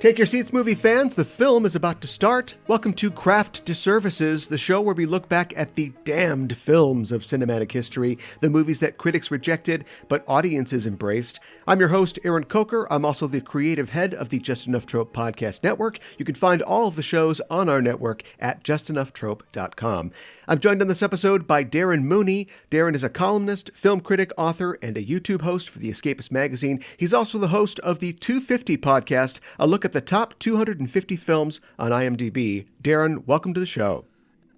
Take your seats, movie fans. The film is about to start. Welcome to Craft Disservices, the show where we look back at the damned films of cinematic history, the movies that critics rejected but audiences embraced. I'm your host, Aaron Coker. I'm also the creative head of the Just Enough Trope podcast network. You can find all of the shows on our network at justenoughtrope.com. I'm joined on this episode by Darren Mooney. Darren is a columnist, film critic, author, and a YouTube host for the Escapist magazine. He's also the host of the 250 podcast, a look at the top 250 films on IMDb. Darren, welcome to the show.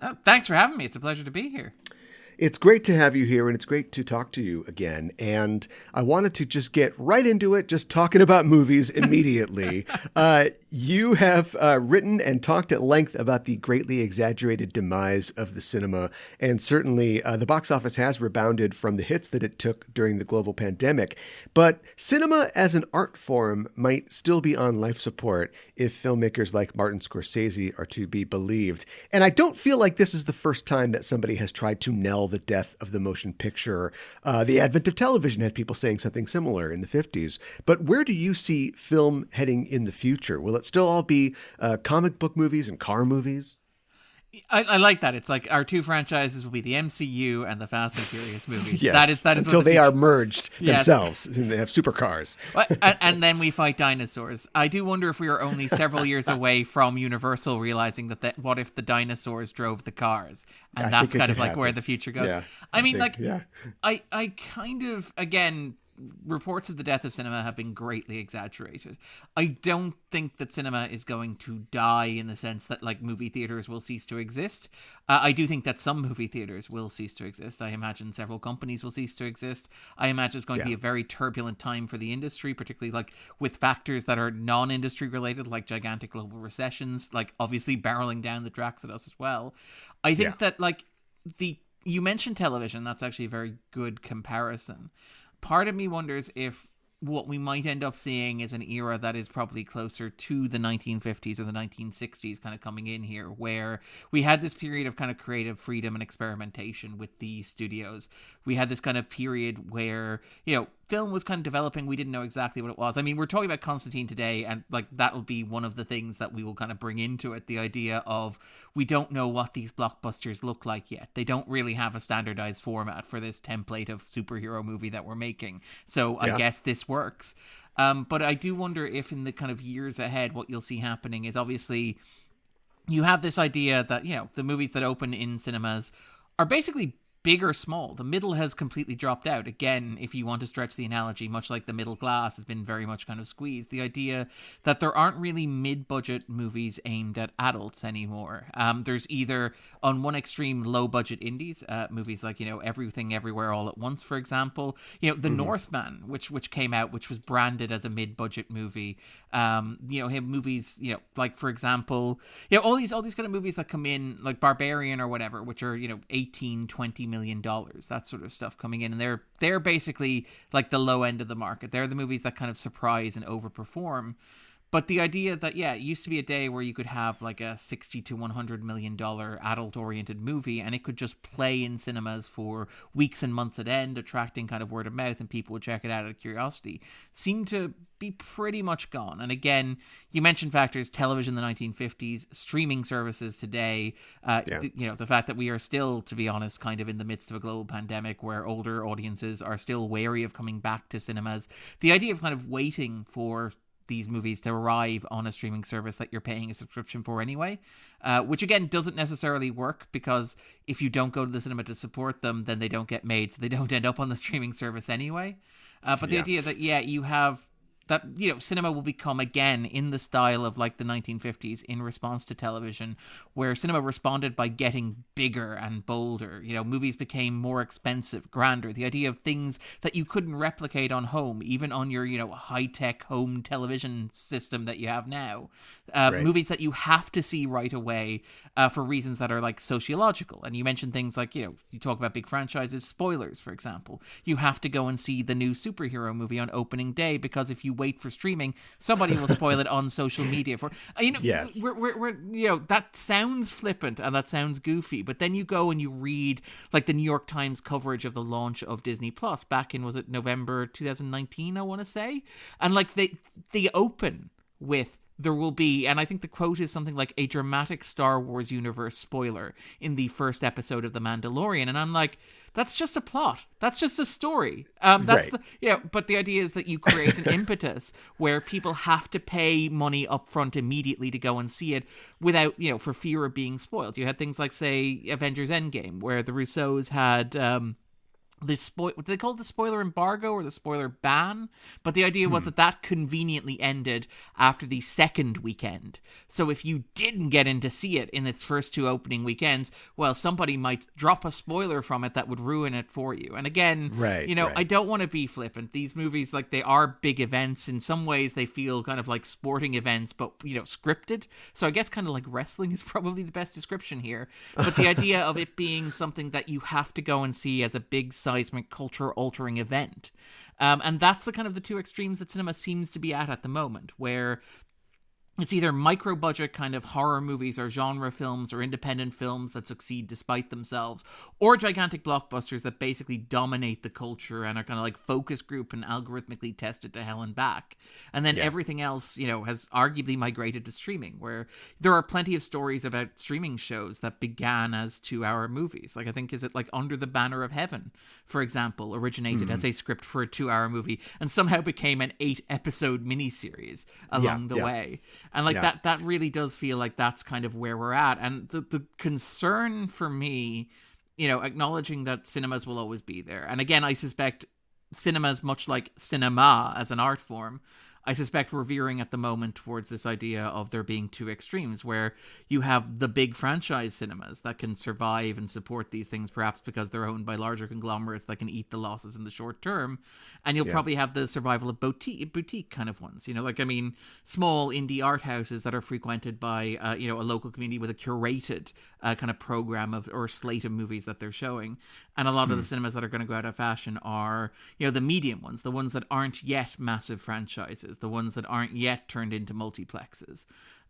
Oh, thanks for having me. It's a pleasure to be here. It's great to have you here, and it's great to talk to you again. And I wanted to just get right into it, just talking about movies immediately. You have written and talked at length about the greatly exaggerated demise of the cinema. And certainly the box office has rebounded from the hits that it took during the global pandemic. But cinema as an art form might still be on life support if filmmakers like Martin Scorsese are to be believed. And I don't feel like this is the first time that somebody has tried to knell the death of the motion picture. The advent of television had people saying something similar in the 50s. But where do you see film heading in the future? Will it still all be comic book movies and car movies? I like that. It's like our two franchises will be the MCU and the Fast and Furious movies. Yes, that is until they are merged yes. themselves and they have supercars. And then we fight dinosaurs. I do wonder if we are only several years away from Universal realizing that what if the dinosaurs drove the cars? And that's kind of like where the future goes. Yeah, I kind of, again, reports of the death of cinema have been greatly exaggerated. I don't think that cinema is going to die in the sense that like movie theaters will cease to exist. I do think that some movie theaters will cease to exist. I imagine several companies will cease to exist. I imagine it's going to be a very turbulent time for the industry, particularly like with factors that are non-industry related, like gigantic global recessions, like obviously barreling down the tracks at us as well. I think that like you mentioned television. That's actually a very good comparison. Part of me wonders if what we might end up seeing is an era that is probably closer to the 1950s or the 1960s kind of coming in here, where we had this period of kind of creative freedom and experimentation with the studios. We had this kind of period where, you know, film was kind of developing. We didn't know exactly what it was. I mean, we're talking about Constantine today, and like that'll be one of the things that we will kind of bring into it. The idea of we don't know what these blockbusters look like yet. They don't really have a standardized format for this template of superhero movie that we're making. So I guess this works. But I do wonder if in the kind of years ahead, what you'll see happening is obviously you have this idea that, you know, the movies that open in cinemas are basically big or small. The middle has completely dropped out. Again, if you want to stretch the analogy, much like the middle class has been very much kind of squeezed. The idea that there aren't really mid-budget movies aimed at adults anymore. There's either, on one extreme, low-budget indies, movies like, you know, Everything Everywhere All at Once, for example. You know, The Northman, which came out, which was branded as a mid-budget movie. You know, movies, you know, like, for example, you know, all these kind of movies that come in, like Barbarian or whatever, which are, you know, $18-20 million, that sort of stuff coming in, and they're basically like the low end of the market. They're the movies that kind of surprise and overperform. But the idea that, it used to be a day where you could have like a $60 to $100 million adult-oriented movie, and it could just play in cinemas for weeks and months at end, attracting kind of word of mouth, and people would check it out out of curiosity, seemed to be pretty much gone. And again, you mentioned factors, television in the 1950s, streaming services today, you know, the fact that we are still, to be honest, kind of in the midst of a global pandemic where older audiences are still wary of coming back to cinemas. The idea of kind of waiting for these movies to arrive on a streaming service that you're paying a subscription for anyway, which again doesn't necessarily work, because if you don't go to the cinema to support them, then they don't get made, so they don't end up on the streaming service anyway. But the idea that, you have that, you know, cinema will become again in the style of like the 1950s in response to television, where cinema responded by getting bigger and bolder. You know, movies became more expensive, grander. The idea of things that you couldn't replicate on home, even on your, you know, high-tech home television system that you have now. Movies that you have to see right away for reasons that are like sociological. And you mentioned things like, you know, you talk about big franchises, spoilers, for example. You have to go and see the new superhero movie on opening day, because if you wait for streaming, somebody will spoil it on social media. For you know, we're you know, that sounds flippant and that sounds goofy, but then you go and you read like the New York Times coverage of the launch of Disney Plus back in, was it November 2019, I want to say, and like they open with there will be, and I think the quote is something like, a dramatic Star Wars universe spoiler in the first episode of The Mandalorian. And I'm like, that's just a plot. That's just a story. Right. But the idea is that you create an impetus where people have to pay money up front immediately to go and see it without, for fear of being spoiled. You had things like, say, Avengers Endgame, where the Russos had what they call it, the spoiler embargo or the spoiler ban, but the idea was that conveniently ended after the second weekend. So if you didn't get in to see it in its first 2 opening weekends, well, somebody might drop a spoiler from it that would ruin it for you. And again, right. I don't want to be flippant. These movies, like, they are big events. In some ways they feel kind of like sporting events, but scripted. So I guess kind of like wrestling is probably the best description here. But the idea of it being something that you have to go and see as a big seismic culture-altering event. And that's the kind of the 2 extremes that cinema seems to be at the moment, where it's either micro-budget kind of horror movies or genre films or independent films that succeed despite themselves, or gigantic blockbusters that basically dominate the culture and are kind of like focus group and algorithmically tested to hell and back. And then everything else, has arguably migrated to streaming, where there are plenty of stories about streaming shows that began as 2-hour movies. Like, I think, is it like Under the Banner of Heaven, for example, originated as a script for a 2-hour movie and somehow became an 8-episode miniseries along the way. And that really does feel like that's kind of where we're at. And the concern for me, acknowledging that cinemas will always be there. And again, I suspect cinemas, much like cinema as an art form, I suspect we're veering at the moment towards this idea of there being 2 extremes, where you have the big franchise cinemas that can survive and support these things, perhaps because they're owned by larger conglomerates that can eat the losses in the short term. And you'll probably have the survival of boutique kind of ones, small indie art houses that are frequented by, a local community with a curated kind of program or slate of movies that they're showing. And a lot of the cinemas that are going to go out of fashion are, the medium ones, the ones that aren't yet massive franchises, the ones that aren't yet turned into multiplexes.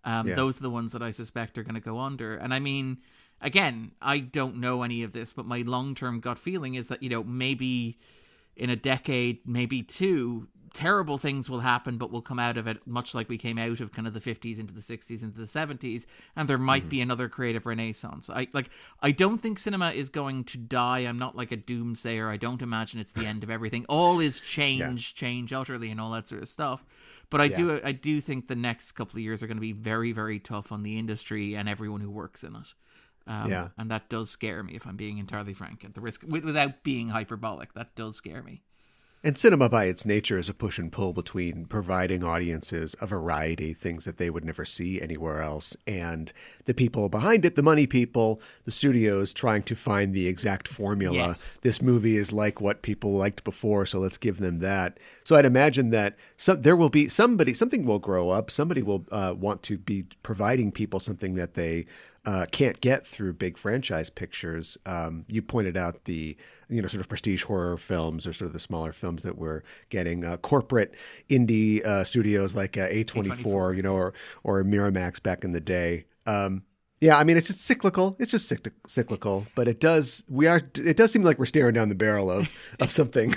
Those are the ones that I suspect are going to go under. And I mean, again, I don't know any of this, but my long-term gut feeling is that, maybe in a decade, maybe 2, terrible things will happen, but we'll come out of it much like we came out of kind of the 50s into the 60s into the 70s, and there might be another creative renaissance. I don't think cinema is going to die. I'm not like a doomsayer. I don't imagine it's the end of everything. All is change utterly and all that sort of stuff. But I do think the next couple of years are going to be very, very tough on the industry and everyone who works in it. And that does scare me, if I'm being entirely frank, at the risk, without being hyperbolic. That does scare me. And cinema by its nature is a push and pull between providing audiences a variety of things that they would never see anywhere else, and the people behind it, the money people, the studios, trying to find the exact formula. Yes. This movie is like what people liked before, so let's give them that. So I'd imagine that there will be something will grow up. Somebody will want to be providing people something that they can't get through big franchise pictures. You pointed out the sort of prestige horror films, or sort of the smaller films that we're getting. Corporate indie studios like A24, or Miramax back in the day. I mean, it's just cyclical. It's just cyclical, but it does seem like we're staring down the barrel of something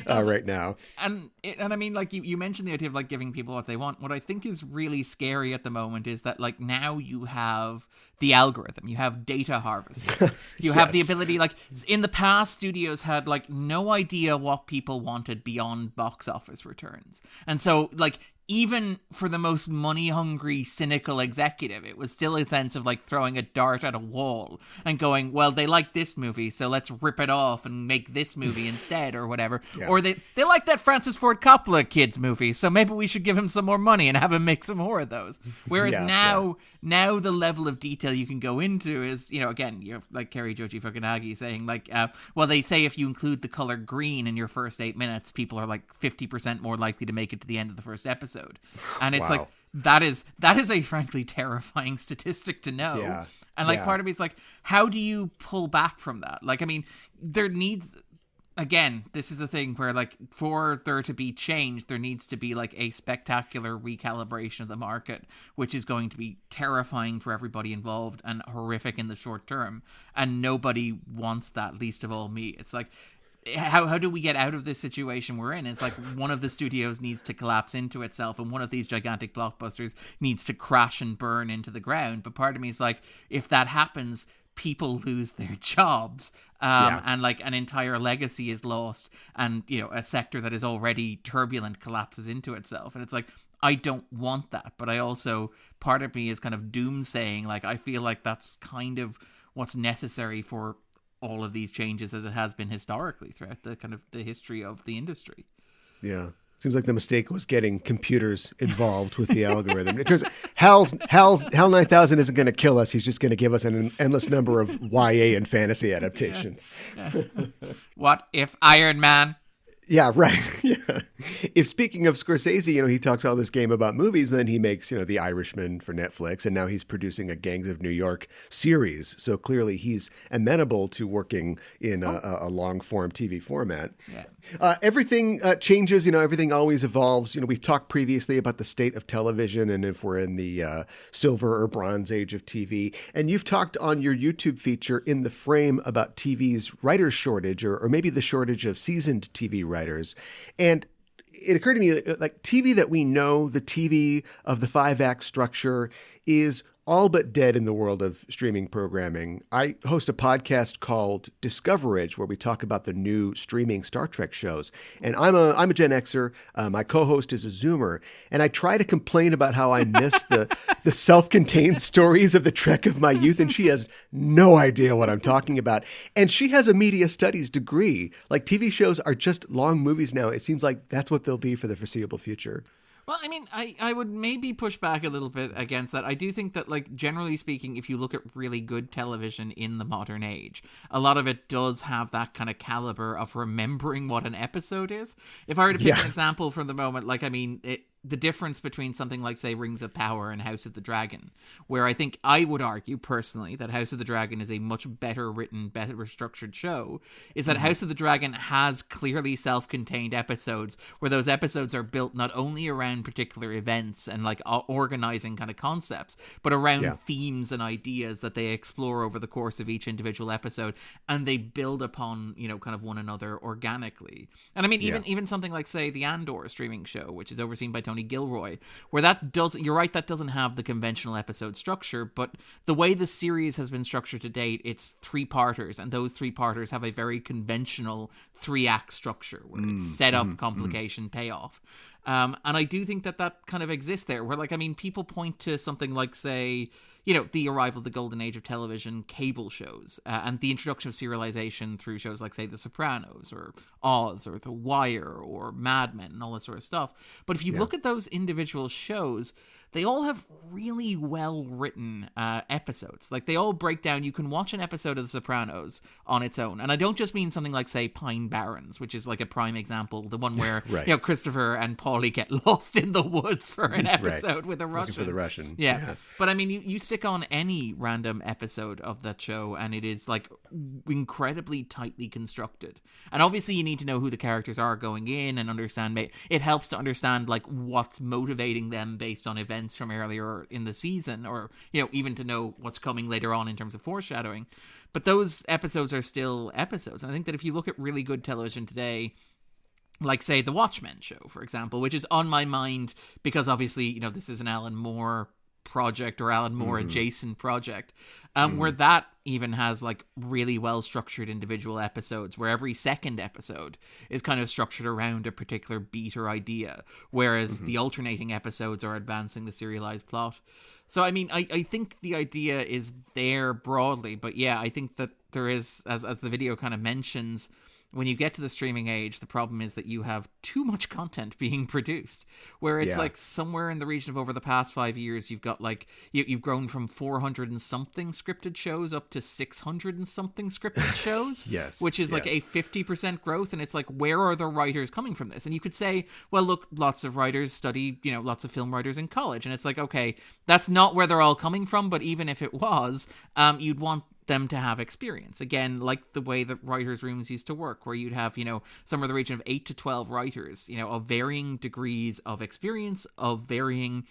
right now. And I mean, like you mentioned the idea of like giving people what they want. What I think is really scary at the moment is that like now you have the algorithm, you have data harvesting, you have the ability, like in the past, studios had like no idea what people wanted beyond box office returns. And so like, even for the most money-hungry, cynical executive, it was still a sense of like throwing a dart at a wall and going, well, they like this movie, so let's rip it off and make this movie instead, or whatever. Yeah. Or they like that Francis Ford Coppola kids movie, so maybe we should give him some more money and have him make some more of those. Whereas now the level of detail you can go into is, again, you have like Kerry Joji Fukunaga saying like, well, they say if you include the color green in your first 8 minutes, people are like 50% more likely to make it to the end of the first episode. And it's like, that is a frankly terrifying statistic to know. Yeah. And like part of me is like, how do you pull back from that? Like, I mean, there needs, again, this is the thing where like for there to be change, there needs to be like a spectacular recalibration of the market, which is going to be terrifying for everybody involved and horrific in the short term. And nobody wants that, least of all me. It's like, how do we get out of this situation we're in? It's like one of the studios needs to collapse into itself, and one of these gigantic blockbusters needs to crash and burn into the ground. But part of me is like, if that happens, people lose their jobs, and like an entire legacy is lost, and a sector that is already turbulent collapses into itself. And it's like, I don't want that, but I also, part of me is kind of doomsaying. Like, I feel like that's kind of what's necessary for all of these changes, as it has been historically throughout the kind of the history of the industry. Yeah. Seems like the mistake was getting computers involved with the algorithm. It turns out Hell 9000 isn't going to kill us. He's just going to give us an endless number of YA and fantasy adaptations. Yeah. What if Iron Man? Yeah, right. Yeah. If speaking of Scorsese, he talks all this game about movies, and then he makes, The Irishman for Netflix, and now he's producing a Gangs of New York series. So clearly he's amenable to working in a long-form TV format. Yeah. Everything changes, everything always evolves. We've talked previously about the state of television and if we're in the silver or bronze age of TV. And you've talked on your YouTube feature In the Frame about TV's writer's shortage, or maybe the shortage of seasoned TV writers. And it occurred to me, like, TV that we know, the TV of the 5-act structure, is all but dead in the world of streaming programming. I host a podcast called Discoverage, where we talk about the new streaming Star Trek shows. And I'm a Gen Xer. My co-host is a Zoomer. And I try to complain about how I miss the self-contained stories of the Trek of my youth. And she has no idea what I'm talking about. And she has a media studies degree. Like, TV shows are just long movies now. It seems like that's what they'll be for the foreseeable future. Well, I mean, I would maybe push back a little bit against that. I do think that, like, generally speaking, if you look at really good television in the modern age, a lot of it does have that kind of caliber of remembering what an episode is. If I were to pick an example from the moment, like, I mean, the difference between something like, say, Rings of Power and House of the Dragon, where I think I would argue personally that House of the Dragon is a much better written, better structured show, is that House of the Dragon has clearly self-contained episodes where those episodes are built not only around particular events and like organizing kind of concepts, but around themes and ideas that they explore over the course of each individual episode, and they build upon, kind of one another organically. And I mean, even something like, say, the Andor streaming show, which is overseen by Tony Gilroy, where you're right, that doesn't have the conventional episode structure, but the way the series has been structured to date, it's 3-parters, and those 3-parters have a very conventional 3-act structure, where it's set up, complication, payoff. And I do think that kind of exists there, where, like, I mean, people point to something like, say, the arrival of the golden age of television cable shows, and the introduction of serialization through shows like, say, The Sopranos or Oz or The Wire or Mad Men and all that sort of stuff. But if you look at those individual shows, they all have really well-written episodes. Like, they all break down. You can watch an episode of The Sopranos on its own. And I don't just mean something like, say, Pine Barrens, which is like a prime example, the one where Christopher and Paulie get lost in the woods for an episode with a Russian. Looking for the Russian. Yeah. But I mean, you stick on any random episode of that show, and it is, like, incredibly tightly constructed. And obviously you need to know who the characters are going in and understand. It helps to understand, like, what's motivating them based on events from earlier in the season, or even to know what's coming later on in terms of foreshadowing. But those episodes are still episodes, and I think that if you look at really good television today, like, say, The Watchmen show, for example, which is on my mind because obviously this is an Alan Moore project, or Alan Moore adjacent project, where that even has, like, really well structured individual episodes, where every second episode is kind of structured around a particular beat or idea, whereas the alternating episodes are advancing the serialized plot. So I mean, I think the idea is there broadly, but I think that there is, as the video kind of mentions, when you get to the streaming age, the problem is that you have too much content being produced, where it's like somewhere in the region of, over the past 5 years, you've got, like, you've grown from 400 and something scripted shows up to 600 and something scripted shows, which is like a 50% growth. And it's like, where are the writers coming from this? And you could say, well, look, lots of writers study, lots of film writers in college. And it's like, okay, that's not where they're all coming from. But even if it was, you'd want them to have experience. Again, like the way that writers' rooms used to work, where you'd have, somewhere in the region of 8 to 12 writers, of varying degrees of experience, of varying,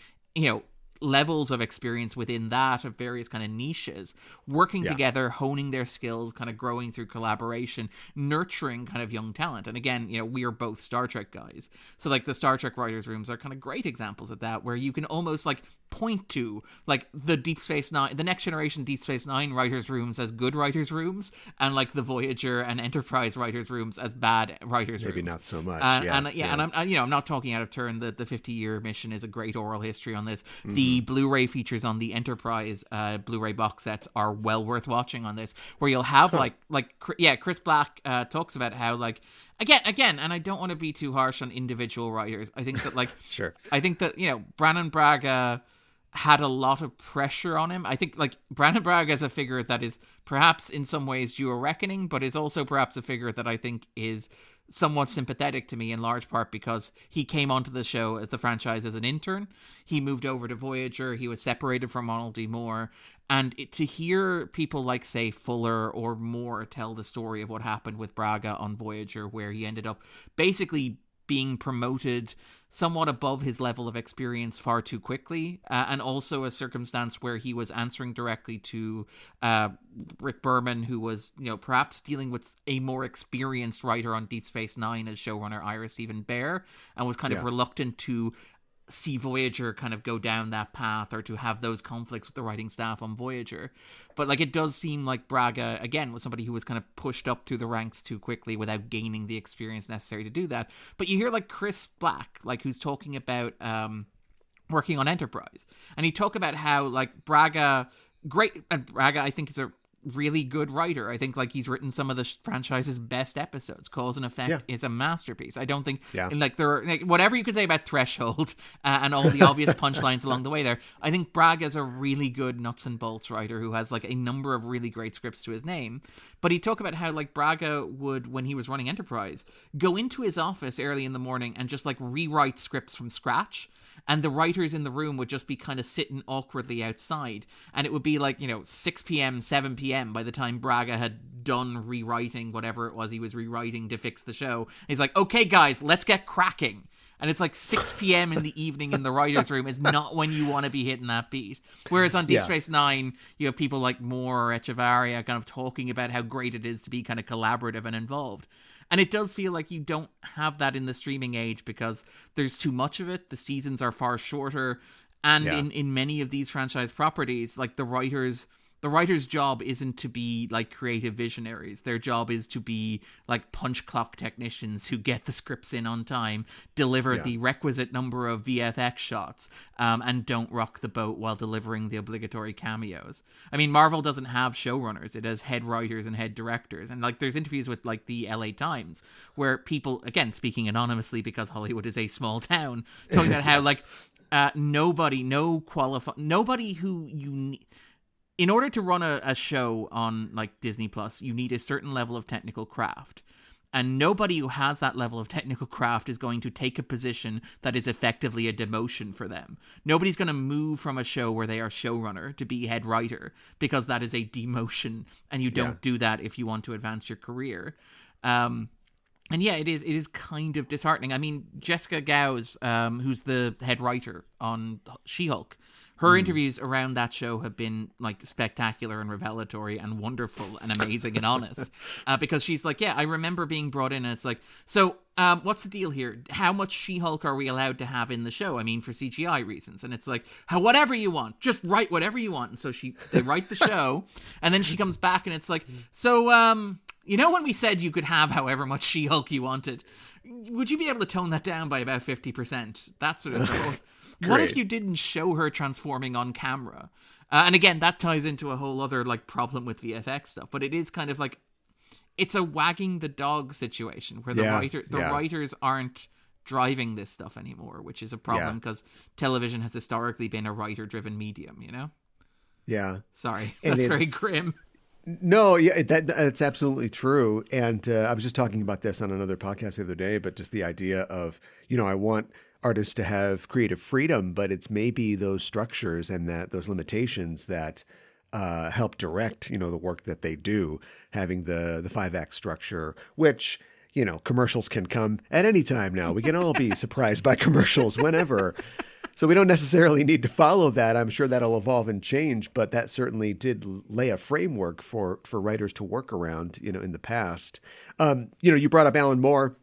levels of experience within that of various kind of niches, working together, honing their skills, kind of growing through collaboration, nurturing kind of young talent. And again, we are both Star Trek guys. So like the Star Trek writers' rooms are kind of great examples of that, where you can almost like point to like the Deep Space Nine, the next generation Deep Space Nine writers' rooms as good writers' rooms, and like the Voyager and Enterprise writers' rooms as bad writers' rooms. Maybe not so much. And I'm not talking out of turn. The 50-year mission is a great oral history on this. The Blu-ray features on the Enterprise Blu-ray box sets are well worth watching on this, where you'll have Chris Black talks about how like again, and I don't want to be too harsh on individual writers. I think that like sure. I think that Brannon Braga had a lot of pressure on him. I think like Brannon Braga is a figure that is perhaps in some ways due a reckoning, but is also perhaps a figure that I think is somewhat sympathetic to me in large part because he came onto the show as the franchise as an intern. He moved over to Voyager. He was separated from Ronald D. Moore. And to hear people like, say, Fuller or Moore tell the story of what happened with Braga on Voyager, where he ended up basically being promoted somewhat above his level of experience far too quickly, and also a circumstance where he was answering directly to Rick Berman, who was, perhaps dealing with a more experienced writer on Deep Space Nine as showrunner Ira Steven Behr, and was kind of reluctant to see Voyager kind of go down that path or to have those conflicts with the writing staff on Voyager. But like it does seem like Braga again was somebody who was kind of pushed up through the ranks too quickly without gaining the experience necessary to do that. But you hear like Chris Black, like who's talking about working on Enterprise, and he talk about how like Braga I think is a really good writer. I think like he's written some of the franchise's best episodes. Cause and Effect is a masterpiece. I don't think and like there are, like, whatever you could say about Threshold and all the obvious punchlines along the way there, I think Braga's a really good nuts and bolts writer who has like a number of really great scripts to his name. But he talked about how like Braga would, when he was running Enterprise, go into his office early in the morning and just like rewrite scripts from scratch. And the writers in the room would just be kind of sitting awkwardly outside. And it would be like, 6 p.m., 7 p.m. by the time Braga had done rewriting whatever it was he was rewriting to fix the show. He's like, okay, guys, let's get cracking. And it's like 6 p.m. in the evening in the writer's room is not when you want to be hitting that beat. Whereas on Deep Space Nine, you have people like Moore or Echevarria kind of talking about how great it is to be kind of collaborative and involved. And it does feel like you don't have that in the streaming age because there's too much of it. The seasons are far shorter. And in many of these franchise properties, like the writer's job isn't to be like creative visionaries. Their job is to be like punch clock technicians who get the scripts in on time, deliver the requisite number of VFX shots, and don't rock the boat while delivering the obligatory cameos. I mean, Marvel doesn't have showrunners. It has head writers and head directors. And like there's interviews with like the LA Times where people, again, speaking anonymously because Hollywood is a small town, talking about how like nobody who you need. In order to run a show on like Disney Plus, you need a certain level of technical craft. And nobody who has that level of technical craft is going to take a position that is effectively a demotion for them. Nobody's going to move from a show where they are showrunner to be head writer because that is a demotion, and you don't do that if you want to advance your career. And yeah, it is kind of disheartening. I mean, Jessica Gowes, who's the head writer on She-Hulk, her interviews around that show have been like spectacular and revelatory and wonderful and amazing and honest. Because she's like, I remember being brought in and it's like, so what's the deal here? How much She-Hulk are we allowed to have in the show? I mean, for CGI reasons. And it's like, whatever you want, just write whatever you want. And so they write the show and then she comes back and it's like, so, when we said you could have however much She-Hulk you wanted, would you be able to tone that down by about 50%? That sort of stuff. What if you didn't show her transforming on camera? And again, that ties into a whole other like problem with VFX stuff. But it is kind of like it's a wagging the dog situation where the writers aren't driving this stuff anymore, which is a problem because television has historically been a writer-driven medium. Yeah. Sorry, that's very grim. No, that's absolutely true. And I was just talking about this on another podcast the other day, but just the idea of I want artists to have creative freedom, but it's maybe those structures and those limitations that help direct, the work that they do, having the 5-act structure, which, commercials can come at any time now. We can all be surprised by commercials whenever. So we don't necessarily need to follow that. I'm sure that'll evolve and change, but that certainly did lay a framework for writers to work around, in the past. You brought up Alan Moore.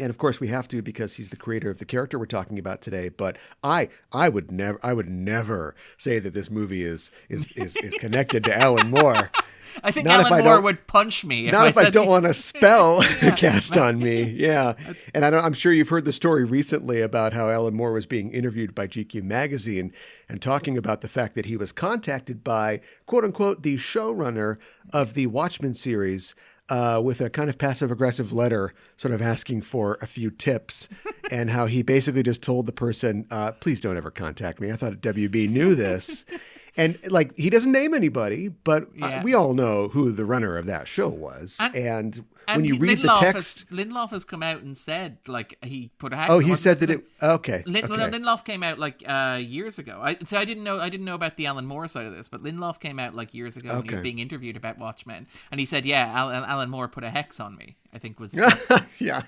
And of course we have to, because he's the creator of the character we're talking about today. But I would never say that this movie is connected to Alan Moore. I think Alan Moore would punch me if I don't want a spell cast on me. Yeah. And I'm sure you've heard the story recently about how Alan Moore was being interviewed by GQ magazine and talking about the fact that he was contacted by, quote unquote, the showrunner of the Watchmen series, with a kind of passive-aggressive letter sort of asking for a few tips, and how he basically just told the person, please don't ever contact me. I thought WB knew this. And he doesn't name anybody, but we all know who the runner of that show was. And when you read the text, Lindelof has come out and said he put a. Oh, he said that it. Okay. Lindelof came out years ago. I didn't know about the Alan Moore side of this, but Lindelof came out years ago when he was being interviewed about Watchmen, and he said, Alan Moore put a hex on me. I think was yeah.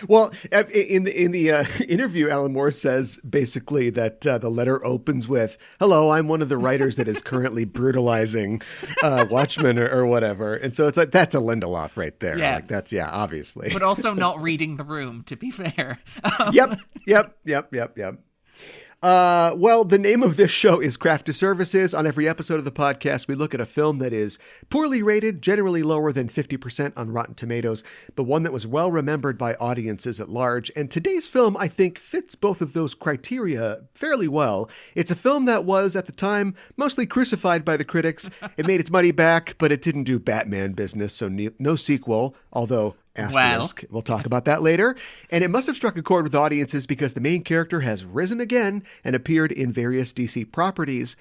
Well, in the interview, Alan Moore says basically that the letter opens with, "Hello, I'm one of the writers that is currently brutalizing Watchmen or whatever," and so it's that's a Lindelof right there. Yeah, that's obviously, but also not reading the room. To be fair. Yep. Well, the name of this show is Craft Disservices. On every episode of the podcast, we look at a film that is poorly rated, generally lower than 50% on Rotten Tomatoes, but one that was well remembered by audiences at large. And today's film, I think, fits both of those criteria fairly well. It's a film that was, at the time, mostly crucified by the critics. It made its money back, but it didn't do Batman business, so no sequel, although... Asterisk. We'll talk about that later. And it must have struck a chord with audiences because the main character has risen again and appeared in various DC properties.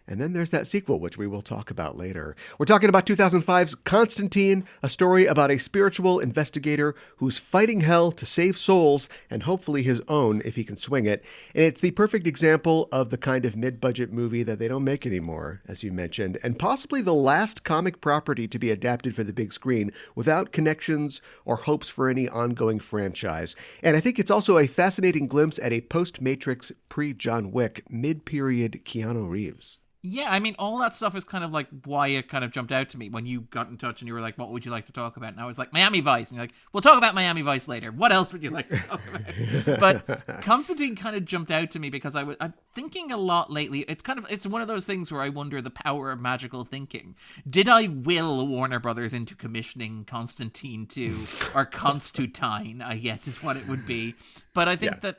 And then there's that sequel, which we will talk about later. We're talking about 2005's Constantine, a story about a spiritual investigator who's fighting hell to save souls, and hopefully his own if he can swing it. And it's the perfect example of the kind of mid-budget movie that they don't make anymore, as you mentioned, and possibly the last comic property to be adapted for the big screen without connections or hopes for any ongoing franchise. And I think it's also a fascinating glimpse at a post-Matrix, pre-John Wick, mid-period Keanu Reeves. Yeah, I mean, all that stuff is kind of why it kind of jumped out to me when you got in touch and you were like, what would you like to talk about? And I was like, Miami Vice. And you're like, we'll talk about Miami Vice later. What else would you like to talk about? But Constantine kind of jumped out to me because I'm thinking a lot lately. It's one of those things where I wonder the power of magical thinking. Did I will Warner Brothers into commissioning Constantine 2 or Constantine, I guess is what it would be. But I think that,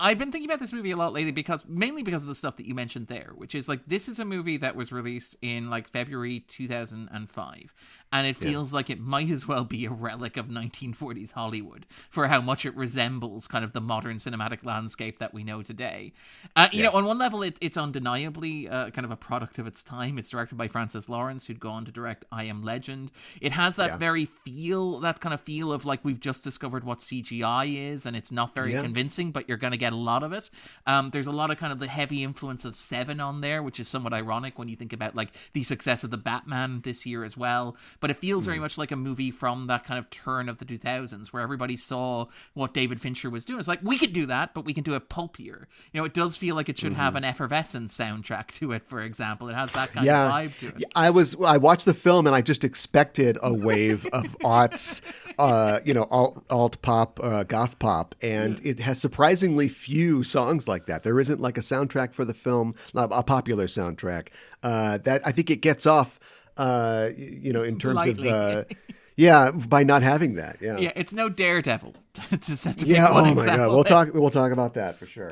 I've been thinking about this movie a lot lately mainly because of the stuff that you mentioned there, which is this is a movie that was released in February 2005. And it feels like it might as well be a relic of 1940s Hollywood for how much it resembles kind of the modern cinematic landscape that we know today. You know, on one level, it's undeniably kind of a product of its time. It's directed by Francis Lawrence, who'd gone to direct I Am Legend. It has that that kind of feel of we've just discovered what CGI is, and it's not very convincing, but you're going to get a lot of it. There's a lot of kind of the heavy influence of Seven on there, which is somewhat ironic when you think about the success of the Batman this year as well. But it feels very much like a movie from that kind of turn of the 2000s where everybody saw what David Fincher was doing. It's we could do that, but we can do it pulpier. You know, it does feel like it should have an Effervescence soundtrack to it, for example. It has that kind of vibe to it. I watched the film and I just expected a wave of aughts, alt pop, goth pop, and it has surprisingly few songs like that. There isn't a soundtrack for the film, a popular soundtrack. That I think it gets off in terms lightly. Of, by not having that. Yeah, it's no Daredevil to set to oh my God, we'll talk about that for sure.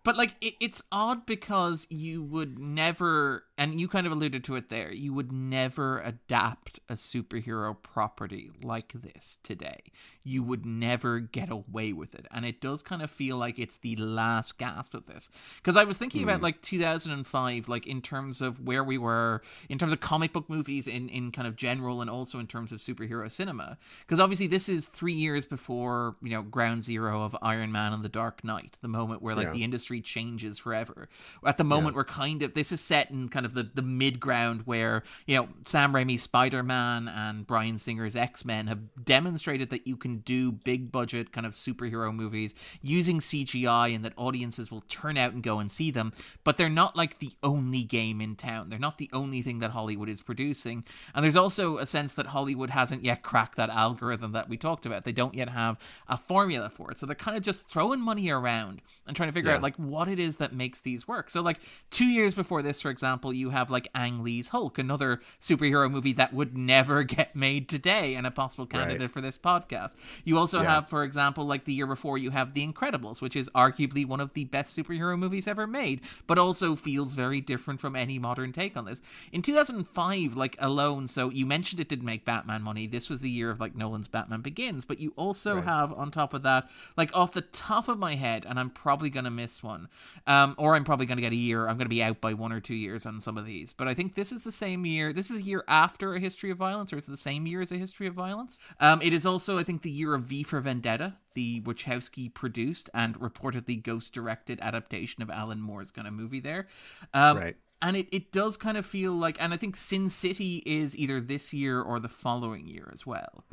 But it's odd because you would never, and you kind of alluded to it there, you would never adapt a superhero property like this today. You would never get away with it, and it does kind of feel like it's the last gasp of this. Because I was thinking about 2005, in terms of where we were in terms of comic book movies in kind of general, and also in terms of superhero cinema. Because obviously this is 3 years before ground zero of Iron Man and the Dark Knight, the moment where the industry changes forever. At the moment we're this is set in kind of the mid ground where, Sam Raimi's Spider-Man and Bryan Singer's X-Men have demonstrated that you can do big budget kind of superhero movies using CGI and that audiences will turn out and go and see them, but they're not like the only game in town. They're not the only thing that Hollywood is producing. And there's also a sense that Hollywood hasn't yet cracked that algorithm that we talked about. They don't yet have a formula for it. So they're kind of just throwing money around and trying to figure out what it is that makes these work. So 2 years before this, for example, you have Ang Lee's Hulk, another superhero movie that would never get made today and a possible candidate for this podcast. You also have, for example, the year before, you have The Incredibles, which is arguably one of the best superhero movies ever made, but also feels very different from any modern take on this. In 2005, alone, so you mentioned it didn't make Batman money. This was the year of Nolan's Batman Begins, but you also have on top of that, off the top of my head, and I'm probably going to miss one, or I'm probably going to get a year. I'm going to be out by 1 or 2 years on some of these, but I think this is the same year. This is a year after A History of Violence, or is it the same year as A History of Violence? It is also, I think, the year of V for Vendetta, the Wachowski produced and reportedly ghost-directed adaptation of Alan Moore's kind of movie there. And it does kind of feel and I think Sin City is either this year or the following year as well.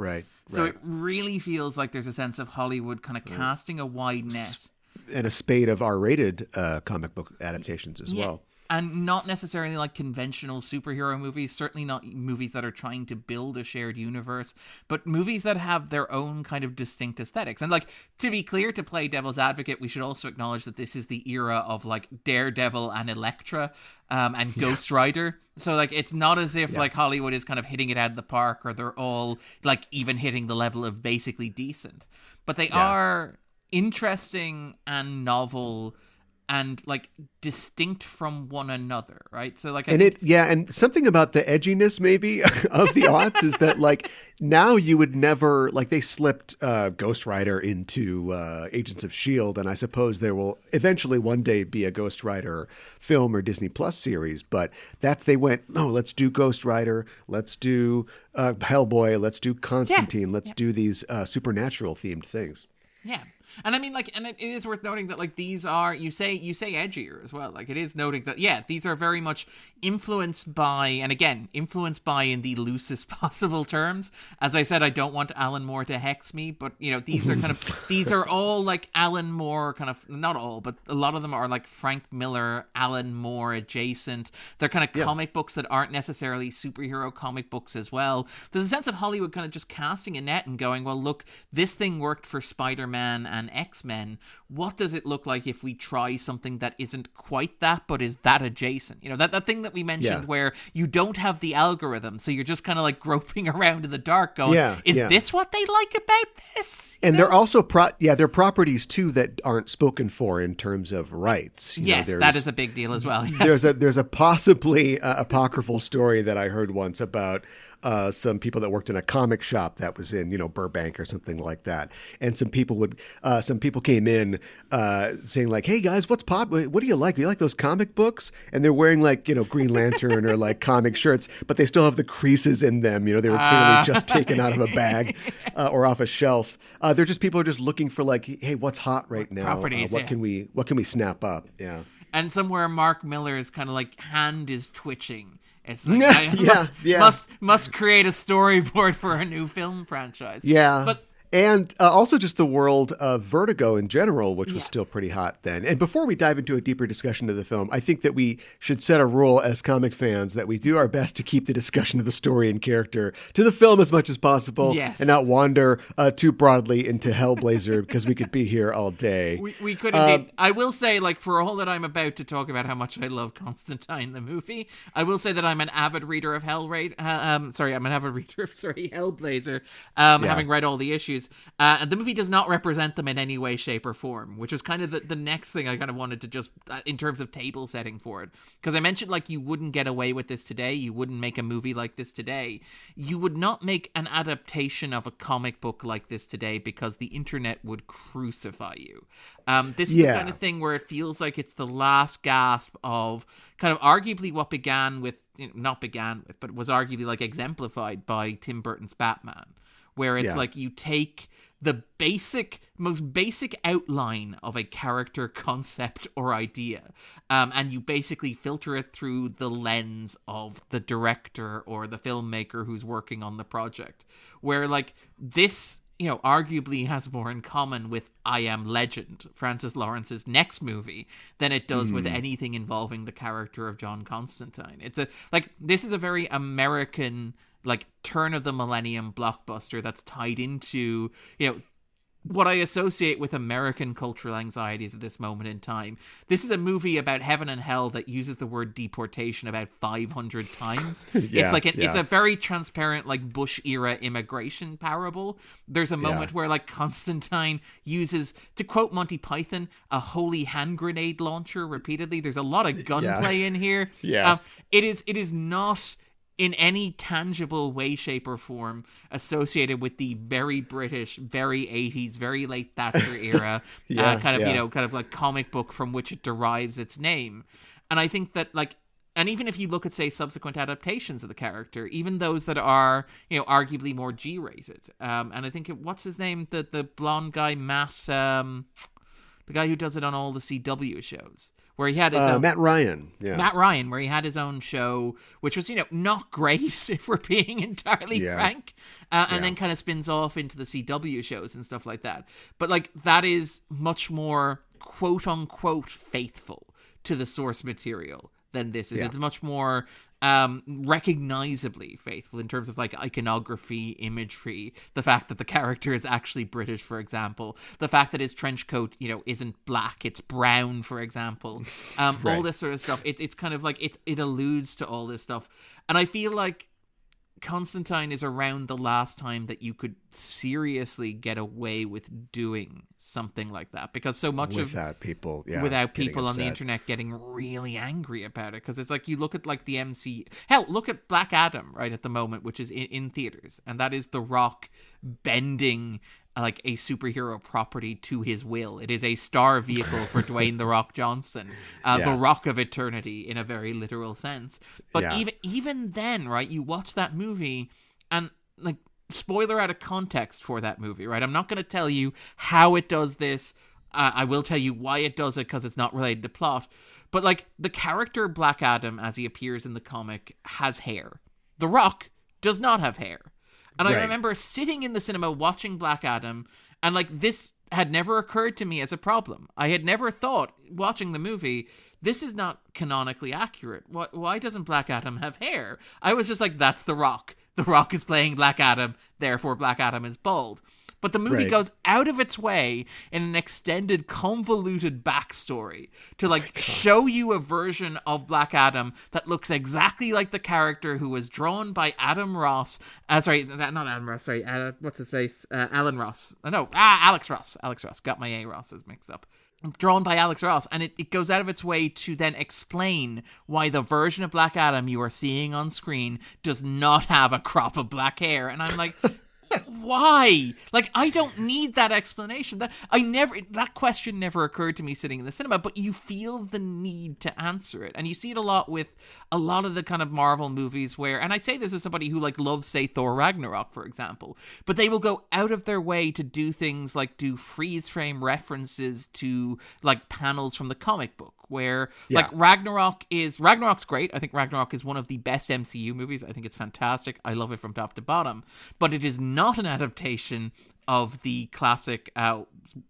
So it really feels like there's a sense of Hollywood kind of casting a wide net. And a spate of R-rated comic book adaptations as well. And not necessarily conventional superhero movies, certainly not movies that are trying to build a shared universe, but movies that have their own kind of distinct aesthetics. And to be clear, to play devil's advocate, we should also acknowledge that this is the era of Daredevil and Elektra and Ghost Rider. So it's not as if Hollywood is kind of hitting it out of the park, or they're all even hitting the level of basically decent. But they are interesting and novel and distinct from one another, right? So and something about the edginess maybe of the aughts is that now you would never they slipped Ghost Rider into Agents of S.H.I.E.L.D., and I suppose there will eventually one day be a Ghost Rider film or Disney Plus series, but they went, no, let's do Ghost Rider, let's do Hellboy, let's do Constantine, let's do these supernatural themed things. Yeah. And I mean, and it is worth noting that, these are, you say edgier as well. It is noting that, these are very much influenced by, and again, influenced by in the loosest possible terms. As I said, I don't want Alan Moore to hex me, but, these are these are all, Alan Moore kind of, not all, but a lot of them are, Frank Miller, Alan Moore adjacent. They're kind of comic books that aren't necessarily superhero comic books as well. There's a sense of Hollywood kind of just casting a net and going, well, look, this thing worked for Spider-Man and X-Men. What does it look like if we try something that isn't quite that, but is that adjacent? That thing that we mentioned where you don't have the algorithm, so you're just kind of groping around in the dark going, is this what they like about this? And they're also they're properties too that aren't spoken for in terms of rights. That is a big deal as well. Yes. There's a possibly apocryphal story that I heard once about some people that worked in a comic shop that was in, Burbank or something like that. And some people came in saying hey guys, what's pop? What do you like? Do you like those comic books? And they're wearing Green Lantern or comic shirts, but they still have the creases in them. They were clearly just taken out of a bag or off a shelf. They're just, people are just looking for hey, what's hot right now? What can we snap up? Yeah. And somewhere Mark Miller's kind of hand is twitching. It's must create a storyboard for a new film franchise. Yeah. But And also just the world of Vertigo in general, which was still pretty hot then. And before we dive into a deeper discussion of the film, I think that we should set a rule as comic fans that we do our best to keep the discussion of the story and character to the film as much as possible and not wander too broadly into Hellblazer because we could be here all day. We could indeed. I will say, like, for all that I'm about to talk about how much I love Constantine, the movie, I will say that I'm an avid reader of Hellblazer, having read all the issues. And the movie does not represent them in any way, shape, or form, which was kind of the next thing I kind of wanted to just, in terms of table setting for it. Because I mentioned, like, you wouldn't get away with this today. You wouldn't make a movie like this today. You would not make an adaptation of a comic book like this today because the internet would crucify you. This is the kind of thing where it feels like it's the last gasp of kind of arguably what but was arguably like exemplified by Tim Burton's Batman. Where it's like you take the most basic outline of a character concept or idea, and you basically filter it through the lens of the director or the filmmaker who's working on the project, where like this, you know, arguably has more in common with I Am Legend, Francis Lawrence's next movie, than it does with anything involving the character of John Constantine. This is a very American, like, turn of the millennium blockbuster that's tied into, you know, what I associate with American cultural anxieties at this moment in time. This is a movie about heaven and hell that uses the word deportation about 500 times. It's a very transparent, like, Bush-era immigration parable. There's a moment where, like, Constantine uses, to quote Monty Python, a holy hand grenade launcher repeatedly. There's a lot of gunplay in here. It is not in any tangible way, shape, or form associated with the very British, very 80s, very late Thatcher era kind of like comic book from which it derives its name. And I think that, like, and even if you look at, say, subsequent adaptations of the character, even those that are, you know, arguably more G-rated, and I think, what's his name? The blonde guy, Matt, the guy who does it on all the CW shows, where he had his own, Matt Ryan, where he had his own show, which was, you know, not great, if we're being entirely frank, and then kind of spins off into the CW shows and stuff like that. But, like, that is much more quote unquote faithful to the source material than this is. It's much more recognizably faithful in terms of, like, iconography, imagery, the fact that the character is actually British, for example, the fact that his trench coat, you know, isn't black, it's brown, for example, all this sort of stuff. It's kind of like it alludes to all this stuff, and I feel like Constantine is around the last time that you could seriously get away with doing something like that, because so much without people on the internet getting really angry about it. Because it's like, you look at, like, the MC, hell, look at Black Adam right at the moment, which is in theaters, and that is The Rock bending, like, a superhero property to his will. It is a star vehicle for Dwayne The Rock Johnson, the Rock of Eternity, in a very literal sense. But even then, right, you watch that movie, and, like, spoiler out of context for that movie, right? I'm not going to tell you how it does this. I will tell you why it does it, because it's not related to plot. But, like, the character Black Adam, as he appears in the comic, has hair. The Rock does not have hair. And I remember sitting in the cinema watching Black Adam, and, like, this had never occurred to me as a problem. I had never thought, watching the movie, this is not canonically accurate. Why doesn't Black Adam have hair? I was just like, that's The Rock. The Rock is playing Black Adam, therefore Black Adam is bald. But the movie goes out of its way in an extended, convoluted backstory to, like, show you a version of Black Adam that looks exactly like the character who was drawn by Adam Ross. Sorry, not Adam Ross. Sorry, what's his face? Alan Ross. Alex Ross. Alex Ross. Got my A Rosses mixed up. Drawn by Alex Ross, and it goes out of its way to then explain why the version of Black Adam you are seeing on screen does not have a crop of black hair. And I'm like, why? Like, I don't need that explanation. That question never occurred to me sitting in the cinema, but you feel the need to answer it. And you see it a lot with a lot of the kind of Marvel movies where, and I say this as somebody who, like, loves, say, Thor Ragnarok, for example, but they will go out of their way to do things like do freeze frame references to, like, panels from the comic book, where like Ragnarok's great. I think Ragnarok is one of the best MCU movies. I think it's fantastic. I love it from top to bottom, but it is not an adaptation of the classic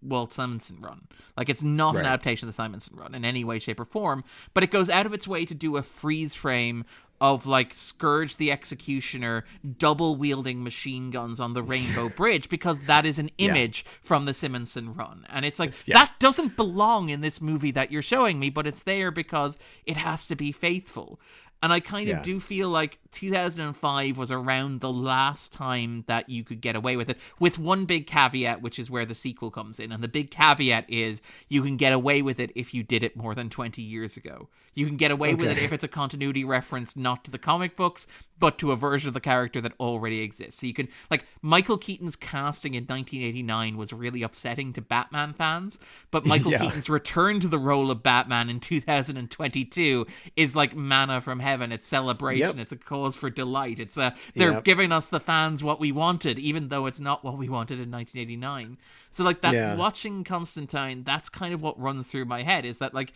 Walt Simonson run. Like, it's not an adaptation of the Simonson run in any way, shape, or form, but it goes out of its way to do a freeze frame of, like, Scourge the Executioner double wielding machine guns on the Rainbow Bridge, because that is an image from the Simonson run. And it's like, that doesn't belong in this movie that you're showing me, but it's there because it has to be faithful. And I kind of do feel like 2005 was around the last time that you could get away with it, with one big caveat, which is where the sequel comes in. And the big caveat is you can get away with it if you did it more than 20 years ago. You can get away with it if it's a continuity reference not to the comic books, but to a version of the character that already exists. So you can, like, Michael Keaton's casting in 1989 was really upsetting to Batman fans, but Michael Keaton's return to the role of Batman in 2022 is like manna from heaven. It's celebration. It's a cause for delight. It's they're giving us, the fans, what we wanted, even though it's not what we wanted in 1989. So like that, watching Constantine, that's kind of what runs through my head, is that like,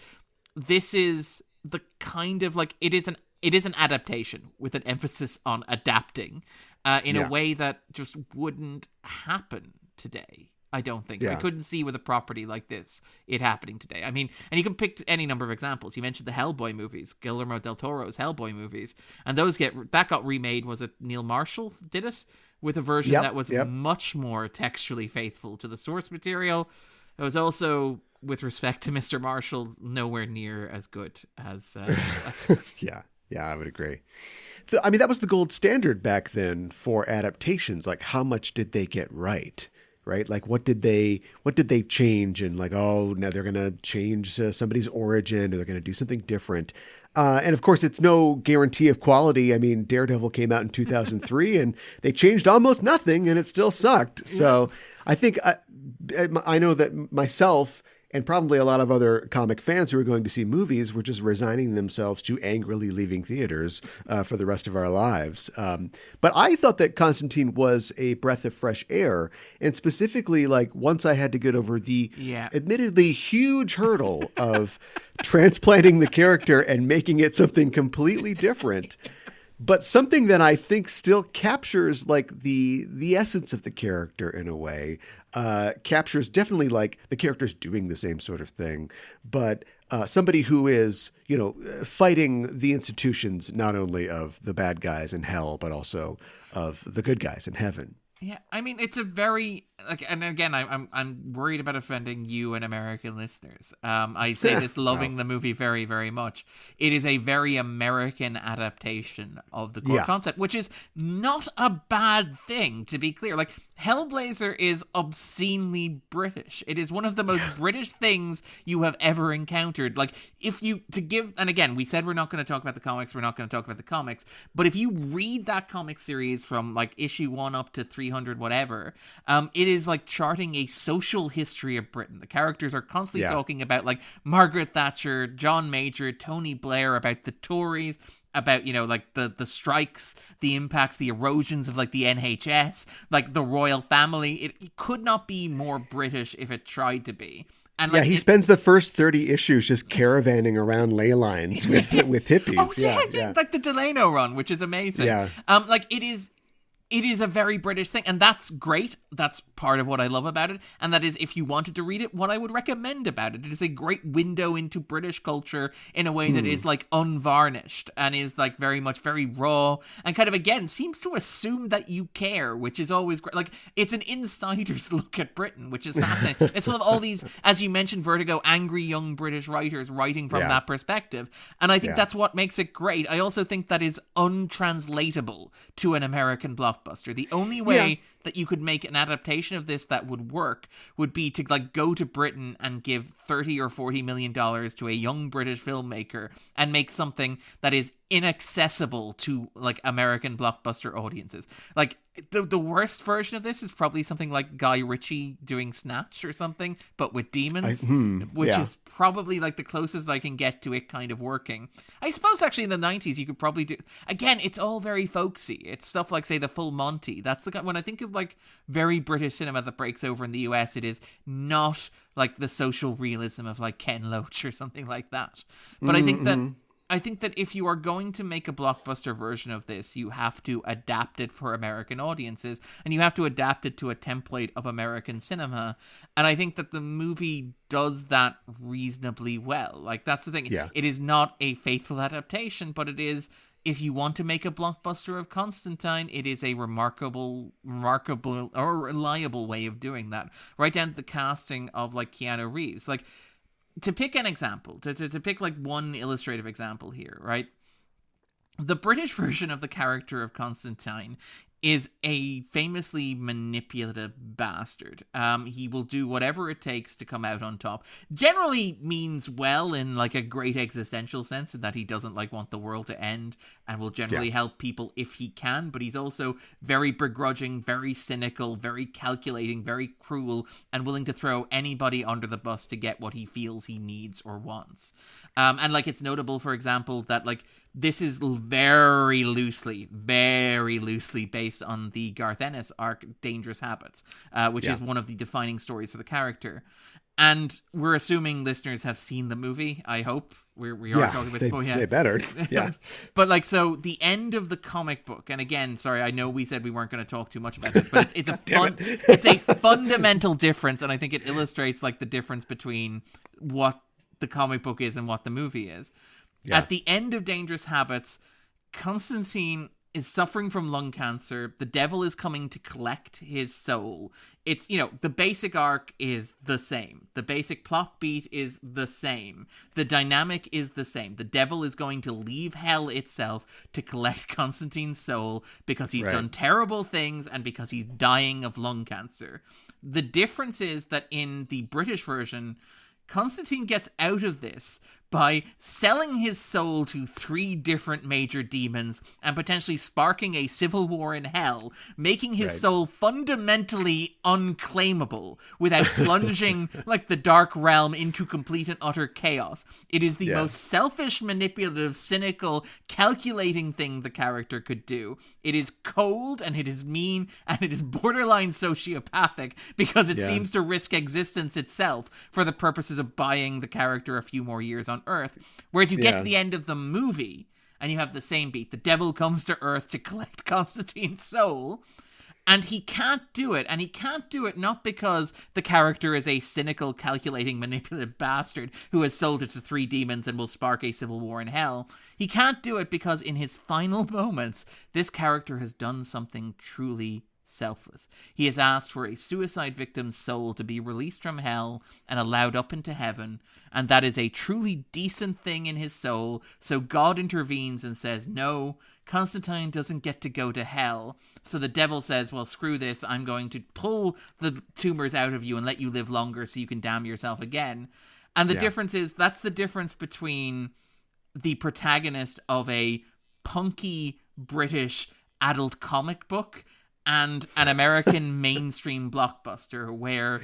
this is the kind of like, it is an adaptation with an emphasis on adapting in a way that just wouldn't happen today. I don't think. I couldn't see with a property like this it happening today. I mean, and you can pick any number of examples. You mentioned the Hellboy movies, Guillermo del Toro's Hellboy movies, and those got remade. Was it Neil Marshall did it? With a version that was much more textually faithful to the source material. It was also, with respect to Mr. Marshall, nowhere near as good as... Yeah, I would agree. So, I mean, that was the gold standard back then for adaptations. Like, how much did they get right? Right? Like, what did they change? And like, oh, now they're going to change somebody's origin, or they're going to do something different. And of course, it's no guarantee of quality. I mean, Daredevil came out in 2003 and they changed almost nothing and it still sucked. So I think I know that myself and probably a lot of other comic fans who are going to see movies were just resigning themselves to angrily leaving theaters for the rest of our lives. But I thought that Constantine was a breath of fresh air. And specifically, like, once I had to get over the admittedly huge hurdle of transplanting the character and making it something completely different, but something that I think still captures like the essence of the character in a way, captures definitely like the character's doing the same sort of thing, but somebody who is, fighting the institutions, not only of the bad guys in hell, but also of the good guys in heaven. Yeah, I mean, it's a very, like, and again, I'm worried about offending you and American listeners. I say this loving the movie very, very much. It is a very American adaptation of the core concept, which is not a bad thing, to be clear. Like, Hellblazer is obscenely British. It is one of the most British things you have ever encountered. Like, and again, we said we're not going to talk about the comics, but if you read that comic series from like issue 1 up to 300 whatever, it is like charting a social history of Britain. The characters are constantly talking about like Margaret Thatcher, John Major, Tony Blair, about the Tories, about, like the strikes, the impacts, the erosions of like the NHS, like the royal family. It could not be more British if it tried to be. And like, he spends the first 30 issues just caravanning around ley lines with hippies. Oh, yeah, like the Delano run, which is amazing. Yeah. Like it is a very British thing, and that's great. That's part of what I love about it, and that is, if you wanted to read it, what I would recommend about it. It is a great window into British culture in a way that is like unvarnished and is like very much very raw, and kind of again seems to assume that you care, which is always great. Like, it's an insider's look at Britain, which is fascinating. It's full of all these, as you mentioned, Vertigo, angry young British writers writing from that perspective, and I think that's what makes it great. I also think that is untranslatable to an American blockbuster. The only way that you could make an adaptation of this that would work would be to like go to Britain and give $30 or $40 million to a young British filmmaker and make something that is inaccessible to like American blockbuster audiences. Like, the worst version of this is probably something like Guy Ritchie doing Snatch or something, but with demons, which is probably like the closest I can get to it kind of working. I suppose actually in the 90s you could probably do, again, it's all very folksy. It's stuff like, say, the Full Monty. That's the kind, when I think of like very British cinema that breaks over in the US, it is not like the social realism of like Ken Loach or something like that. But I think that if you are going to make a blockbuster version of this, you have to adapt it for American audiences, and you have to adapt it to a template of American cinema. And I think that the movie does that reasonably well. Like, that's the thing. Yeah. It is not a faithful adaptation, but it is, if you want to make a blockbuster of Constantine, it is a remarkable or reliable way of doing that. Right down to the casting of like Keanu Reeves. Like, to pick an example, to pick like one illustrative example here, right? The British version of the character of Constantine is a famously manipulative bastard. He will do whatever it takes to come out on top. Generally means well in like a great existential sense, in that he doesn't like want the world to end and will generally help people if he can, but he's also very begrudging, very cynical, very calculating, very cruel, and willing to throw anybody under the bus to get what he feels he needs or wants. And like, it's notable, for example, that like this is very loosely based on the Garth Ennis arc Dangerous Habits, which is one of the defining stories for the character. And we're assuming listeners have seen the movie, I hope. We are talking about spoilers. They better. Yeah. But like, so the end of the comic book, and again, sorry, I know we said we weren't going to talk too much about this, but it's a fundamental difference, and I think it illustrates like the difference between what the comic book is and what the movie is. Yeah. At the end of Dangerous Habits, Constantine is suffering from lung cancer. The devil is coming to collect his soul. It's, you know, the basic arc is the same. The basic plot beat is the same. The dynamic is the same. The devil is going to leave hell itself to collect Constantine's soul because he's done terrible things and because he's dying of lung cancer. The difference is that in the British version, Constantine gets out of this by selling his soul to 3 different major demons and potentially sparking a civil war in hell, making his soul fundamentally unclaimable without plunging like the dark realm into complete and utter chaos. It is the most selfish, manipulative, cynical, calculating thing the character could do. It is cold and it is mean and it is borderline sociopathic because it seems to risk existence itself for the purposes of buying the character a few more years on Earth. Whereas you get to the end of the movie and you have the same beat. The devil comes to Earth to collect Constantine's soul, and he can't do it. And he can't do it not because the character is a cynical, calculating, manipulative bastard who has sold it to 3 demons and will spark a civil war in hell. He can't do it because in his final moments, this character has done something truly selfless. He has asked for a suicide victim's soul to be released from hell and allowed up into heaven, and that is a truly decent thing in his soul, so God intervenes and says, no, Constantine doesn't get to go to hell. So the devil says, well, screw this, I'm going to pull the tumors out of you and let you live longer so you can damn yourself again. And the difference is, that's the difference between the protagonist of a punky British adult comic book and an American mainstream blockbuster where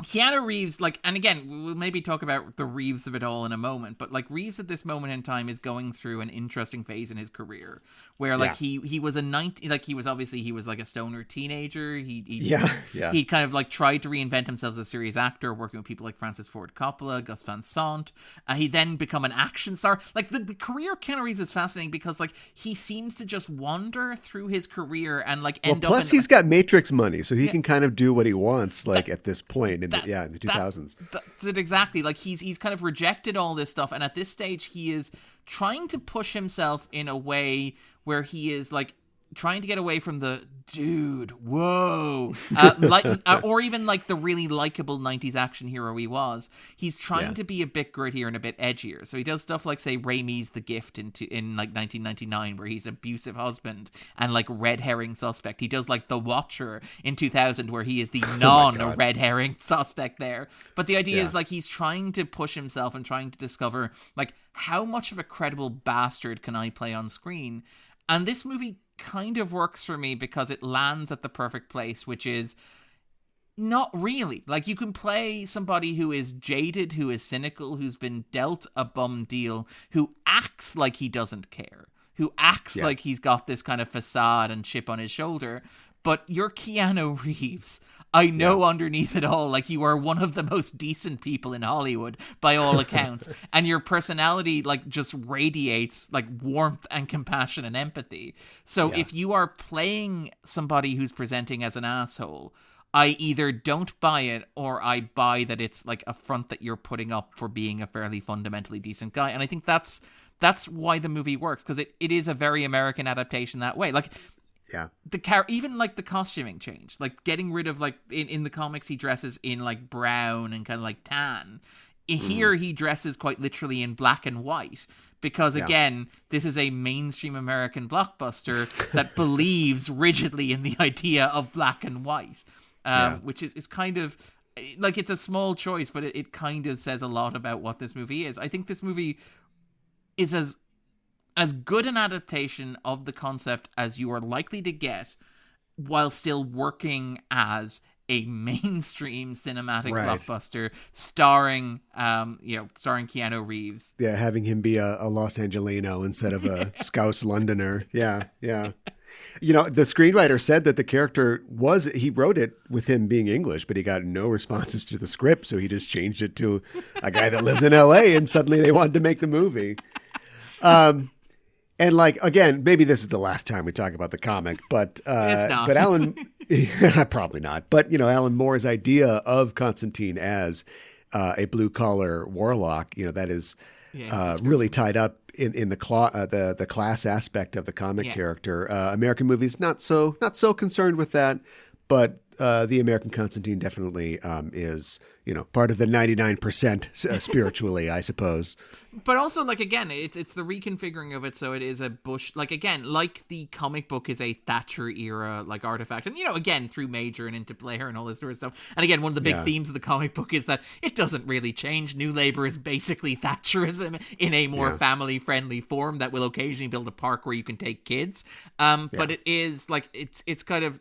Keanu Reeves, like, and again, we'll maybe talk about the Reeves of it all in a moment, but like Reeves at this moment in time is going through an interesting phase in his career where like he was he was like a stoner teenager. He kind of like tried to reinvent himself as a serious actor, working with people like Francis Ford Coppola, Gus Van Sant. He then become an action star. Like the career of Keanu Reeves is fascinating because like he seems to just wander through his career and like end up. Plus, he's got Matrix money, so he can kind of do what he wants. Like at this point. In the 2000s. That's it exactly. Like he's kind of rejected all this stuff, and at this stage he is trying to push himself in a way where he is like trying to get away from the dude, whoa, or even like the really likable 90s action hero he was. He's trying to be a bit grittier and a bit edgier. So he does stuff like, say, Raimi's The Gift in like 1999, where he's abusive husband and like red herring suspect. He does like The Watcher in 2000, where he is the non-red herring suspect there. But the idea is like he's trying to push himself and trying to discover like how much of a credible bastard can I play on screen. And this movie kind of works for me because it lands at the perfect place, which is not really. Like, you can play somebody who is jaded, who is cynical, who's been dealt a bum deal, who acts like he doesn't care, who acts like he's got this kind of facade and chip on his shoulder. But you're Keanu Reeves. I know underneath it all, like, you are one of the most decent people in Hollywood, by all accounts. And your personality, like, just radiates, like, warmth and compassion and empathy. So if you are playing somebody who's presenting as an asshole, I either don't buy it or I buy that it's, like, a front that you're putting up for being a fairly fundamentally decent guy. And I think that's why the movie works, because it is a very American adaptation that way. Like, even like the costuming change, like getting rid of like in the comics he dresses in like brown and kind of like tan. Here he dresses quite literally in black and white because again, this is a mainstream American blockbuster that believes rigidly in the idea of black and white, which is kind of like, it's a small choice, but it kind of says a lot about what this movie is. I think this movie is as good an adaptation of the concept as you are likely to get, while still working as a mainstream cinematic blockbuster starring Keanu Reeves. Yeah, having him be a Los Angelino instead of a Scouse Londoner. Yeah. You know, the screenwriter said that the character he wrote it with him being English, but he got no responses to the script, so he just changed it to a guy that lives in LA, and suddenly they wanted to make the movie. And like, again, maybe this is the last time we talk about the comic, but it's not. But Alan, probably not. But, you know, Alan Moore's idea of Constantine as a blue collar warlock, you know, that is really tied up in the class aspect of the comic character. American movies not so concerned with that, but the American Constantine definitely is, you know, part of the 99% spiritually, I suppose. But also, like, again, it's the reconfiguring of it, so it is a Bush, like, again, like the comic book is a Thatcher era, like, artifact, and, you know, again, through Major and into Blair and all this sort of stuff, and again, one of the big themes of the comic book is that it doesn't really change. New Labour is basically Thatcherism in a more family-friendly form that will occasionally build a park where you can take kids, but it is, like, it's kind of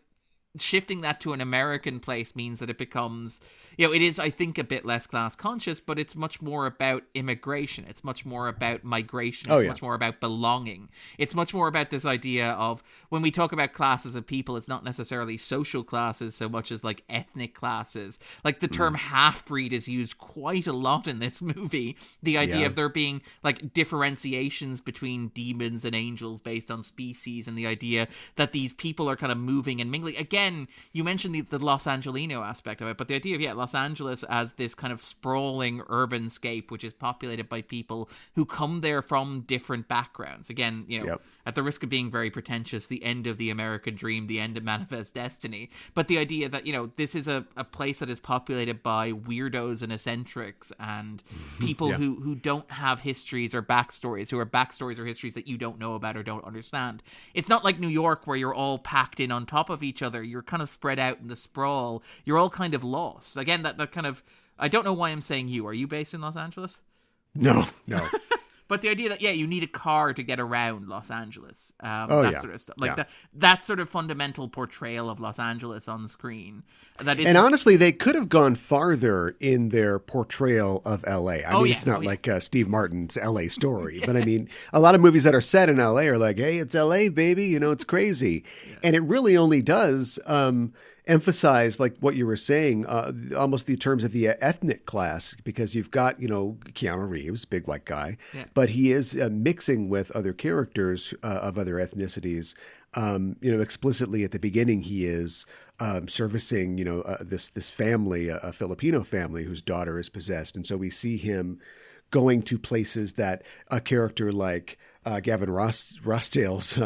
shifting that to an American place means that it becomes, you know, it is, I think, a bit less class conscious, but it's much more about immigration. It's much more about migration. It's much more about belonging. It's much more about this idea of, when we talk about classes of people, it's not necessarily social classes so much as like ethnic classes. Like the term half-breed is used quite a lot in this movie. The idea of there being like differentiations between demons and angels based on species, and the idea that these people are kind of moving and mingling. Again, you mentioned the Los Angelino aspect of it, but the idea of, Los Angeles as this kind of sprawling urban scape, which is populated by people who come there from different backgrounds. Again, you know, at the risk of being very pretentious, the end of the American dream, the end of Manifest Destiny. But the idea that, you know, this is a place that is populated by weirdos and eccentrics and people who don't have histories or backstories, who are backstories or histories that you don't know about or don't understand. It's not like New York where you're all packed in on top of each other. You're kind of spread out in the sprawl. You're all kind of lost. Again, that kind of, I don't know why I'm saying you. Are you based in Los Angeles? No. But the idea that, you need a car to get around Los Angeles, sort of stuff. Like that sort of fundamental portrayal of Los Angeles on the screen. And honestly, they could have gone farther in their portrayal of L.A. I mean, it's not like Steve Martin's L.A. story. But I mean, a lot of movies that are set in L.A. are like, hey, it's L.A., baby. You know, it's crazy. And it really only does emphasize, like what you were saying, almost the terms of the ethnic class, because you've got, you know, Keanu Reeves, big white guy, but he is mixing with other characters of other ethnicities. You know, explicitly at the beginning, he is servicing, you know, this family, a Filipino family whose daughter is possessed. And so we see him going to places that a character like Gavin Rossdale's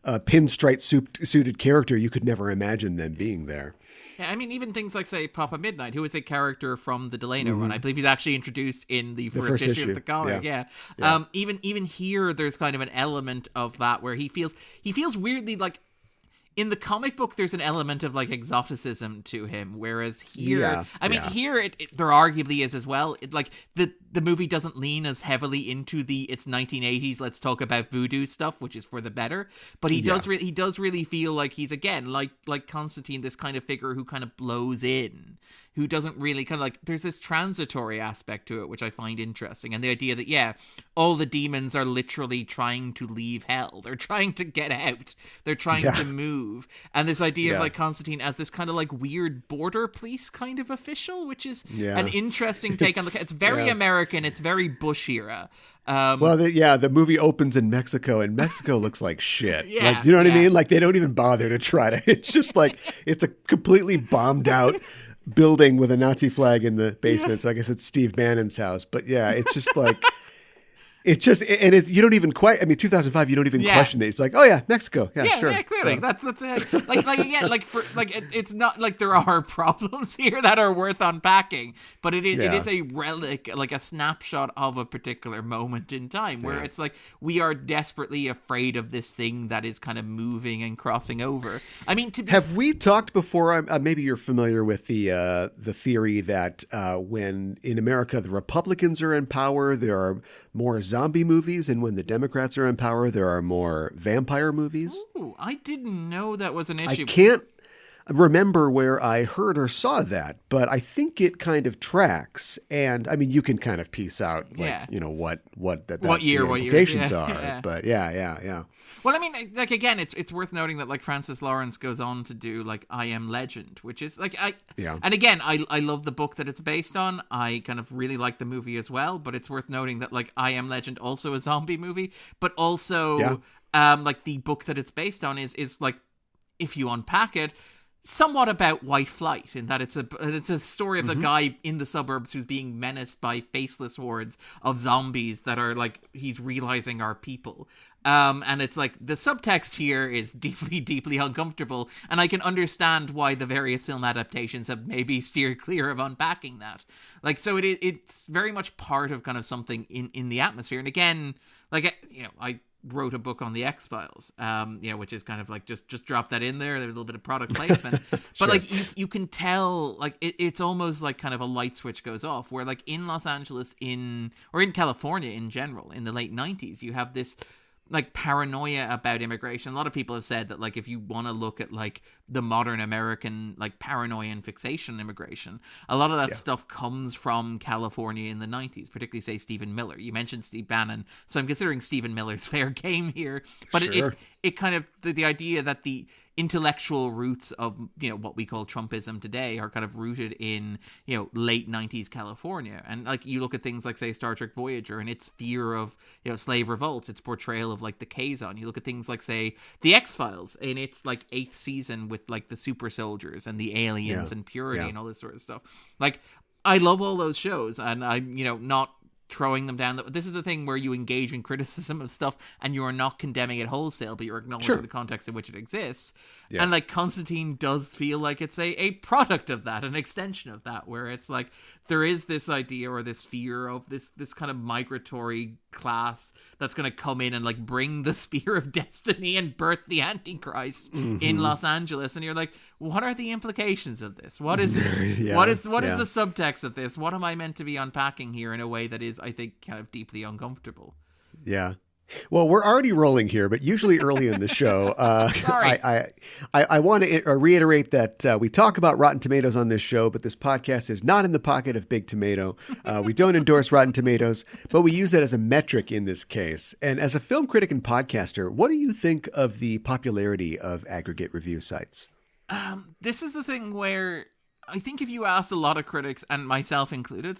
pinstripe-suited character, you could never imagine them being there. Yeah, I mean, even things like, say, Papa Midnight, who is a character from the Delano run. I believe he's actually introduced in the first issue of the comic. Even here, there's kind of an element of that where he feels weirdly like, in the comic book, there's an element of like exoticism to him, whereas here, here there arguably is as well. Like the movie doesn't lean as heavily into it's 1980s. Let's talk about voodoo stuff, which is for the better. But he does really feel like he's, again, like Constantine, this kind of figure who kind of blows in, who doesn't really kind of like, there's this transitory aspect to it, which I find interesting. And the idea that, all the demons are literally trying to leave hell. They're trying to get out. They're trying to move. And this idea of like Constantine as this kind of like weird border police kind of official, which is an interesting take on it's very American. It's very Bush era. The movie opens in Mexico, and Mexico looks like shit. Like, you know what I mean? Like, they don't even bother to try to. It's just like, it's a completely bombed out building with a Nazi flag in the basement. So I guess it's Steve Bannon's house. But it's just like, It just, and you don't even quite, I mean, 2005, you don't even question it. It's like, oh yeah, Mexico. Yeah, sure. Yeah, clearly. So. That's it. Like again, like for, like, it's not like there are problems here that are worth unpacking, but it is a relic, like a snapshot of a particular moment in time where it's like, we are desperately afraid of this thing that is kind of moving and crossing over. I mean, have we talked before, maybe you're familiar with the theory that when in America, the Republicans are in power, there are more zombie movies, and when the Democrats are in power, there are more vampire movies. Ooh, I didn't know that was an issue. I can't remember where I heard or saw that, but I think it kind of tracks. And I mean, you can kind of piece out, like, you know, what year, the implications are. Yeah. But yeah. Well, I mean, like, again, it's worth noting that, like, Francis Lawrence goes on to do, like, I Am Legend, which is, like, and again, I love the book that it's based on. I kind of really like the movie as well, but it's worth noting that, like, I Am Legend also a zombie movie, but also, like, the book that it's based on is like, if you unpack it, somewhat about white flight, in that it's a story of the guy in the suburbs who's being menaced by faceless hordes of zombies that are, like, he's realizing are people. And it's like, the subtext here is deeply, deeply uncomfortable, and I can understand why the various film adaptations have maybe steered clear of unpacking that. Like, so it's very much part of kind of something in the atmosphere. And again, like, you know, I wrote a book on the X-Files, you know, which is kind of like, just drop that in there. There's a little bit of product placement. But like, you can tell, like, it's almost like kind of a light switch goes off, where, like, in Los Angeles, or in California in general, in the late 90s, you have this, like, paranoia about immigration. A lot of people have said that, like, if you want to look at, like, the modern American, like, paranoia and fixation on immigration, a lot of that stuff comes from California in the 90s, particularly, say, Stephen Miller. You mentioned Steve Bannon, so I'm considering Stephen Miller's fair game here. But it kind of, the idea that the intellectual roots of, you know, what we call Trumpism today are kind of rooted in, you know, late 90s California. And, like, you look at things like, say, Star Trek Voyager and its fear of, you know, slave revolts, its portrayal of, like, the Kazon. You look at things like, say, the X-Files in its, like, 8th season with, like, the super soldiers and the aliens and purity and all this sort of stuff. Like, I love all those shows, and I'm, you know, not throwing them down. This is the thing where you engage in criticism of stuff and you are not condemning it wholesale, but you're acknowledging the context in which it exists. Yes. And, like, Constantine does feel like it's a product of that, an extension of that, where it's like there is this idea or this fear of this kind of migratory class that's going to come in and, like, bring the spear of destiny and birth the Antichrist in Los Angeles. And you're like, what are the implications of this? What is this? What is the subtext of this? What am I meant to be unpacking here in a way that is, I think, kind of deeply uncomfortable? Yeah. Well, we're already rolling here, but usually early in the show, I want to reiterate that we talk about Rotten Tomatoes on this show, but this podcast is not in the pocket of Big Tomato. We don't endorse Rotten Tomatoes, but we use it as a metric in this case. And as a film critic and podcaster, what do you think of the popularity of aggregate review sites? This is the thing where I think if you asked a lot of critics, and myself included,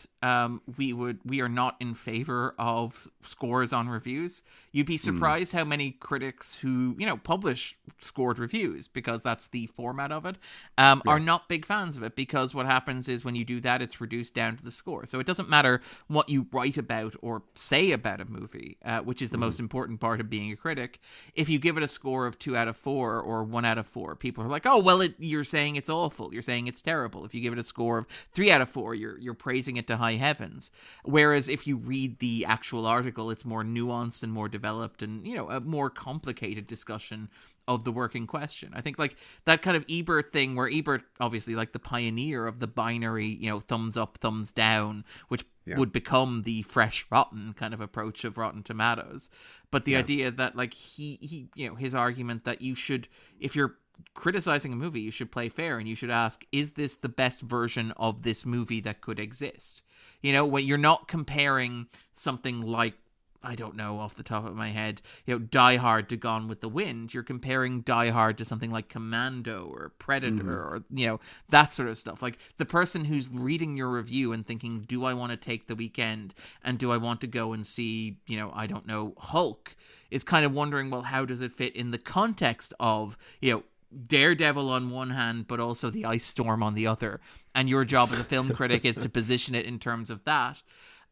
we are not in favor of scores on reviews. You'd be surprised how many critics who, you know, publish scored reviews, because that's the format of it, are not big fans of it, because what happens is when you do that, it's reduced down to the score. So it doesn't matter what you write about or say about a movie, which is the most important part of being a critic. If you give it a score of 2 out of 4 or 1 out of 4, people are like, oh, well, you're saying it's awful. You're saying it's terrible. If you give it a score of 3 out of 4, you're praising it to high heavens. Whereas if you read the actual article, it's more nuanced and more developed and, you know, a more complicated discussion of the work in question. I think, like, that kind of Ebert thing, where Ebert, obviously, like, the pioneer of the binary, you know, thumbs up, thumbs down, which would become the fresh rotten kind of approach of Rotten Tomatoes. But the idea that, like, he you know, his argument that you should, if you're criticizing a movie, you should play fair, and you should ask, is this the best version of this movie that could exist? You know, when you're not comparing something like, I don't know off the top of my head, you know, Die Hard to Gone with the Wind, you're comparing Die Hard to something like Commando or Predator or, you know, that sort of stuff. Like, the person who's reading your review and thinking, do I want to take the weekend and do I want to go and see, you know, I don't know, Hulk, is kind of wondering, well, how does it fit in the context of, you know, Daredevil on one hand, but also the Ice Storm on the other. And your job as a film critic is to position it in terms of that.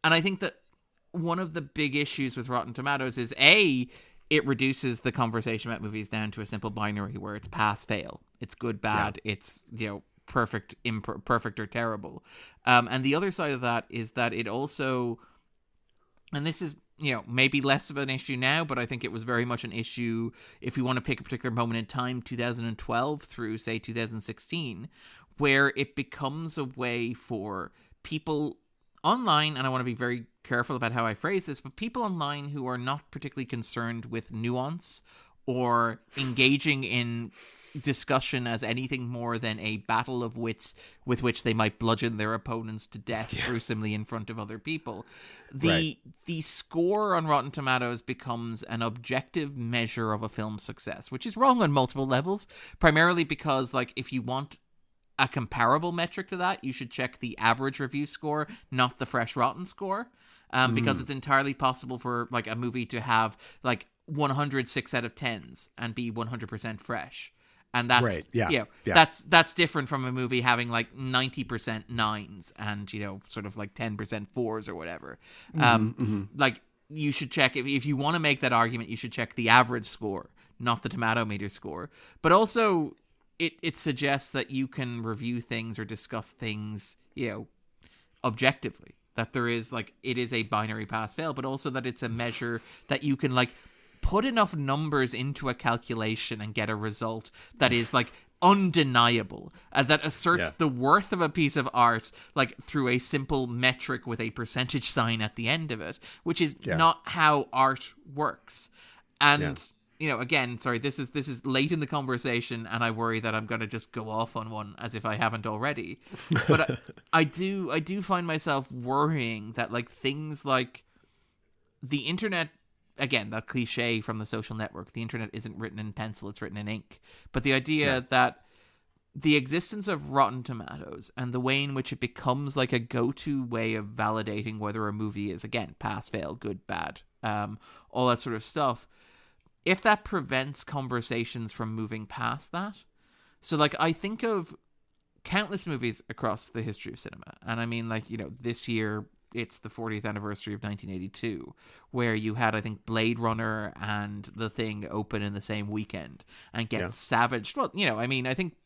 And I think that one of the big issues with Rotten Tomatoes is it reduces the conversation about movies down to a simple binary where it's pass fail, it's good bad, it's perfect perfect or terrible. And the other side of that is that it also, and this is maybe less of an issue now, but I think it was very much an issue if you want to pick a particular moment in time, 2012 through say 2016, where it becomes a way for people online, and I want to be very careful about how I phrase this, but people online who are not particularly concerned with nuance or engaging in discussion as anything more than a battle of wits with which they might bludgeon their opponents to death gruesomely in front of other people. The score on Rotten Tomatoes becomes an objective measure of a film's success, which is wrong on multiple levels, primarily because if you want a comparable metric to that, you should check the average review score, not the fresh rotten score, because it's entirely possible for a movie to have 106 out of 10s and be 100% fresh. And that's that's different from a movie having 90% 9s and sort of 10% 4s or whatever. You should check if you want to make that argument, you should check the average score, not the tomato meter score. But also it suggests that you can review things or discuss things objectively, that there is it is a binary pass fail, but also that it's a measure that you can put enough numbers into a calculation and get a result that is undeniable, that asserts the worth of a piece of art through a simple metric with a percentage sign at the end of it, which is not how art works. And again, sorry, this is late in the conversation, and I worry that I'm going to just go off on one as if I haven't already. But I do find myself worrying that things like the internet. Again, that cliche from The Social Network, the internet isn't written in pencil, it's written in ink. But the idea that the existence of Rotten Tomatoes and the way in which it becomes a go-to way of validating whether a movie is, again, pass, fail, good, bad, all that sort of stuff, if that prevents conversations from moving past that. So, I think of countless movies across the history of cinema. And I mean, this year, it's the 40th anniversary of 1982, where you had, I think, Blade Runner and The Thing open in the same weekend and get savaged. Well, I think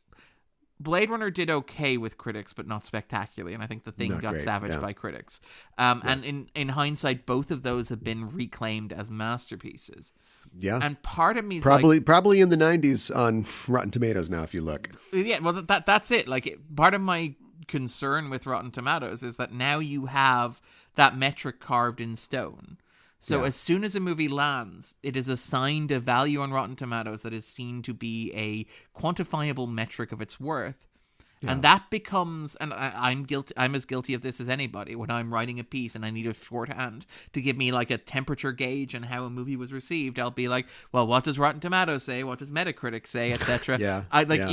Blade Runner did okay with critics, but not spectacularly, and I think The Thing got savaged by critics. And in hindsight, both of those have been reclaimed as masterpieces. Yeah, and part of me is probably in the 90s on Rotten Tomatoes now, if you look. Yeah, well, that's it. Part of my concern with Rotten Tomatoes is that now you have that metric carved in stone. So as soon as a movie lands, it is assigned a value on Rotten Tomatoes that is seen to be a quantifiable metric of its worth. And that becomes, and I'm as guilty of this as anybody, when I'm writing a piece and I need a shorthand to give me a temperature gauge on how a movie was received. I'll be well, what does Rotten Tomatoes say? What does Metacritic say? Etc.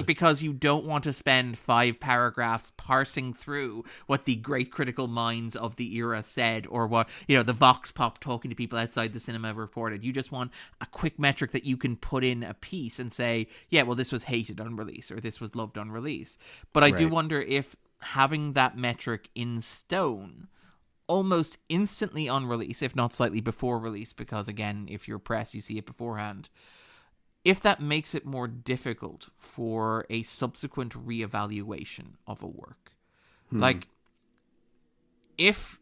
Because you don't want to spend 5 paragraphs parsing through what the great critical minds of the era said, or what, the Vox Pop talking to people outside the cinema reported. You just want a quick metric that you can put in a piece and say, yeah, well, this was hated on release, or this was loved on release. But I do wonder if having that metric in stone almost instantly on release, if not slightly before release, because again, if you're press, you see it beforehand, if that makes it more difficult for a subsequent reevaluation of a work. If,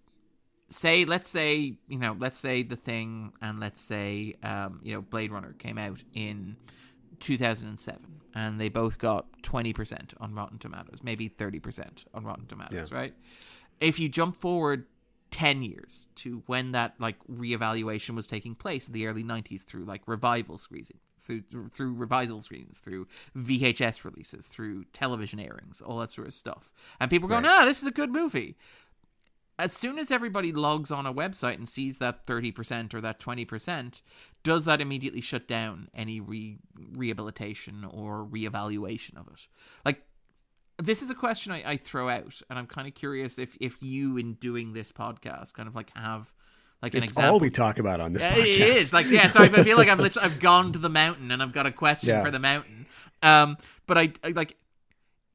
let's say The Thing and let's say, Blade Runner came out in 2007, and they both got 20% on Rotten Tomatoes, maybe 30% on Rotten Tomatoes, right? If you jump forward 10 years to when that reevaluation was taking place in the early 90s through revival screens, through revival screens, through VHS releases, through television airings, all that sort of stuff, and people going, this is a good movie. As soon as everybody logs on a website and sees that 30% or that 20%, does that immediately shut down any rehabilitation or reevaluation of it? This is a question I throw out, and I'm kind of curious if you, in doing this podcast, kind of have an example. It's all we talk about on this podcast. It is. So I feel like I've gone to the mountain and I've got a question for the mountain. But I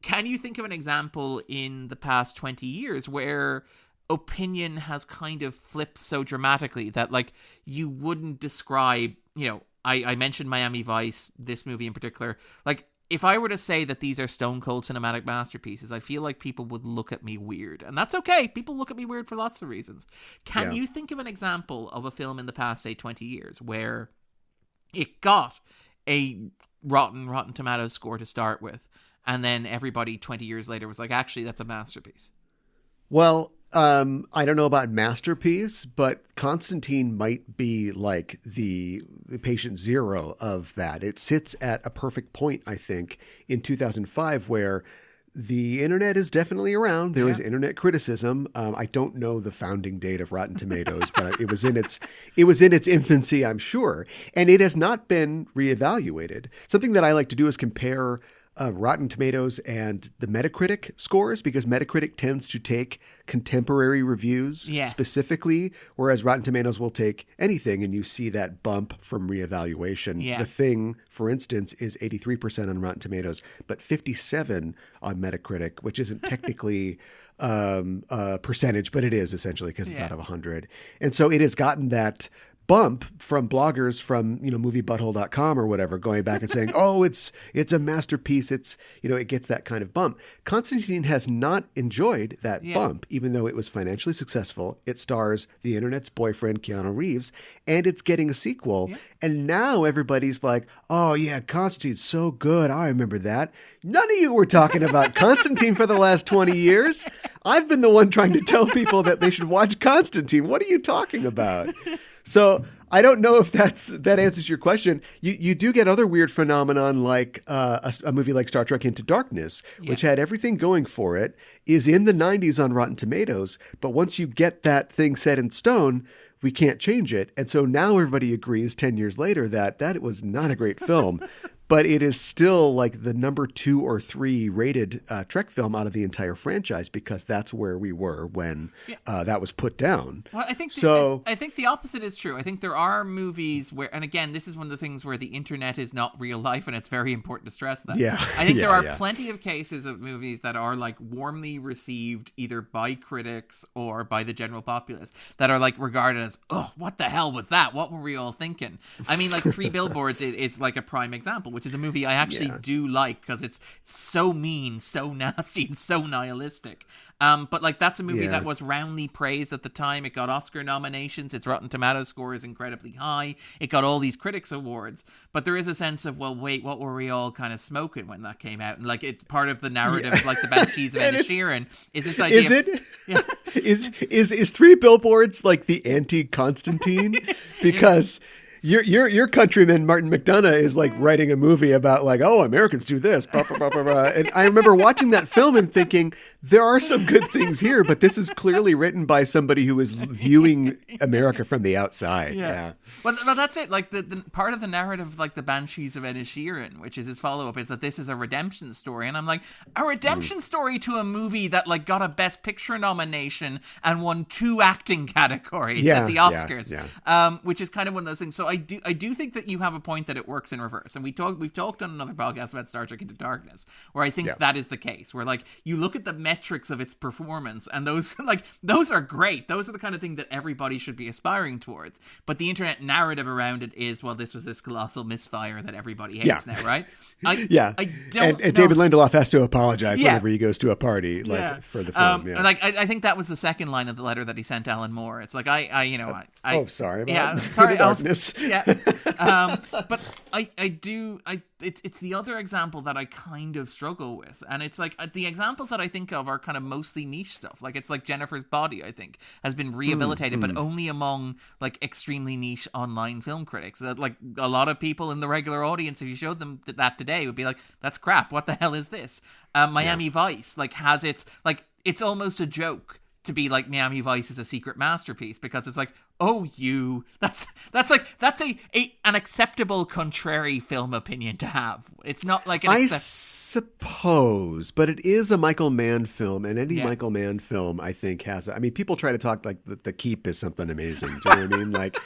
can you think of an example in the past 20 years where opinion has kind of flipped so dramatically that, like, you wouldn't describe, you know, I mentioned Miami Vice, this movie in particular. Like, if I were to say that these are stone cold cinematic masterpieces, I feel like people would look at me weird. And that's okay. People look at me weird for lots of reasons. Can you think of an example of a film in the past, say, 20 years where it got a Rotten Tomatoes score to start with, and then everybody 20 years later was like, actually, that's a masterpiece? Well, I don't know about masterpiece, but Constantine might be like the patient zero of that. It sits at a perfect point, I think, in 2005, where the internet is definitely around. There is internet criticism. I don't know the founding date of Rotten Tomatoes, but it was in its infancy, I'm sure, and it has not been reevaluated. Something that I like to do is compare Rotten Tomatoes and the Metacritic scores, because Metacritic tends to take contemporary reviews specifically, whereas Rotten Tomatoes will take anything, and you see that bump from reevaluation. The Thing, for instance, is 83% on Rotten Tomatoes, but 57 on Metacritic, which isn't technically a percentage, but it is essentially, because it's out of 100. And so it has gotten that bump from bloggers from, moviebutthole.com or whatever, going back and saying, oh, it's a masterpiece. It's, it gets that kind of bump. Constantine has not enjoyed that bump, even though it was financially successful. It stars the internet's boyfriend, Keanu Reeves, and it's getting a sequel. And now everybody's like, oh yeah, Constantine's so good. I remember that. None of you were talking about Constantine for the last 20 years. I've been the one trying to tell people that they should watch Constantine. What are you talking about? So I don't know if that answers your question. You do get other weird phenomenon, like a movie like Star Trek Into Darkness, which had everything going for it, is in the 90s on Rotten Tomatoes. But once you get that thing set in stone, we can't change it. And so now everybody agrees 10 years later that it was not a great film. But it is still like the number 2 or 3 rated Trek film out of the entire franchise, because that's where we were when that was put down. Well, I think the opposite is true. I think there are movies where, and again, this is one of the things where the internet is not real life, and it's very important to stress that. I think there are plenty of cases of movies that are like warmly received either by critics or by the general populace that are like regarded as, oh, what the hell was that? What were we all thinking? I mean, like Three Billboards is like a prime example, which is a movie I actually do like, because it's so mean, so nasty, and so nihilistic. But like, that's a movie that was roundly praised at the time. It got Oscar nominations. Its Rotten Tomatoes score is incredibly high. It got all these critics awards. But there is a sense of, well, wait, what were we all kind of smoking when that came out? And like, it's part of the narrative, like the Banshees of Inisherin, is this idea. Is it? Is Three Billboards like the anti-Constantine? Because Your countryman Martin McDonagh is like writing a movie about like, oh, Americans do this, blah, blah, blah, blah, blah. And I remember watching that film and thinking, there are some good things here, but this is clearly written by somebody who is viewing America from the outside. Well, that's it. Like the part of the narrative, like the Banshees of Inisherin, which is his follow-up, is that this is a redemption story. And I'm like, a redemption story to a movie that like got a Best Picture nomination and won 2 acting categories at the Oscars, which is kind of one of those things. So I do think that you have a point that it works in reverse. And we've talked on another podcast about Star Trek Into Darkness, where I think that is the case, where like you look at the metrics of its performance, and those are great. Those are the kind of thing that everybody should be aspiring towards. But the internet narrative around it is, well, this was this colossal misfire that everybody hates now, right? I don't and David Lindelof has to apologize whenever he goes to a party for the film. And like I think that was the second line of the letter that he sent Alan Moore. It's like sorry sorry, darkness. But it's the other example that I kind of struggle with, and it's like the examples that I think of are kind of mostly niche stuff. Like it's like Jennifer's Body, I think, has been rehabilitated, but only among like extremely niche online film critics. That like a lot of people in the regular audience, if you showed them that today, would be like, "That's crap. What the hell is this?" Miami Vice like has its like it's almost a joke to be like Miami Vice is a secret masterpiece, because it's like, oh, that's an acceptable contrary film opinion to have. It's not like I suppose, but it is a Michael Mann film, and any Michael Mann film I think has. I mean, people try to talk like the Keep is something amazing. Do you know what I mean? Like,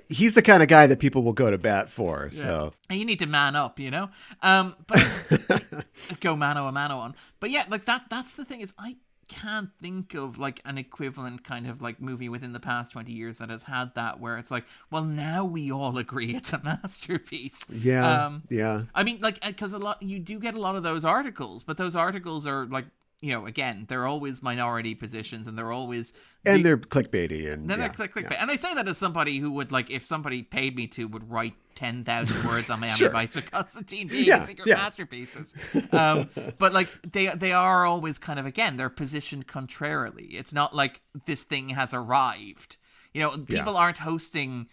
he's the kind of guy that people will go to bat for. So you need to man up, But go mano a mano on. But yeah, like that's the thing is can't think of like an equivalent kind of like movie within the past 20 years that has had that, where it's like, well, now we all agree it's a masterpiece. Yeah. I mean, like, because you do get a lot of those articles, but those articles are like, again, they're always minority positions, and they're always... And they're clickbaity. And they're clickbait. Yeah. And I say that as somebody who would, like, if somebody paid me to, would write 10,000 words on Miami Vice for Constantine being secret masterpieces. But, like, they are always kind of, again, they're positioned contrarily. It's not like this thing has arrived. People aren't hosting...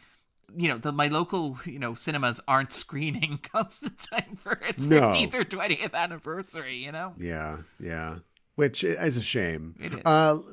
my local, cinemas aren't screening Constantine for its 50th or 20th anniversary, Yeah. Which is a shame. It is.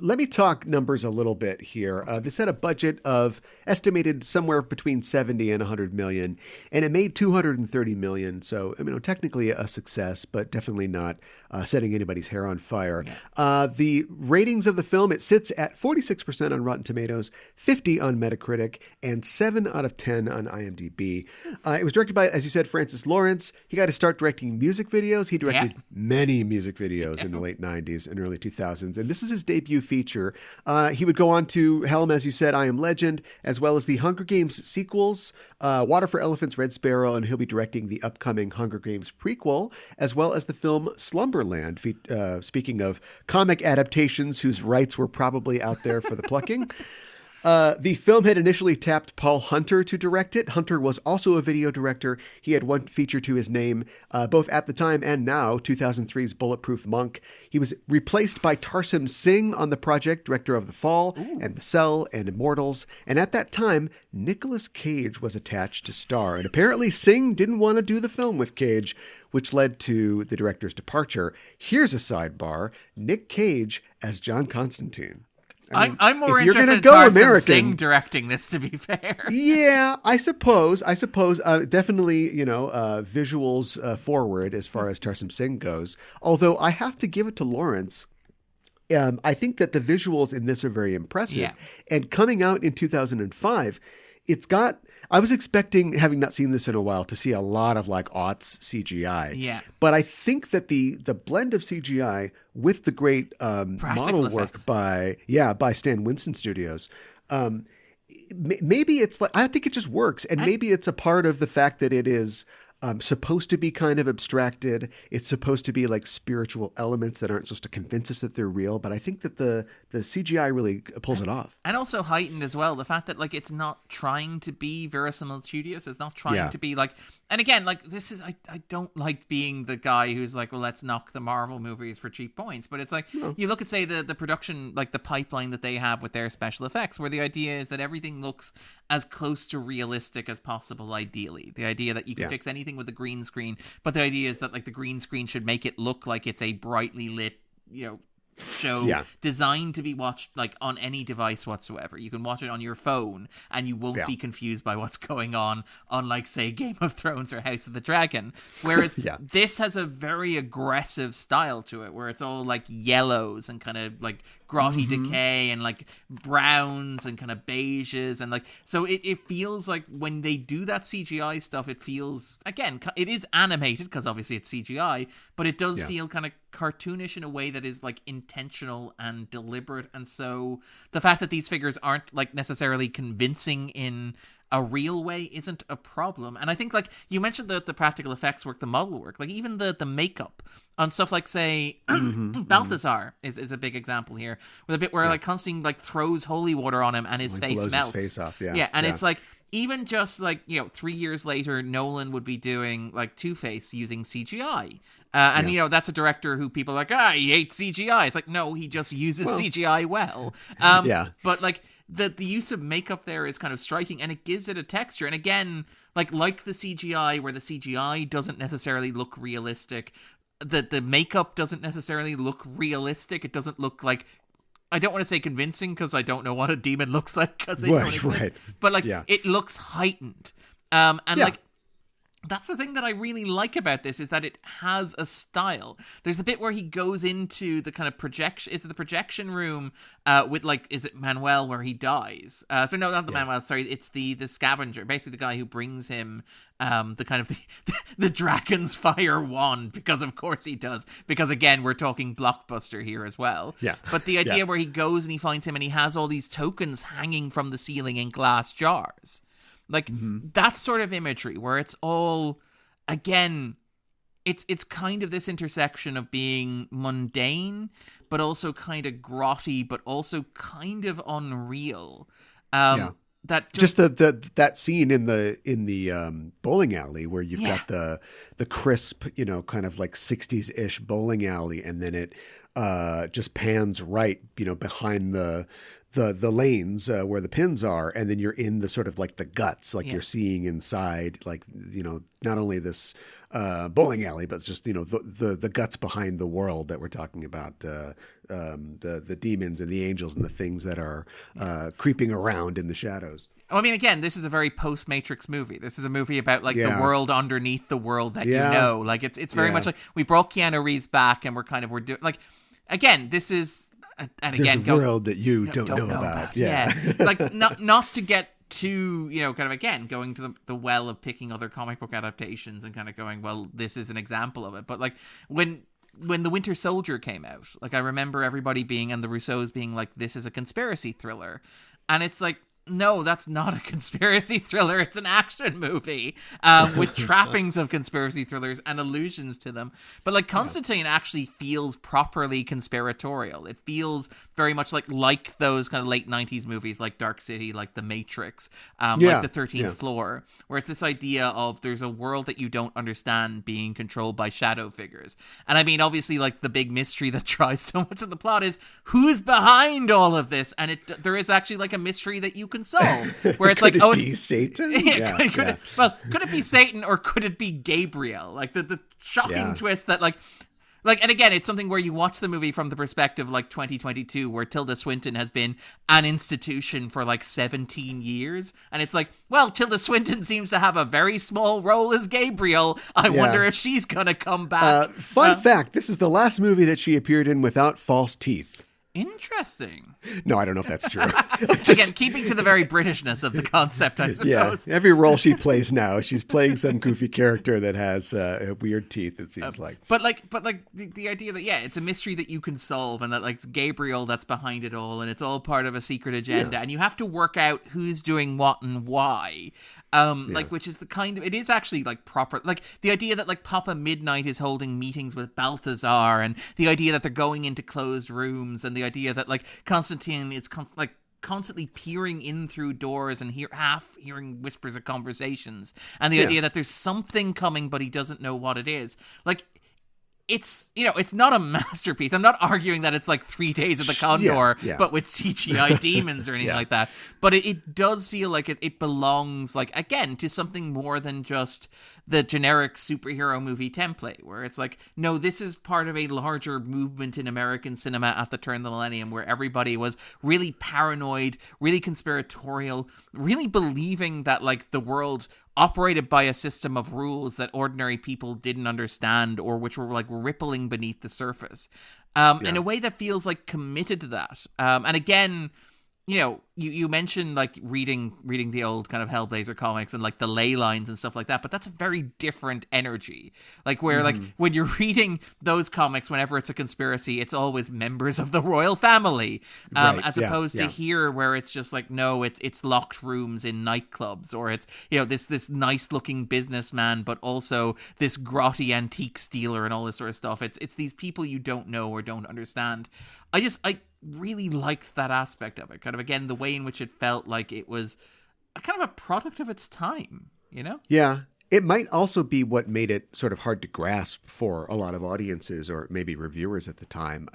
Let me talk numbers a little bit here. This had a budget of estimated somewhere between 70 and 100 million, and it made 230 million. So, technically a success, but definitely not setting anybody's hair on fire. Yeah. The ratings of the film, it sits at 46% on Rotten Tomatoes, 50 on Metacritic, and 7 out of 10 on IMDb. It was directed by, as you said, Francis Lawrence. He got to start directing music videos. He directed many music videos in the late 90s and early 2000s, and this is his debut feature. He would go on to helm, as you said, I Am Legend, as well as the Hunger Games sequels, Water for Elephants, Red Sparrow, and he'll be directing the upcoming Hunger Games prequel, as well as the film Slumberland. Speaking of comic adaptations whose rights were probably out there for the plucking. The film had initially tapped Paul Hunter to direct it. Hunter was also a video director. He had one feature to his name, both at the time and now, 2003's Bulletproof Monk. He was replaced by Tarsem Singh on the project, director of The Fall and The Cell and Immortals. And at that time, Nicolas Cage was attached to star. And apparently Singh didn't want to do the film with Cage, which led to the director's departure. Here's a sidebar: Nick Cage as John Constantine. I'm more interested in Tarsem Singh directing this, to be fair. Yeah, I suppose. Definitely, visuals forward as far as Tarsem Singh goes. Although I have to give it to Lawrence. I think that the visuals in this are very impressive. Yeah. And coming out in 2005, it's got... I was expecting, having not seen this in a while, to see a lot of like aughts CGI. Yeah. But I think that the blend of CGI with the great model work by Stan Winston Studios, maybe it's like, I think it just works. And maybe it's a part of the fact that it is supposed to be kind of abstracted. It's supposed to be like spiritual elements that aren't supposed to convince us that they're real. But I think that the CGI really pulls it off. And also heightened as well, the fact that like it's not trying to be verisimilitudious. It's not trying to be like... And again, like this is... I don't like being the guy who's like, well, let's knock the Marvel movies for cheap points. But it's like, you look at, say, the production, like the pipeline that they have with their special effects, where the idea is that everything looks as close to realistic as possible, ideally. The idea that you can fix anything with a green screen, but the idea is that like the green screen should make it look like it's a brightly lit, show designed to be watched like on any device whatsoever. You can watch it on your phone and you won't be confused by what's going on, unlike, say, Game of Thrones or House of the Dragon. Whereas this has a very aggressive style to it, where it's all like yellows and kind of like grotty decay and like browns and kind of beiges, and like, so it feels like when they do that CGI stuff, it feels, again, it is animated because obviously it's CGI, but it does feel kind of cartoonish in a way that is like intentional and deliberate. And so the fact that these figures aren't like necessarily convincing in a real way isn't a problem. And I think, like you mentioned, the practical effects work, the model work, like even the makeup on stuff like, say, Balthazar is a big example here, with a bit where like Constantine like throws holy water on him and his face melts. His face off, it's like, even just like 3 years later, Nolan would be doing like Two-Face using CGI. And that's a director who people are like, he hates CGI. It's like, no, he just uses CGI well. But like the use of makeup there is kind of striking, and it gives it a texture. And again, like the CGI, where the CGI doesn't necessarily look realistic, the makeup doesn't necessarily look realistic. It doesn't look like, I don't want to say convincing because I don't know what a demon looks like because they don't exist. But like it looks heightened. Like That's the thing that I really like about this, is that it has a style. There's a bit where he goes into the kind of projection, is it the projection room with like, is it Manuel where he dies? So no, not the Manuel, sorry, it's the scavenger, basically the guy who brings him the kind of the dragon's fire wand, because of course he does, because again, we're talking blockbuster here as well. Yeah. But the idea where he goes and he finds him and he has all these tokens hanging from the ceiling in glass jars. Like, that sort of imagery where it's all, again, it's kind of this intersection of being mundane, but also kind of grotty, but also kind of unreal. That just that scene in the bowling alley where you've got the crisp, kind of like 60s-ish bowling alley, and then it just pans right, behind the lanes where the pins are, and then you're in the sort of like the guts, like you're seeing inside, like, not only this bowling alley, but just, the guts behind the world that we're talking about, the demons and the angels and the things that are creeping around in the shadows. I mean, again, this is a very post-Matrix movie. This is a movie about like the world underneath the world that you know. Like it's very much like we brought Keanu Reeves back, and we're doing like, again, this is. And again, there's a world that you don't know about. Yeah. Like not to get too, kind of, again, going to the well of picking other comic book adaptations and kind of going, well, this is an example of it. But like when The Winter Soldier came out, like I remember everybody being, and the Russos being like, this is a conspiracy thriller. And it's like, no, that's not a conspiracy thriller. It's an action movie with trappings of conspiracy thrillers and allusions to them. But like Constantine actually feels properly conspiratorial. It feels very much like those kind of late 90s movies like Dark City, like The Matrix, like The 13th Floor, where it's this idea of there's a world that you don't understand being controlled by shadow figures. And I mean, obviously, like the big mystery that drives so much of the plot is who's behind all of this. And there is actually like a mystery that you can solve, where it's could like, it be Satan? Could it be Satan, or could it be Gabriel? Like the shocking twist that like, and again, it's something where you watch the movie from the perspective like 2022, where Tilda Swinton has been an institution for like 17 years, and it's like, well, Tilda Swinton seems to have a very small role as Gabriel. I wonder if she's gonna come back. Fun fact: this is the last movie that she appeared in without false teeth. Interesting. No, I don't know if that's true. Again, keeping to the very Britishness of the concept, I suppose. Yeah, every role she plays now, she's playing some goofy character that has weird teeth, it seems like. But the idea that, it's a mystery that you can solve, and that like it's Gabriel that's behind it all, and it's all part of a secret agenda, and you have to work out who's doing what and why. Which is the kind of, it is actually like proper, like the idea that like Papa Midnight is holding meetings with Balthazar, and the idea that they're going into closed rooms, and the idea that like Constantine is constantly peering in through doors and half hearing whispers of conversations, and the idea that there's something coming but he doesn't know what it is. Like, it's, it's not a masterpiece. I'm not arguing that it's like 3 Days of the Condor, but with CGI demons or anything like that. But it does feel like it belongs, like, again, to something more than just the generic superhero movie template, where it's like, no, this is part of a larger movement in American cinema at the turn of the millennium, where everybody was really paranoid, really conspiratorial, really believing that, like, the world operated by a system of rules that ordinary people didn't understand, or which were like rippling beneath the surface, in a way that feels like committed to that. And again, you mentioned like reading the old kind of Hellblazer comics and like the ley lines and stuff like that, but that's a very different energy. Like where like when you're reading those comics, whenever it's a conspiracy, it's always members of the royal family, as opposed to here, where it's just like, no, it's locked rooms in nightclubs, or it's this nice looking businessman, but also this grotty antique stealer and all this sort of stuff. It's these people you don't know or don't understand. I really liked that aspect of it. Kind of, again, the way in which it felt like it was a kind of a product of its time, Yeah. It might also be what made it sort of hard to grasp for a lot of audiences, or maybe reviewers at the time.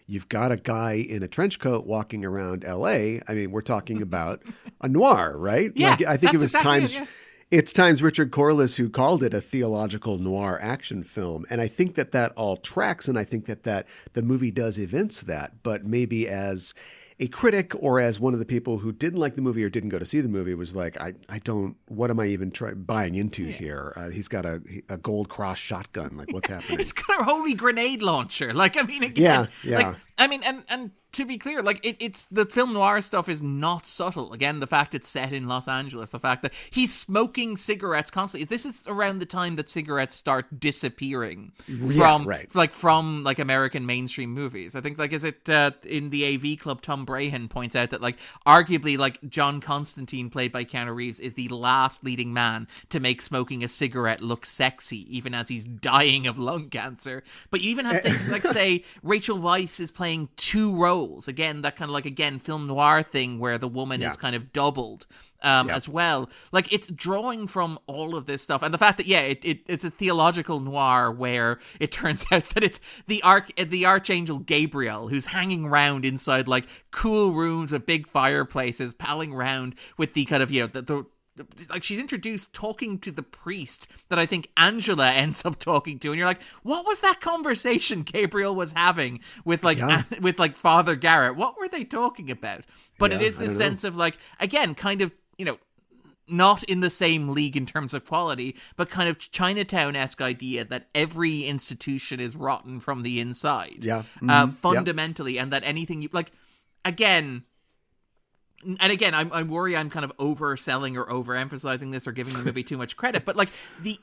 You've got a guy in a trench coat walking around LA. I mean, we're talking about a noir, right? Yeah, like, I think it was exactly It's Times Richard Corliss who called it a theological noir action film. And I think that all tracks, and I think that the movie does evince that, but maybe as a critic or as one of the people who didn't like the movie or didn't go to see the movie was like, I don't, what am I even buying into here? He's got a gold cross shotgun. Like, what's happening? He's got a holy grenade launcher. Like, I mean, again, yeah. Like, I mean, and to be clear, like, it's the film noir stuff is not subtle. Again, the fact it's set in Los Angeles, the fact that he's smoking cigarettes constantly. This is around the time that cigarettes start disappearing from American mainstream movies. I think, like, is it in the AV Club, Tom Brahan points out that, like, arguably, like, John Constantine, played by Keanu Reeves, is the last leading man to make smoking a cigarette look sexy, even as he's dying of lung cancer. But you even have things like, say, Rachel Weisz is playing two roles. Again, that kind of, like, again, film noir thing where the woman is kind of doubled as well. Like, it's drawing from all of this stuff. And the fact that, it's a theological noir where it turns out that it's the Archangel Gabriel who's hanging around inside, like, cool rooms with big fireplaces, palling around with the kind of, like, she's introduced talking to the priest that I think Angela ends up talking to, and you're like, what was that conversation Gabriel was having with, like, with, like, Father Garrett? What were they talking about? But it is this sense of, like, again, kind of, not in the same league in terms of quality, but kind of Chinatown-esque idea that every institution is rotten from the inside. Fundamentally, and that anything you, like, again... And again, I'm worried I'm kind of overselling or overemphasizing this or giving the movie too much credit. But, like,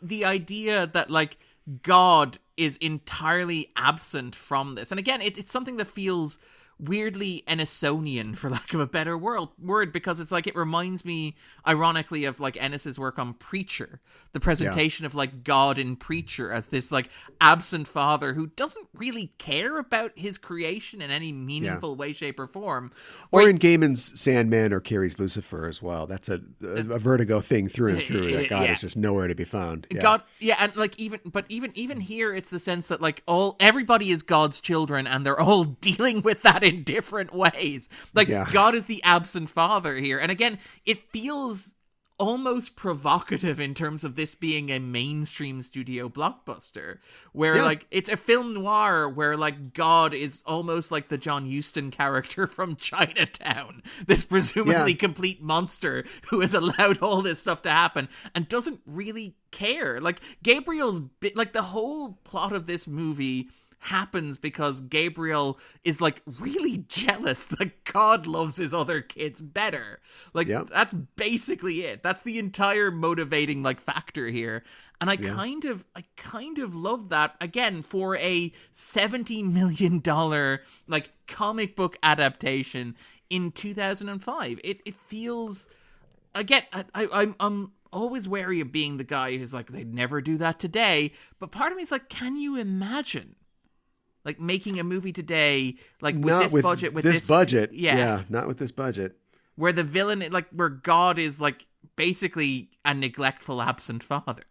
the idea that, like, God is entirely absent from this. And again, it's something that feels weirdly Ennisonian, for lack of a better word, because it's like, it reminds me, ironically, of, like, Ennis's work on Preacher. The presentation of, like, God in Preacher as this, like, absent father who doesn't really care about his creation in any meaningful way, shape, or form. Or in Gaiman's Sandman or Carrie's Lucifer as well. That's a Vertigo thing through and through. That God is just nowhere to be found. God, and, like, even here, it's the sense that, like, everybody is God's children, and they're all dealing with that in different ways. Like, God is the absent father here. And again, it feels almost provocative in terms of this being a mainstream studio blockbuster where like it's a film noir where like God is almost like the John Huston character from Chinatown, this presumably complete monster who has allowed all this stuff to happen and doesn't really care. Like Gabriel's like the whole plot of this movie happens because Gabriel is like really jealous that God loves his other kids better. Like that's basically it. That's the entire motivating like factor here. And I kind of love that again for a $70 million like comic book adaptation in 2005. It feels again I'm always wary of being the guy who's like, they'd never do that today. But part of me is like, can you imagine like making a movie today, like with not this with budget, with this budget, yeah, not with this budget, where the villain, like where God is like basically a neglectful, absent father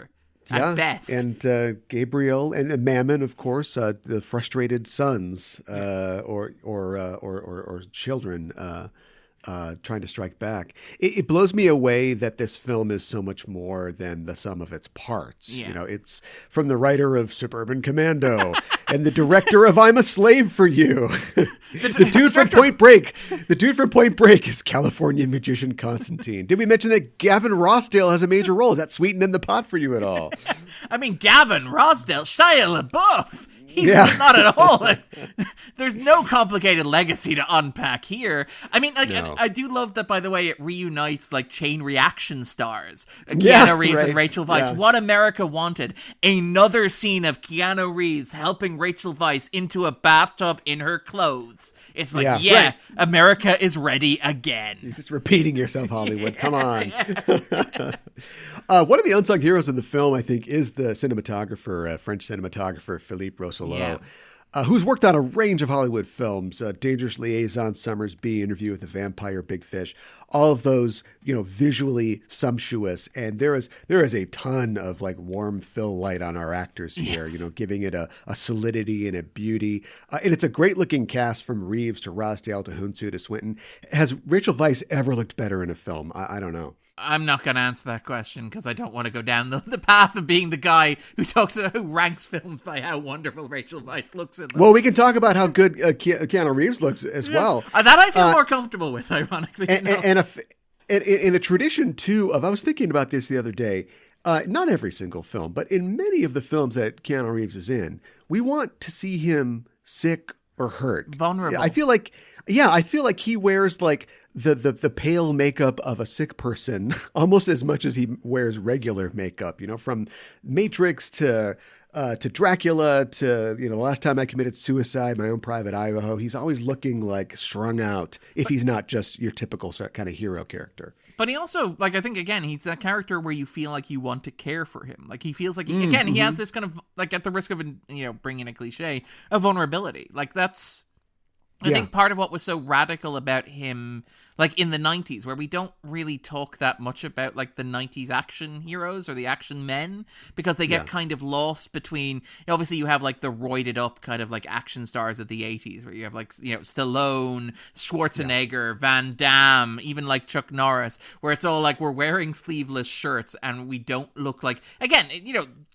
at best, and Gabriel and Mammon, of course, the frustrated sons or children. Trying to strike back. It blows me away that this film is so much more than the sum of its parts. You know, it's from the writer of Suburban Commando and the director of I'm a Slave for You. The dude from Point Break. The dude from Point Break is California magician Constantine. Did we mention that Gavin Rossdale has a major role? Is that sweetening the pot for you at all? I mean, Gavin Rossdale, Shia LaBeouf. He's not at all. There's no complicated legacy to unpack here. I mean, like, I do love that, by the way, it reunites, like, Chain Reaction stars. Keanu Reeves and Rachel Weisz. Yeah. What America wanted. Another scene of Keanu Reeves helping Rachel Weisz into a bathtub in her clothes. It's like, America is ready again. You're just repeating yourself, Hollywood. Come on. One of the unsung heroes of the film, I think, is the cinematographer, French cinematographer Philippe Rousselot, who's worked on a range of Hollywood films, Dangerous Liaison, Summer's Bee, Interview with the Vampire, Big Fish, all of those, you know, visually sumptuous. And there is a ton of like warm fill light on our actors here, you know, giving it a solidity and a beauty. And it's a great looking cast from Reeves to Rossdale to Hunsu to Swinton. Has Rachel Weisz ever looked better in a film? I don't know. I'm not going to answer that question because I don't want to go down the path of being the guy who ranks films by how wonderful Rachel Weisz looks looks in them. Well, we can talk about how good Keanu Reeves looks as well. That I feel more comfortable with, ironically. And in a tradition, too, I was thinking about this the other day, not every single film, but in many of the films that Keanu Reeves is in, we want to see him sick or hurt. Vulnerable. I feel like he wears like the pale makeup of a sick person almost as much as he wears regular makeup, from Matrix to Dracula to, Last Time I Committed Suicide, My Own Private Idaho. He's always looking like strung out if he's not just your typical kind of hero character. But he also, I think, again, he's that character where you feel like you want to care for him. Like, he feels like, he has this kind of, at the risk of, bringing a cliche, a vulnerability. That's, I think, part of what was so radical about him, in the 90s, where we don't really talk that much about, the 90s action heroes or the action men, because they get kind of lost between, obviously you have, the roided up kind of, action stars of the 80s, where you have, Stallone, Schwarzenegger, Van Damme, even, Chuck Norris, where it's all, we're wearing sleeveless shirts, and we don't look like, again,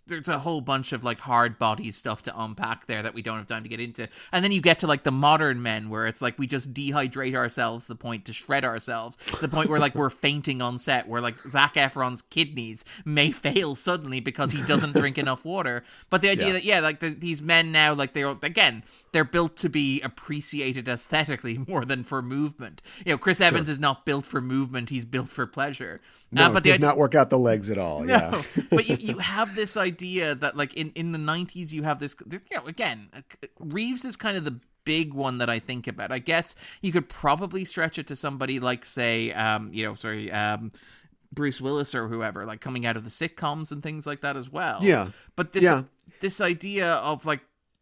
there's a whole bunch of hard body stuff to unpack there that we don't have time to get into. And then you get to the modern men where it's we just dehydrate ourselves to the point to shred ourselves, to the point where we're fainting on set, where Zac Efron's kidneys may fail suddenly because he doesn't drink enough water. But the idea that these men now, they're built to be appreciated aesthetically more than for movement. Chris Evans is not built for movement, he's built for pleasure. No, but does not work out the legs at all. No. Yeah. But you have this idea that in the 90s you have this again, Reeves is kind of the big one that I think about. I guess you could probably stretch it to somebody say Bruce Willis or whoever, coming out of the sitcoms and things like that as well. Yeah. But this idea of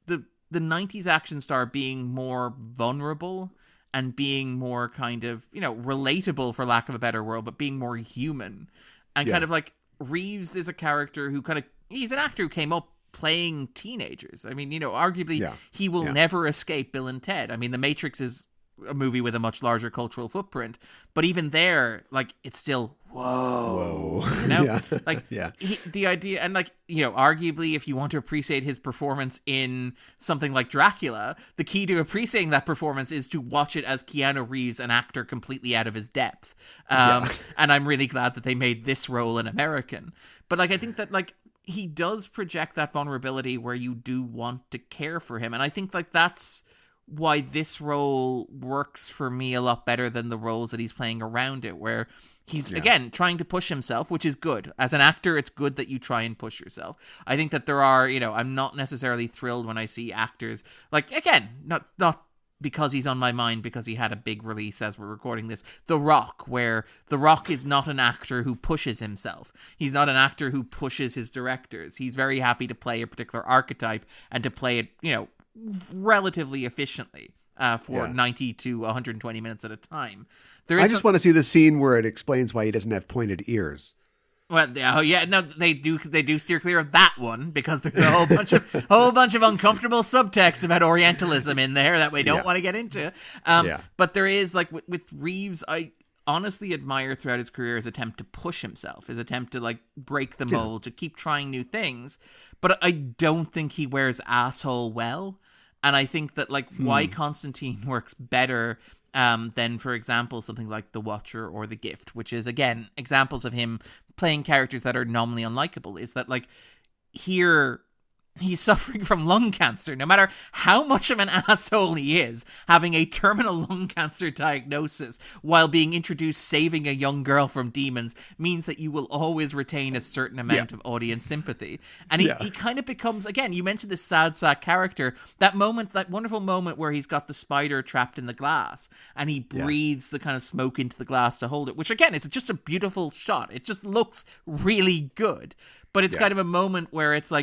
the 90s action star being more vulnerable and being more kind of, relatable, for lack of a better word, but being more human. And kind of Reeves is a character who he's an actor who came up playing teenagers. I mean, arguably he will never escape Bill and Ted. I mean, The Matrix is a movie with a much larger cultural footprint, but even there, it's still whoa. The idea, and arguably, if you want to appreciate his performance in something like Dracula, the key to appreciating that performance is to watch it as Keanu Reeves, an actor completely out of his depth. And I'm really glad that they made this role an American. But I think that he does project that vulnerability where you do want to care for him, and I think that's why this role works for me a lot better than the roles that he's playing around it, where he's, again, trying to push himself, which is good. As an actor, it's good that you try and push yourself. I think that there are, I'm not necessarily thrilled when I see actors, again, not because he's on my mind because he had a big release as we're recording this, The Rock, where The Rock is not an actor who pushes himself. He's not an actor who pushes his directors. He's very happy to play a particular archetype and to play it, relatively efficiently for 90 to 120 minutes at a time. I just want to see the scene where it explains why he doesn't have pointed ears. Well, no, they do steer clear of that one because there's a whole bunch of uncomfortable subtext about Orientalism in there that we don't want to get into. But there is with Reeves, I honestly admire throughout his career his attempt to push himself, his attempt to break the mold, to keep trying new things. But I don't think he wears asshole well, and I think that why Constantine works better than, for example, something like The Watcher or The Gift, which is, again, examples of him playing characters that are nominally unlikable, is that, here he's suffering from lung cancer. No matter how much of an asshole he is, having a terminal lung cancer diagnosis while being introduced saving a young girl from demons means that you will always retain a certain amount of audience sympathy. And he kind of becomes, again, you mentioned this sad sack character, that wonderful moment where he's got the spider trapped in the glass and he breathes the kind of smoke into the glass to hold it, which again is just a beautiful shot. It just looks really good. But it's kind of a moment where it's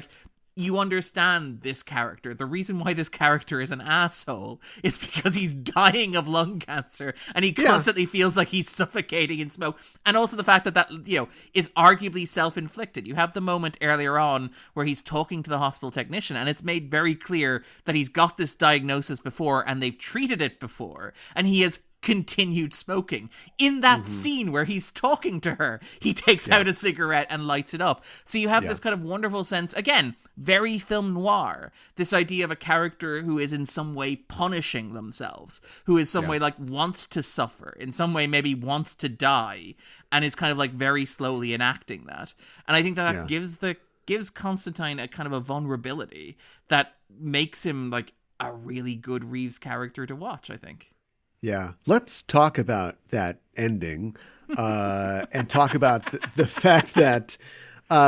you understand this character. The reason why this character is an asshole is because he's dying of lung cancer and he constantly feels like he's suffocating in smoke. And also the fact that is arguably self-inflicted. You have the moment earlier on where he's talking to the hospital technician and it's made very clear that he's got this diagnosis before and they've treated it before. And he has continued smoking. In that scene where he's talking to her, he takes out a cigarette and lights it up. So you have this kind of wonderful sense, again, very film noir, this idea of a character who is in some way punishing themselves, who is some way like wants to suffer, in some way maybe wants to die, and is kind of like very slowly enacting that. And I think that gives Constantine a kind of a vulnerability that makes him like a really good Reeves character to watch, I think. Yeah. Let's talk about that ending and talk about the fact that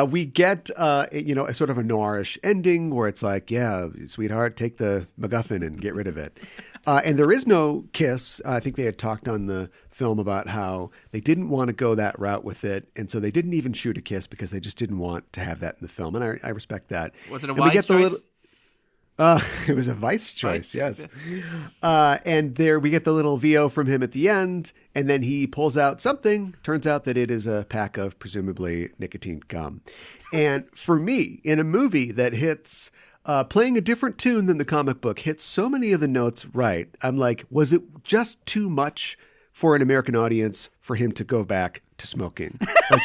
we get, a sort of a noirish ending where it's like, yeah, sweetheart, take the MacGuffin and get rid of it. And there is no kiss. I think they had talked on the film about how they didn't want to go that route with it. And so they didn't even shoot a kiss because they just didn't want to have that in the film. And I respect that. Was it a wise choice? It was a vice choice, yes. And there we get the little VO from him at the end, and then he pulls out something. Turns out that it is a pack of presumably nicotine gum. And for me, in a movie that hits, playing a different tune than the comic book, hits so many of the notes right, I'm like, was it just too much for an American audience for him to go back to smoking? Like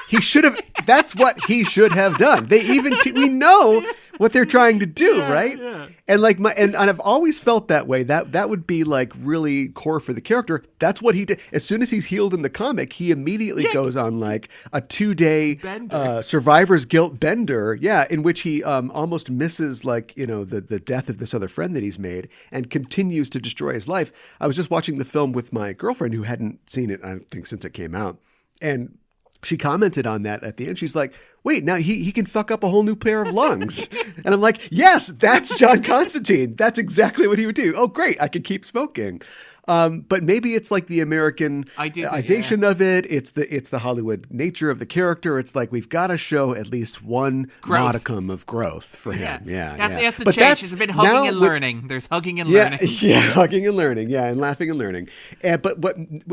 he should have, that's what he should have done. They even, we know what they're trying to do, right? Yeah. And like and I've always felt that way. That would be like really core for the character. That's what he did. As soon as he's healed in the comic, he immediately goes on like a 2-day survivor's guilt bender. Yeah, in which he almost misses like, the death of this other friend that he's made and continues to destroy his life. I was just watching the film with my girlfriend who hadn't seen it, I don't think, since it came out. And she commented on that at the end. She's like, wait, now he can fuck up a whole new pair of lungs. And I'm like, yes, that's John Constantine. That's exactly what he would do. Oh, great. I can keep smoking. But maybe it's like the Americanization of it. It's the Hollywood nature of the character. It's like we've got to show at least one modicum of growth for him. Yeah, that's the change. It's been hugging and learning. There's hugging and learning. Yeah, hugging and learning. Yeah, and laughing and learning. But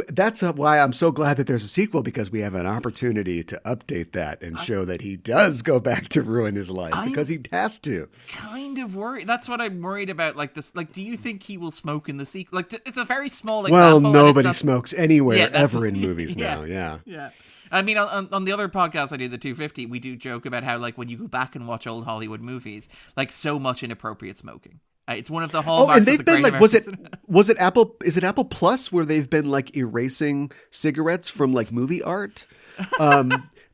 that's why I'm so glad that there's a sequel, because we have an opportunity to update that and show that he does go back to ruin his life because he has to. Kind of worried. That's what I'm worried about. Like this. Like, do you think he will smoke in the sequel? Like, it's a very small example. Well, nobody smokes anywhere ever in movies now. Yeah. I mean, on the other podcast I do, the 250, we do joke about how, like, when you go back and watch old Hollywood movies, like, so much inappropriate smoking. It's one of the hallmarks. Oh, and they've of the been like, was it Apple? Is it Apple Plus where they've been like erasing cigarettes from like movie art?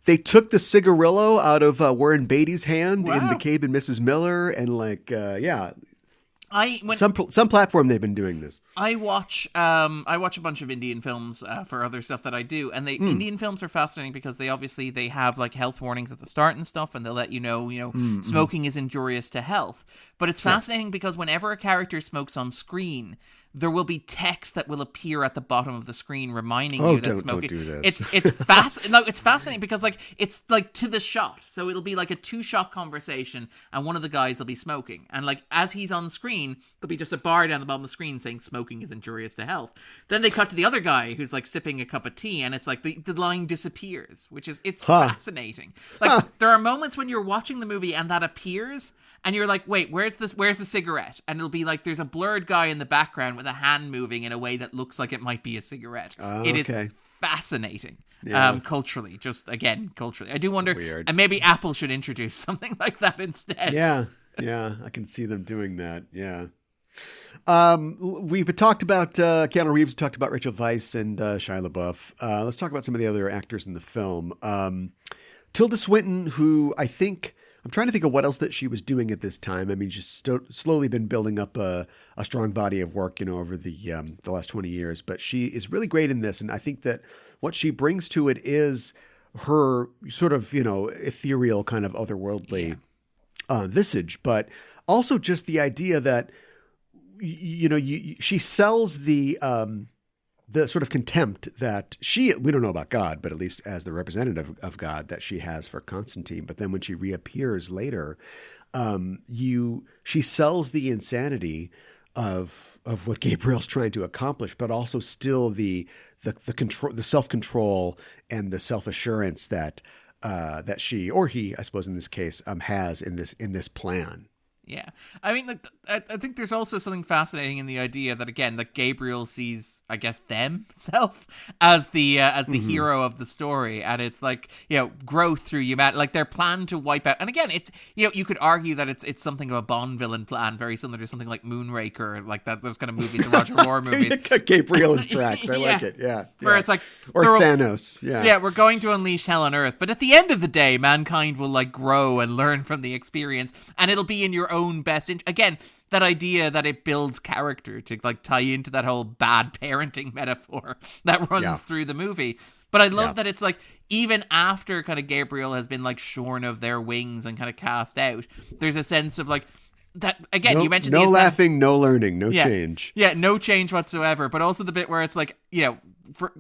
They took the cigarillo out of Warren Beatty's hand in McCabe and Mrs. Miller, and like, some platform they've been doing this. I watch a bunch of Indian films for other stuff that I do, and Indian films are fascinating because they have like health warnings at the start and stuff, and they'll let you know smoking is injurious to health. But it's fascinating because whenever a character smokes on screen, there will be text that will appear at the bottom of the screen reminding you that smoking. Don't do this. It's fascinating because like it's like to the shot. So it'll be like a 2-shot conversation, and one of the guys will be smoking, and like as he's on screen, there'll be just a bar down the bottom of the screen saying smoking is injurious to health. Then they cut to the other guy who's like sipping a cup of tea, and it's like the line disappears, which is fascinating. Like there are moments when you're watching the movie and that appears. And you're like, wait, where's the cigarette? And it'll be like there's a blurred guy in the background with a hand moving in a way that looks like it might be a cigarette. It is fascinating, culturally. Just again, culturally, I do wonder. Weird. And maybe Apple should introduce something like that instead. Yeah, I can see them doing that. Yeah. We've talked about Keanu Reeves, talked about Rachel Weisz and Shia LaBeouf. Let's talk about some of the other actors in the film. Tilda Swinton, who I think. I'm trying to think of what else that she was doing at this time. I mean, she's slowly been building up a strong body of work, over the last 20 years. But she is really great in this, and I think that what she brings to it is her sort of ethereal kind of otherworldly visage, but also just the idea that she sells the sort of contempt that we don't know about God, but at least as the representative of God that she has for Constantine. But then when she reappears later, she sells the insanity of what Gabriel's trying to accomplish, but also still the control, the self-control and the self-assurance that she, or he, I suppose in this case, has in this plan. Yeah. I mean, I think there's also something fascinating in the idea that, again, that Gabriel sees, I guess, themself as the hero of the story, and it's like, growth through humanity, like their plan to wipe out. And again, it's, you could argue that it's something of a Bond villain plan, very similar to something like Moonraker, like that, those kind of movies, the Roger Moore movies. Gabriel is Drax. I like it. Yeah. Where it's like, or Thanos. Yeah, we're going to unleash hell on Earth, but at the end of the day, mankind will like grow and learn from the experience, and it'll be in your own best interest. Again, that idea that it builds character to like tie into that whole bad parenting metaphor that runs through the movie. But I love that it's like, even after kind of Gabriel has been like shorn of their wings and kind of cast out, there's a sense of like, that again, you mentioned no laughing, no learning, no change. Yeah, no change whatsoever. But also the bit where it's like,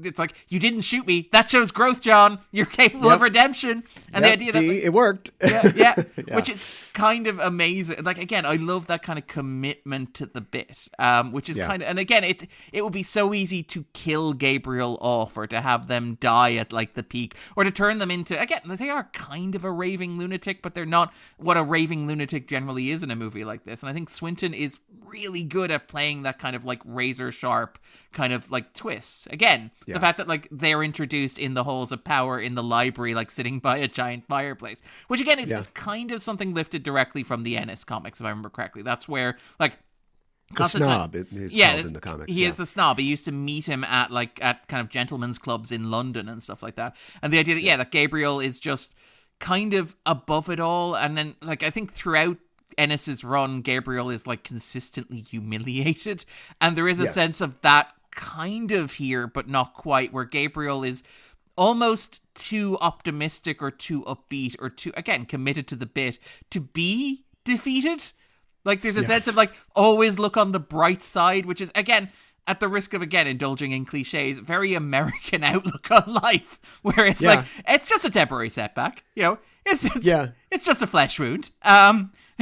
it's like, you didn't shoot me. That shows growth, John. You're capable of redemption. And the idea that it worked. Yeah. Which is kind of amazing. Like, again, I love that kind of commitment to the bit, which is kind of, and again, it would be so easy to kill Gabriel off, or to have them die at like the peak, or to turn them into, again, they are kind of a raving lunatic, but they're not what a raving lunatic generally is in a movie like this. And I think Swinton is really good at playing that kind of like razor sharp kind of like twists. Again, the fact that like they're introduced in the halls of power in the library, like sitting by a giant fireplace, which again is kind of something lifted directly from the Ennis comics, if I remember correctly. That's where like Constantine, snob is called in the comics. He is the snob. He used to meet him at kind of gentlemen's clubs in London and stuff like that. And the idea that that Gabriel is just kind of above it all, and then like I think throughout Ennis's run, Gabriel is like consistently humiliated, and there is a sense of that kind of here, but not quite, where Gabriel is almost too optimistic or too upbeat or too, again, committed to the bit to be defeated. Like there's a sense of like, always look on the bright side, which is, again, at the risk of, again, indulging in cliches, very American outlook on life, where it's like, it's just a temporary setback, it's just a flesh wound.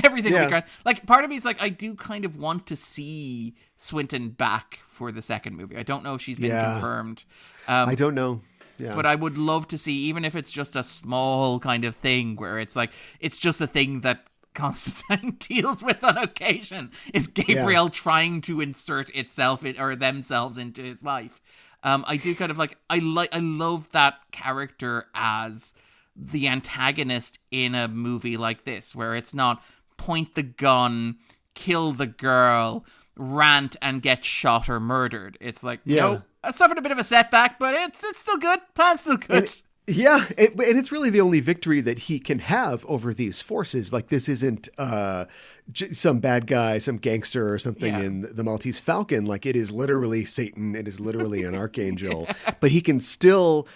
Everything will be gone. Like, part of me is like, I do kind of want to see Swinton back for the second movie. I don't know if she's been confirmed. I don't know. Yeah. But I would love to see, even if it's just a small kind of thing where it's like, it's just a thing that Constantine deals with on occasion, is Gabriel trying to insert itself or themselves into his life. I do kind of like, I love that character as the antagonist in a movie like this, where it's not point the gun, kill the girl, rant and get shot or murdered. It's like, no, I suffered a bit of a setback, but it's still good. Plan's still good. And it's really the only victory that he can have over these forces. Like, this isn't some bad guy, some gangster or something in the Maltese Falcon. Like, it is literally Satan. It is literally an archangel. But he can still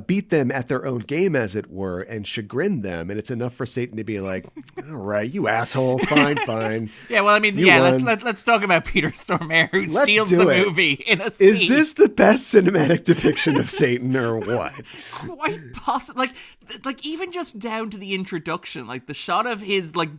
beat them at their own game, as it were, and chagrin them. And it's enough for Satan to be like, all right, you asshole, fine. Yeah, well, I mean, let's talk about Peter Stormare, who steals the movie in a scene. Is this the best cinematic depiction of Satan, or what? Quite possible. Like even just down to the introduction, like the shot of his, like,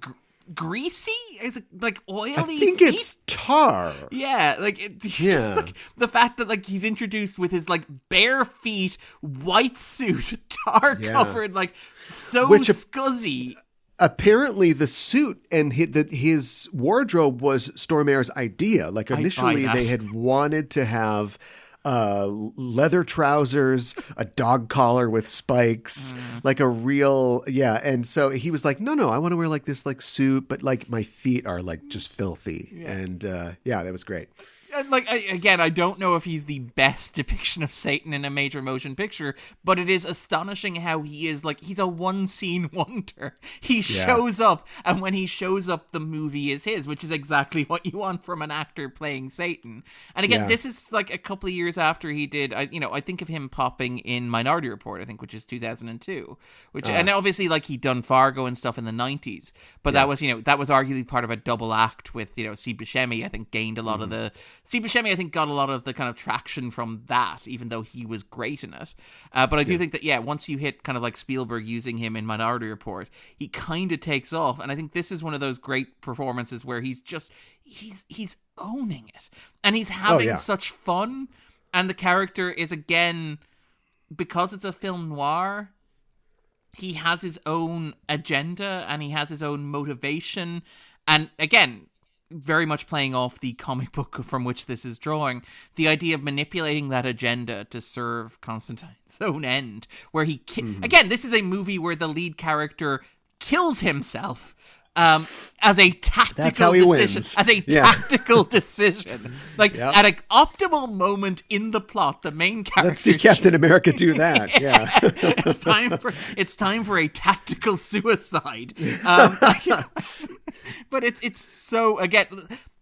greasy, is it like oily? I think feet? It's tar. Yeah, like just like the fact that like he's introduced with his like bare feet, white suit, tar covered, like so scuzzy. Apparently, the suit and his wardrobe was Stormare's idea. Like, initially, they had wanted to have leather trousers, a dog collar with spikes, like a real, and so he was like, no, I want to wear like this like suit, but like my feet are like just filthy. And that was great. Like, again, I don't know if he's the best depiction of Satan in a major motion picture, but it is astonishing how he is, like, he's a one-scene wonder. He shows up, and when he shows up, the movie is his, which is exactly what you want from an actor playing Satan. And again, this is, like, a couple of years after he did, I think of him popping in Minority Report, I think, which is 2002, which, and obviously, like, he'd done Fargo and stuff in the 90s, but that was arguably part of a double act with, Steve Buscemi, I think, gained a lot of the... Steve Buscemi, I think, got a lot of the kind of traction from that, even though he was great in it. But I do think that, once you hit kind of like Spielberg using him in Minority Report, he kind of takes off. And I think this is one of those great performances where he's owning it. And he's having such fun. And the character is, again, because it's a film noir, he has his own agenda and he has his own motivation. And again, very much playing off the comic book from which this is drawing, the idea of manipulating that agenda to serve Constantine's own end, where he again, this is a movie where the lead character kills himself as a tactical decision. Wins. As a tactical decision. Like, at an optimal moment in the plot, the main character... Let's see Captain America do that. Yeah. It's time for a tactical suicide. But it's so... Again,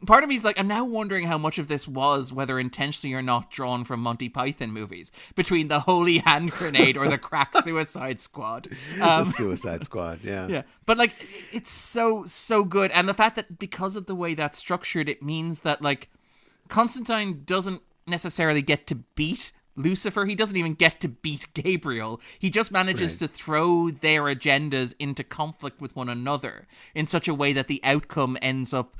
part of me is like, I'm now wondering how much of this was, whether intentionally or not, drawn from Monty Python movies, between the Holy Hand Grenade or the Crack Suicide Squad. The Suicide Squad, yeah. Yeah, but like, it's so good. And the fact that because of the way that's structured, it means that, like, Constantine doesn't necessarily get to beat Lucifer. He doesn't even get to beat Gabriel. He just manages to throw their agendas into conflict with one another in such a way that the outcome ends up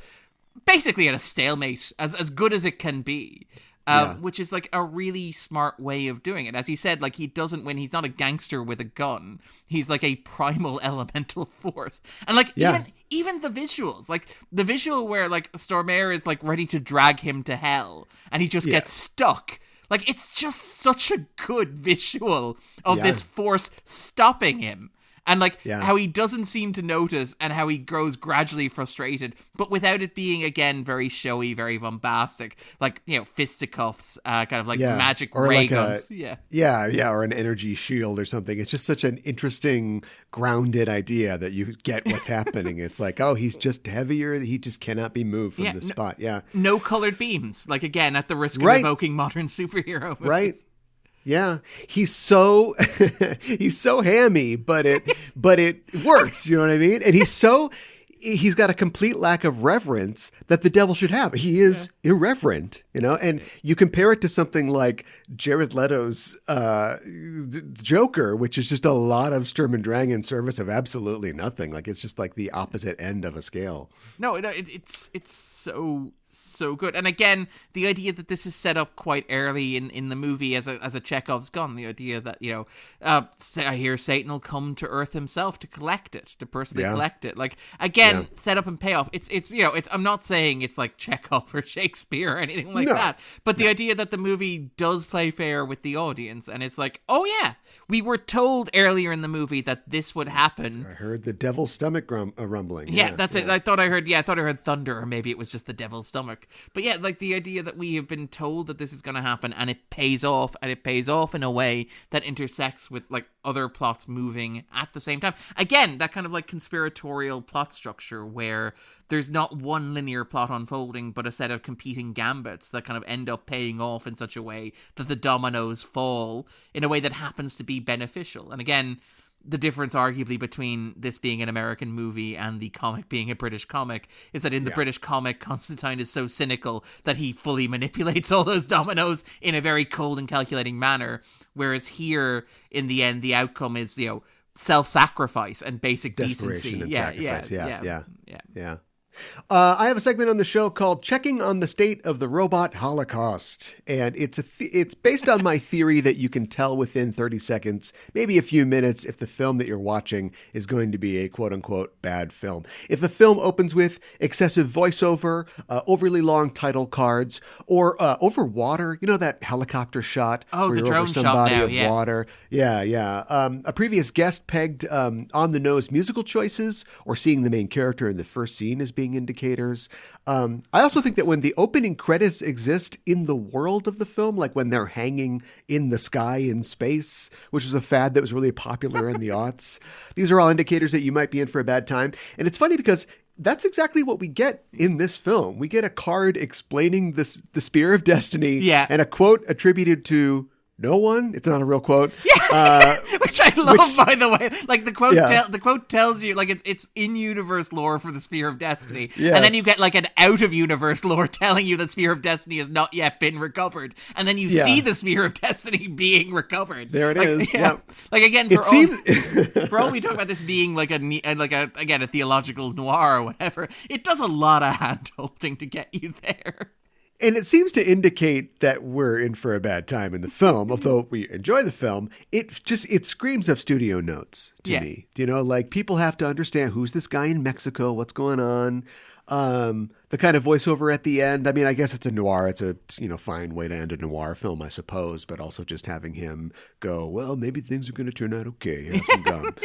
basically at a stalemate, as good as it can be. Which is like a really smart way of doing it. As you said, like, he doesn't win. He's not a gangster with a gun. He's like a primal elemental force. And like, even the visuals, like the visual where like Stormare is like ready to drag him to hell and he just gets stuck. Like, it's just such a good visual of this force stopping him. And, like, how he doesn't seem to notice and how he grows gradually frustrated, but without it being, again, very showy, very bombastic. Like, you know, fisticuffs, kind of like magic or ray like guns. Or an energy shield or something. It's just such an interesting, grounded idea that you get what's happening. It's like, oh, he's just heavier. He just cannot be moved from the spot. Yeah. No colored beams. Like, again, at the risk of evoking modern superhero movies. Right. Yeah, he's so hammy, but it works. You know what I mean? And he's got a complete lack of reverence that the devil should have. He is irreverent, you know. And you compare it to something like Jared Leto's Joker, which is just a lot of Sturm und Drang in service of absolutely nothing. Like, it's just like the opposite end of a scale. No, it's so good. And again, the idea that this is set up quite early in the movie as a Chekhov's gun, the idea that, you know, I hear Satan will come to Earth himself to collect it, to personally collect it. Like, again, set up and payoff. It's you know, I'm not saying it's like Chekhov or Shakespeare or anything like that, but the idea that the movie does play fair with the audience, and it's like, oh yeah, we were told earlier in the movie that this would happen. I heard the devil's stomach rumbling. Yeah, that's it. I thought I heard thunder, or maybe it was just the devil's stomach. But yeah, like the idea that we have been told that this is going to happen, and it pays off in a way that intersects with like other plots moving at the same time. Again, that kind of like conspiratorial plot structure where there's not one linear plot unfolding, but a set of competing gambits that kind of end up paying off in such a way that the dominoes fall in a way that happens to be beneficial. And again, the difference arguably between this being an American movie and the comic being a British comic is that in the British comic, Constantine is so cynical that he fully manipulates all those dominoes in a very cold and calculating manner. Whereas here, in the end, the outcome is, you know, self-sacrifice and basic decency. And sacrifice. Yeah. I have a segment on the show called Checking on the State of the Robot Holocaust. And it's based on my theory that you can tell within 30 seconds, maybe a few minutes, if the film that you're watching is going to be a quote-unquote bad film. If the film opens with excessive voiceover, overly long title cards, or over water, you know that helicopter shot? Oh, the drone shot now, water. Yeah. A previous guest pegged on-the-nose musical choices, or seeing the main character in the first scene as being indicators. I also think that when the opening credits exist in the world of the film, like when they're hanging in the sky in space, which was a fad that was really popular in the aughts, these are all indicators that you might be in for a bad time. And it's funny because that's exactly what we get in this film. We get a card explaining the Spear of Destiny and a quote attributed to no one. It's not a real quote. Yeah, which I love, by the way. Like the quote, the quote tells you, like it's in universe lore for the Spear of Destiny, and then you get like an out of universe lore telling you that Spear of Destiny has not yet been recovered, and then you see the Spear of Destiny being recovered. There it is. Yeah. Like again, for all we talk about this being like a theological noir or whatever, it does a lot of hand holding to get you there. And it seems to indicate that we're in for a bad time in the film. Although we enjoy the film, it screams of studio notes to me. You know, like people have to understand who's this guy in Mexico, what's going on. The kind of voiceover at the end. I mean, I guess it's a noir. It's a fine way to end a noir film, I suppose. But also just having him go, well, maybe things are going to turn out okay. Have some gum.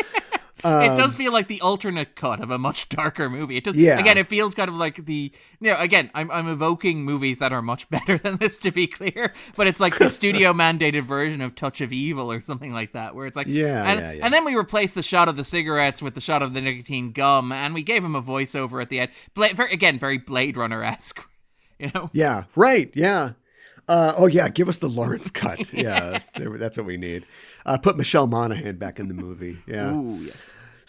It does feel like the alternate cut of a much darker movie. It does. Yeah. Again, it feels kind of like again, I'm evoking movies that are much better than this, to be clear. But it's like the studio mandated version of Touch of Evil or something like that, where it's like, and then we replaced the shot of the cigarettes with the shot of the nicotine gum, and we gave him a voiceover at the end. Very Blade Runner-esque, Yeah. Right. Yeah. Give us the Lawrence cut. Yeah, that's what we need. Put Michelle Monaghan back in the movie. Yeah. Ooh, yes.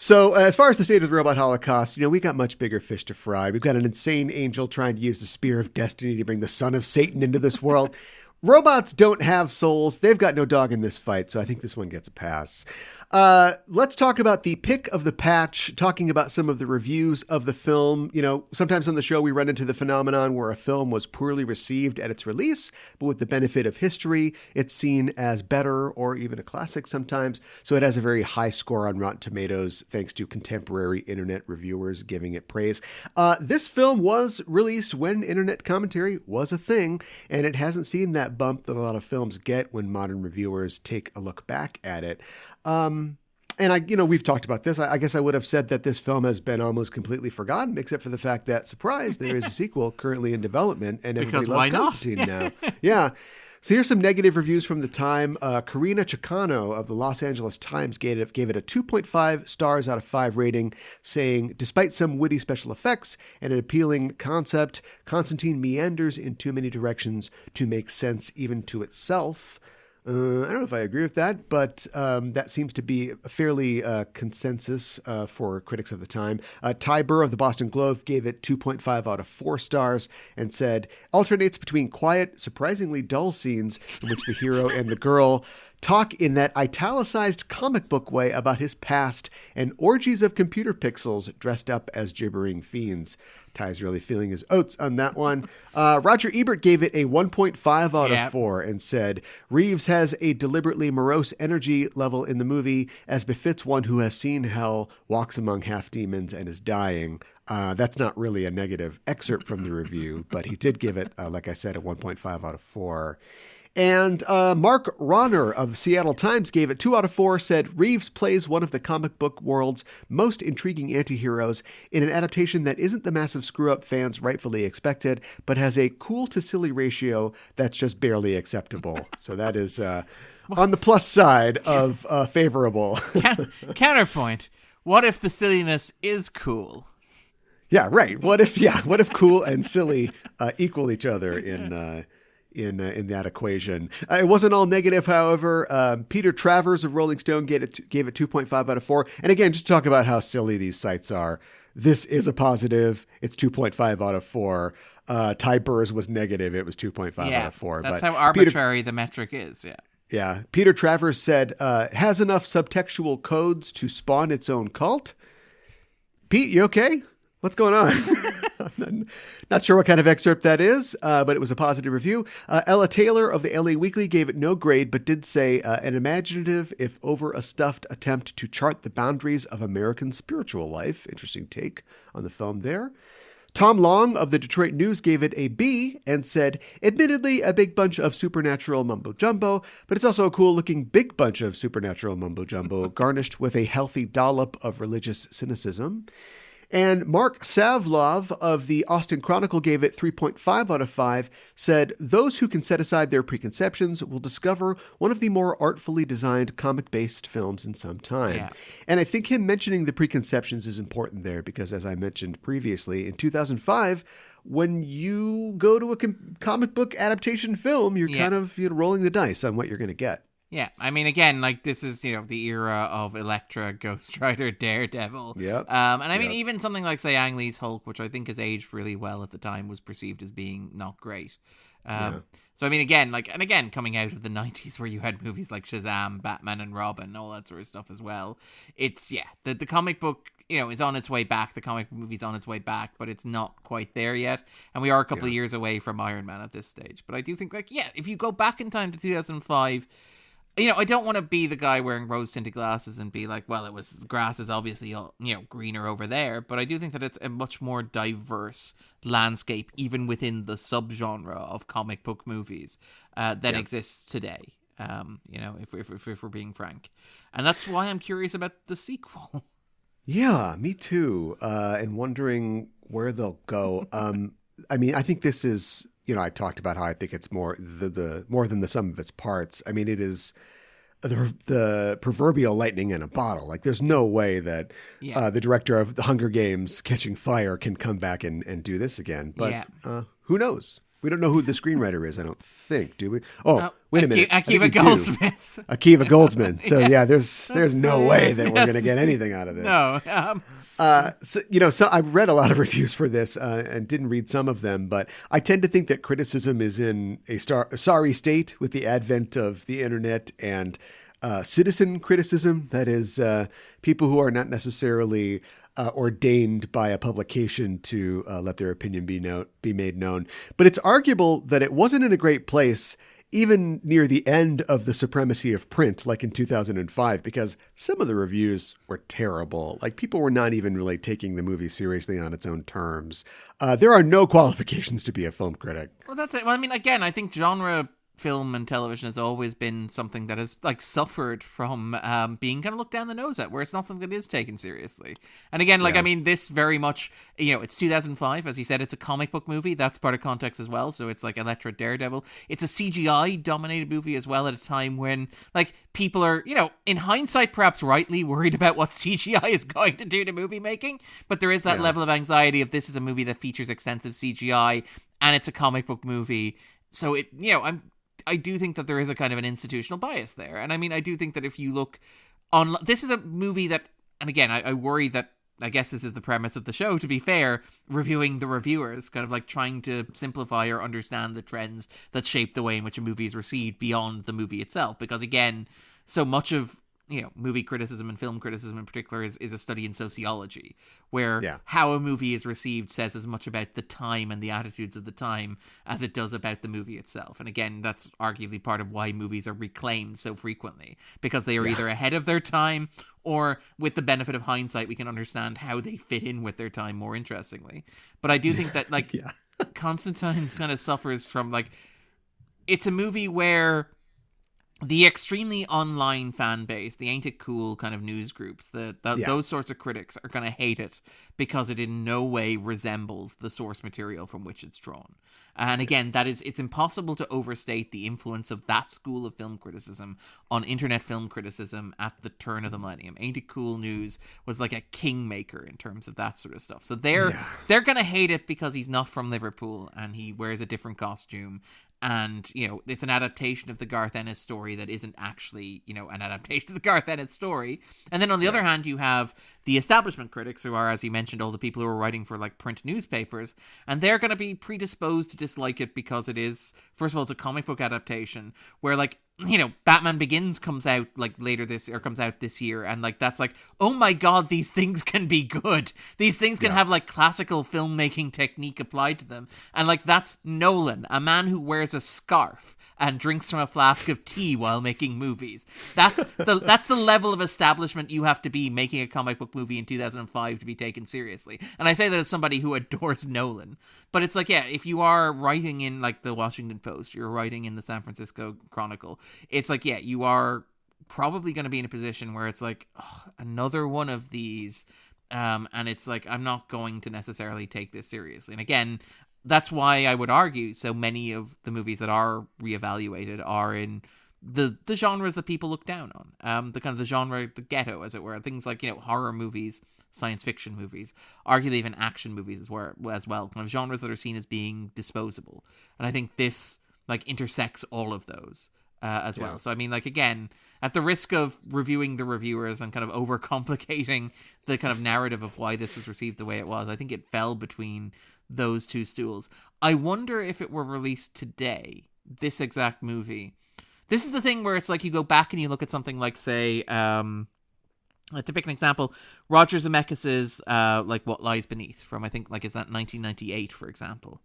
So as far as the state of the robot holocaust, we got much bigger fish to fry. We've got an insane angel trying to use the spear of destiny to bring the son of Satan into this world. Robots don't have souls. They've got no dog in this fight, so I think this one gets a pass. Let's talk about the pick of the patch, talking about some of the reviews of the film. Sometimes on the show we run into the phenomenon where a film was poorly received at its release, but with the benefit of history, it's seen as better or even a classic sometimes. So it has a very high score on Rotten Tomatoes, thanks to contemporary internet reviewers giving it praise. This film was released when internet commentary was a thing, and it hasn't seen that bump that a lot of films get when modern reviewers take a look back at it. And we've talked about this. I guess I would have said that this film has been almost completely forgotten, except for the fact that, surprise, there is a sequel currently in development, and everybody loves Constantine now. Yeah. So here's some negative reviews from the time. Karina Chicano of the Los Angeles Times gave it a 2.5 stars out of 5 rating, saying, despite some witty special effects and an appealing concept, Constantine meanders in too many directions to make sense even to itself. I don't know if I agree with that, but that seems to be a fairly consensus for critics of the time. Ty Burr of the Boston Globe gave it 2.5 out of 4 stars and said, alternates between quiet, surprisingly dull scenes in which the hero and the girl talk in that italicized comic book way about his past and orgies of computer pixels dressed up as gibbering fiends. Ty's really feeling his oats on that one. Roger Ebert gave it a 1.5 out of 4 and said, Reeves has a deliberately morose energy level in the movie, as befits one who has seen hell, walks among half-demons, and is dying. That's not really a negative excerpt from the review, but he did give it, like I said, a 1.5 out of 4. And Mark Ronner of Seattle Times gave it 2 out of 4, said Reeves plays one of the comic book world's most intriguing anti-heroes in an adaptation that isn't the massive screw-up fans rightfully expected, but has a cool to silly ratio that's just barely acceptable. So that is on the plus side of favorable. Counterpoint, what if the silliness is cool? Yeah, right. What if cool and silly equal each other in that equation? It wasn't all negative, however. Peter Travers of Rolling Stone gave it 2.5 out of 4. And again, just to talk about how silly these sites are, this is a positive. It's 2.5 out of 4. Ty Burr's was negative. It was 2.5 out of 4. That's how arbitrary the metric is, yeah. Yeah. Peter Travers said, has enough subtextual codes to spawn its own cult. Pete, you okay? What's going on? I'm not sure what kind of excerpt that is, but it was a positive review. Ella Taylor of the LA Weekly gave it no grade, but did say an imaginative, if over-a-stuffed attempt to chart the boundaries of American spiritual life. Interesting take on the film there. Tom Long of the Detroit News gave it a B and said, admittedly, a big bunch of supernatural mumbo-jumbo, but it's also a cool-looking big bunch of supernatural mumbo-jumbo garnished with a healthy dollop of religious cynicism. And Mark Savlov of the Austin Chronicle gave it 3.5 out of 5, said, those who can set aside their preconceptions will discover one of the more artfully designed comic-based films in some time. Yeah. And I think him mentioning the preconceptions is important there because, as I mentioned previously, in 2005, when you go to a comic book adaptation film, you're kind of rolling the dice on what you're going to get. Yeah, I mean, again, like, this is, the era of Elektra, Ghost Rider, Daredevil. Yep. And I mean, even something like, say, Ang Lee's Hulk, which I think has aged really well at the time, was perceived as being not great. So, I mean, again, coming out of the 90s where you had movies like Shazam, Batman and Robin, all that sort of stuff as well. It's, the comic book, is on its way back. The comic movie's on its way back, but it's not quite there yet. And we are a couple of years away from Iron Man at this stage. But I do think, if you go back in time to 2005... I don't want to be the guy wearing rose-tinted glasses and be like, well, the grass is obviously, greener over there. But I do think that it's a much more diverse landscape, even within the subgenre of comic book movies that exists today. If we're being frank. And that's why I'm curious about the sequel. Yeah, me too. And wondering where they'll go. I think this is, I talked about how I think it's more more than the sum of its parts. I mean, it is the proverbial lightning in a bottle. Like, there's no way that the director of The Hunger Games Catching Fire can come back and do this again. But who knows? We don't know who the screenwriter is, I don't think, do we? Oh, wait a minute. Akiva Goldsmith. Akiva Goldsman. So, there's no way that we're going to get anything out of this. No. So I've read a lot of reviews for this and didn't read some of them, but I tend to think that criticism is in a sorry state with the advent of the internet and citizen criticism. That is, people who are not necessarily ordained by a publication to let their opinion be made known. But it's arguable that it wasn't in a great place even near the end of the supremacy of print, like in 2005, because some of the reviews were terrible. Like, people were not even really taking the movie seriously on its own terms. There are no qualifications to be a film critic. Well, that's it. Well, I mean, again, I think genre film and television has always been something that has suffered from being kind of looked down the nose at, where it's not something that is taken seriously. And again, I mean, this very much, it's 2005, as you said, it's a comic book movie. That's part of context as well. So it's like Elektra, Daredevil. It's a CGI dominated movie as well, at a time when people are, in hindsight, perhaps rightly worried about what CGI is going to do to movie making. But there is that level of anxiety of, this is a movie that features extensive CGI and it's a comic book movie. So I do think that there is a kind of an institutional bias there. And I mean, I do think that if you look on, this is a movie that, and again, I worry that, I guess this is the premise of the show, to be fair, reviewing the reviewers, kind of trying to simplify or understand the trends that shape the way in which a movie is received beyond the movie itself. Because again, so much of, movie criticism and film criticism in particular is a study in sociology, where how a movie is received says as much about the time and the attitudes of the time as it does about the movie itself. And again, that's arguably part of why movies are reclaimed so frequently, because they are either ahead of their time, or with the benefit of hindsight, we can understand how they fit in with their time more interestingly. But I do think that Constantine kind of suffers from it's a movie where the extremely online fan base, the ain't it cool kind of news groups, those sorts of critics are going to hate it because it in no way resembles the source material from which it's drawn. And again, it's impossible to overstate the influence of that school of film criticism on internet film criticism at the turn of the millennium. Ain't it cool news was like a kingmaker in terms of that sort of stuff. So they're going to hate it because he's not from Liverpool and he wears a different costume. And, it's an adaptation of the Garth Ennis story that isn't actually, an adaptation of the Garth Ennis story. And then on the other hand, you have the establishment critics, who are, as you mentioned, all the people who are writing for print newspapers. And they're going to be predisposed to dislike it because it is, first of all, it's a comic book adaptation where Batman Begins comes out comes out this year, and that's oh my god, these things can be good. These things can have classical filmmaking technique applied to them, and that's Nolan, a man who wears a scarf and drinks from a flask of tea while making movies. That's the level of establishment you have to be making a comic book movie in 2005 to be taken seriously. And I say that as somebody who adores Nolan. But it's if you are writing in the Washington Post, you're writing in the San Francisco Chronicle, it's you are probably going to be in a position where it's another one of these. And it's I'm not going to necessarily take this seriously. And again, that's why I would argue so many of the movies that are reevaluated are in the genres that people look down on. The kind of the genre, the ghetto, as it were. Things like, horror movies, science fiction movies, arguably even action movies as well. Kind of genres that are seen as being disposable. And I think this, intersects all of those as well. So, I mean, again, at the risk of reviewing the reviewers and kind of overcomplicating the kind of narrative of why this was received the way it was, I think it fell between those two stools. I wonder if it were released today, this exact movie. This is the thing where it's you go back and you look at something say, to pick an example, Roger Zemeckis's What Lies Beneath from, I think, is that 1998, for example.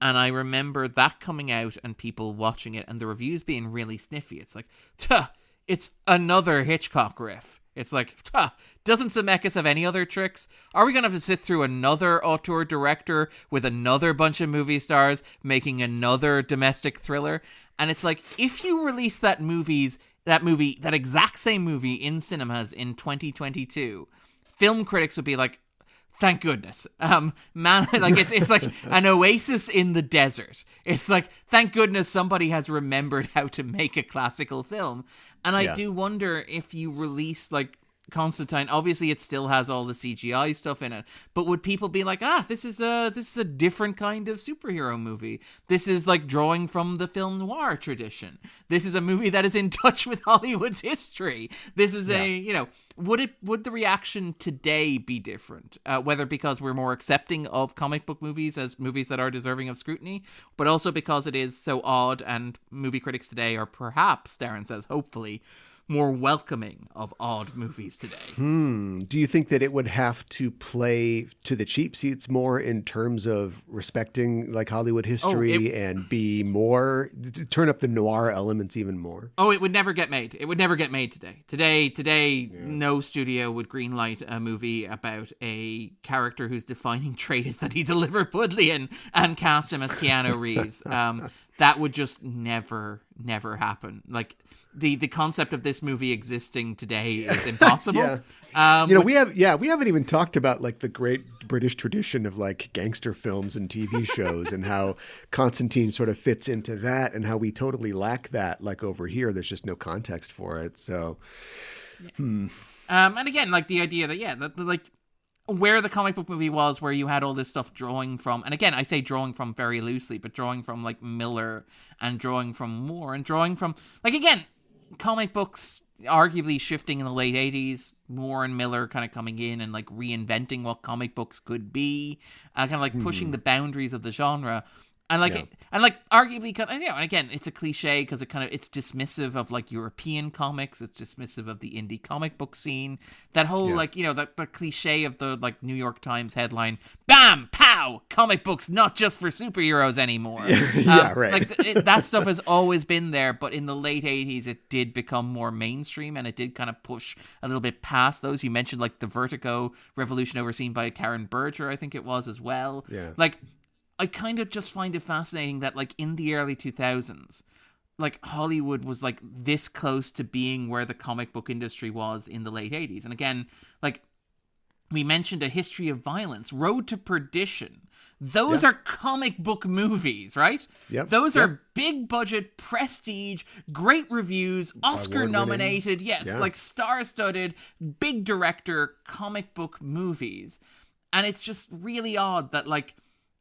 And I remember that coming out and people watching it and the reviews being really sniffy. It's like, it's another Hitchcock riff. It's like, doesn't Zemeckis have any other tricks? Are we going to have to sit through another auteur director with another bunch of movie stars making another domestic thriller? And it's like, if you release that exact same movie in cinemas in 2022, film critics would be like, thank goodness. Man, like it's like an oasis in the desert. It's like, thank goodness somebody has remembered how to make a classical film. And I do wonder if you release like Constantine, obviously it still has all the CGI stuff in it, but would people be like, this is a different kind of superhero movie. This is like drawing from the film noir tradition. This is a movie that is in touch with Hollywood's history. This is would the reaction today be different? Whether because we're more accepting of comic book movies as movies that are deserving of scrutiny, but also because it is so odd and movie critics today are perhaps, Darren says, hopefully, more welcoming of odd movies today. Do you think that it would have to play to the cheap seats more in terms of respecting like Hollywood history and be more, turn up the noir elements even more? Oh, it would never get made. It would never get made today. Today, no studio would greenlight a movie about a character whose defining trait is that he's a Liverpudlian and cast him as Keanu Reeves. That would just never happen. Like, the concept of this movie existing today is impossible. We haven't even talked about like the great British tradition of like gangster films and TV shows and how Constantine sort of fits into that and how we totally lack that. Like over here, there's just no context for it. So, and again, like the idea that like where the comic book movie was, where you had all this stuff drawing from, and again, I say drawing from very loosely, but drawing from like Miller and drawing from Moore and drawing from like, again, comic books arguably shifting in the late 80s, Moore and Miller kind of coming in and like reinventing what comic books could be, kind of like pushing the boundaries of the genre. And like, and like, arguably, and again, it's a cliche because it's dismissive of like European comics. It's dismissive of the indie comic book scene. That whole like, the cliche of the like New York Times headline, "Bam, pow, comic books not just for superheroes anymore." Right. Like that stuff has always been there, but in the late 80s, it did become more mainstream, and it did kind of push a little bit past those. You mentioned like the Vertigo revolution overseen by Karen Berger, I think it was as well. Yeah. Like, I kind of just find it fascinating that, like, in the early 2000s, like, Hollywood was, like, this close to being where the comic book industry was in the late 80s. And again, like, we mentioned A History of Violence, Road to Perdition. Those are comic book movies, right? Yep. Those are big budget, prestige, great reviews, Oscar nominated, like star-studded, big director comic book movies. And it's just really odd that, like,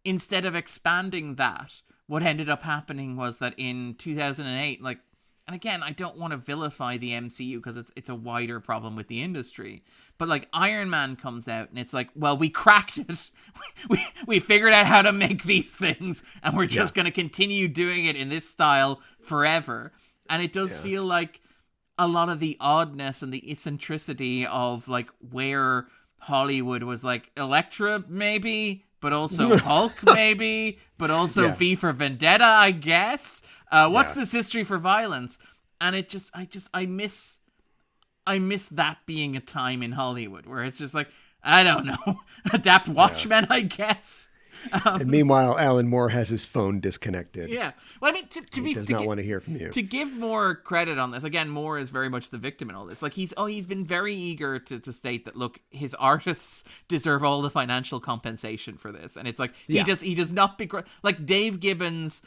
instead of expanding that, what ended up happening was that in 2008, like, and again, I don't want to vilify the MCU because it's a wider problem with the industry, but like Iron Man comes out and it's like, well, we cracked it. we figured out how to make these things and we're just going to continue doing it in this style forever. And it does feel like a lot of the oddness and the eccentricity of like where Hollywood was like Elektra, maybe, but also Hulk, maybe, but also V for Vendetta, I guess. What's this history for violence? And it just, I miss that being a time in Hollywood where it's just like, I don't know, adapt Watchmen, I guess. And meanwhile, Alan Moore has his phone disconnected. Yeah. Well, I mean, he does not want to hear from you. To give more credit on this, again, Moore is very much the victim in all this. Like, he's been very eager to state that, look, his artists deserve all the financial compensation for this. And it's like, he does not like Dave Gibbons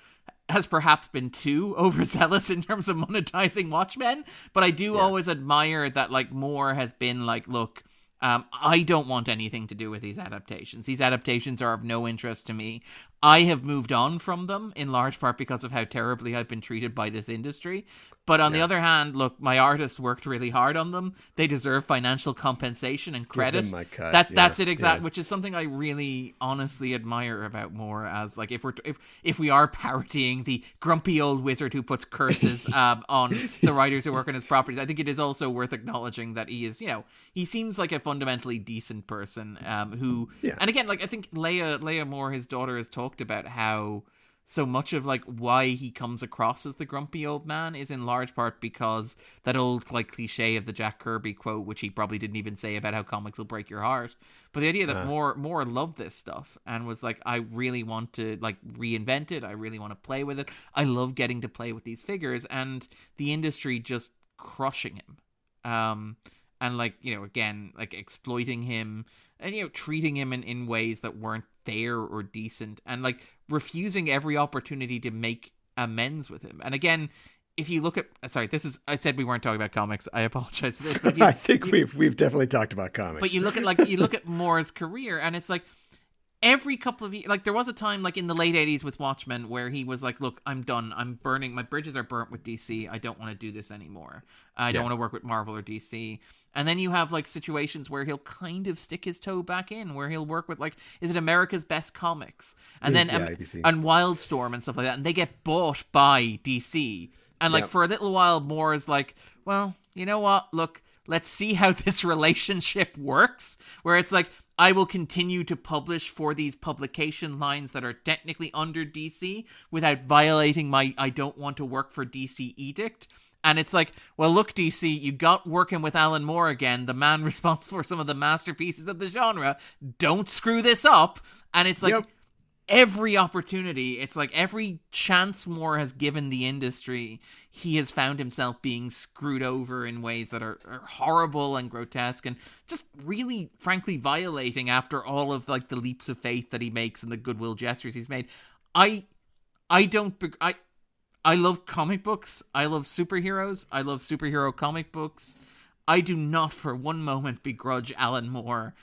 has perhaps been too overzealous in terms of monetizing Watchmen, but I do always admire that, like, Moore has been like, look, I don't want anything to do with these adaptations. These adaptations are of no interest to me. I have moved on from them in large part because of how terribly I've been treated by this industry. But on the other hand, look, my artists worked really hard on them. They deserve financial compensation and credit. Give them my cut. That's it exactly, which is something I really honestly admire about Moore. As like if we are parodying the grumpy old wizard who puts curses on the writers who work on his properties, I think it is also worth acknowledging that he is, he seems like a fundamentally decent person who, and again, like I think Leia Moore, his daughter, has talked about how so much of like why he comes across as the grumpy old man is in large part because that old like cliche of the Jack Kirby quote, which he probably didn't even say about how comics will break your heart. But the idea that Moore loved this stuff and was like, I really want to like reinvent it. I really want to play with it. I love getting to play with these figures, and the industry just crushing him. And like, you know, again, like exploiting him and, you know, treating him in ways that weren't fair or decent, and like refusing every opportunity to make amends with him. And again, if you look at, sorry, I said we weren't talking about comics. I apologize for this. But I think we've definitely talked about comics. But you look at Moore's career, and it's like every couple of years, like there was a time like in the late 80s with Watchmen where he was like, look, I'm done. I'm burning. My bridges are burnt with DC. I don't want to do this anymore. I don't want to work with Marvel or DC. And then you have like situations where he'll kind of stick his toe back in, where he'll work with like, is it America's Best Comics? And then and Wildstorm and stuff like that. And they get bought by DC. And like for a little while, Moore is like, well, you know what? Look, let's see how this relationship works. Where it's like, I will continue to publish for these publication lines that are technically under DC without violating my I don't want to work for DC edict. And it's like, well, look, DC, you got working with Alan Moore again, the man responsible for some of the masterpieces of the genre. Don't screw this up. And it's like every opportunity, it's like every chance Moore has given the industry, he has found himself being screwed over in ways that are horrible and grotesque and just really, frankly, violating after all of like the leaps of faith that he makes and the goodwill gestures he's made. I love comic books. I love superheroes. I love superhero comic books. I do not for one moment begrudge Alan Moore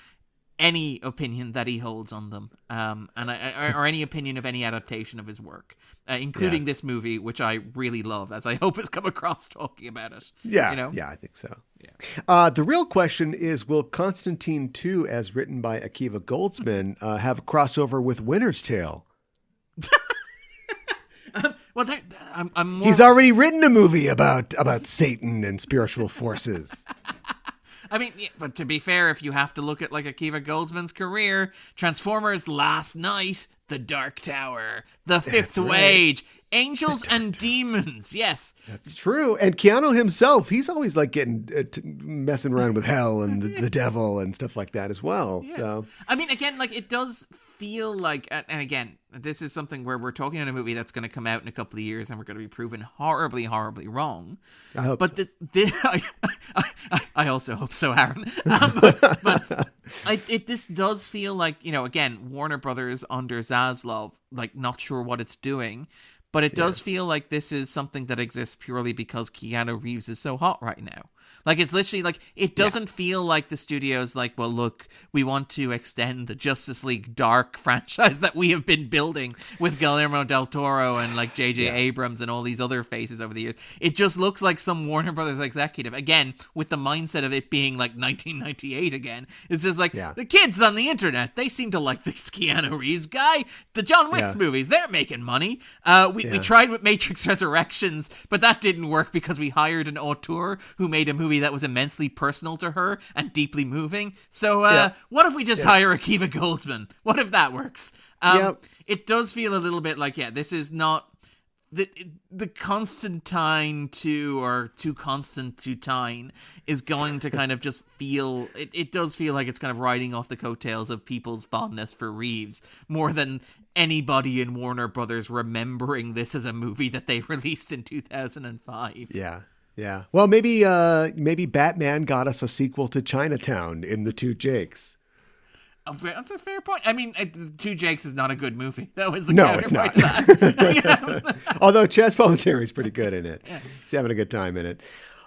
any opinion that he holds on them, or any opinion of any adaptation of his work, including this movie, which I really love, as I hope has come across talking about it. Yeah, you know? Yeah, I think so. Yeah. The real question is, will Constantine 2, as written by Akiva Goldsman, have a crossover with Winter's Tale? Well, I'm more... He's already written a movie about Satan and spiritual forces. I mean, yeah, but to be fair, if you have to look at like Akiva Goldsman's career, Transformers Last Night, The Dark Tower, The Fifth Wage, Angels and Demons, yes. That's true. And Keanu himself, he's always like getting messing around with hell and the devil and stuff like that as well. Yeah. So I mean, again, like it does feel like, and again, this is something where we're talking about a movie that's going to come out in a couple of years and we're going to be proven horribly, horribly wrong. I hope but so. I also hope so, Aaron. This does feel like, you know, again, Warner Brothers under Zaslav, like not sure what it's doing. But it does feel like this is something that exists purely because Keanu Reeves is so hot right now. Like, it's literally like, it doesn't feel like the studio's like, well, look, we want to extend the Justice League Dark franchise that we have been building with Guillermo del Toro and like J.J. Abrams and all these other faces over the years. It just looks like some Warner Brothers executive, again, with the mindset of it being like 1998 again. It's just like, the kids on the internet, they seem to like this Keanu Reeves guy. The John Wick's movies, they're making money. We tried with Matrix Resurrections, but that didn't work because we hired an auteur who made a movie that was immensely personal to her and deeply moving. So what if we just hire Akiva Goldsman? What if that works? It does feel a little bit like, this is not the Constantine 2 or Too Constant to Tine is going to kind of just feel, it does feel like it's kind of riding off the coattails of people's fondness for Reeves more than anybody in Warner Brothers remembering this as a movie that they released in 2005. Yeah. Well, maybe Batman got us a sequel to Chinatown in The Two Jakes. That's a fair point. I mean, Two Jakes is not a good movie. That was the counterpoint to that. Although Chaz Palminteri is pretty good in it. He's having a good time in it.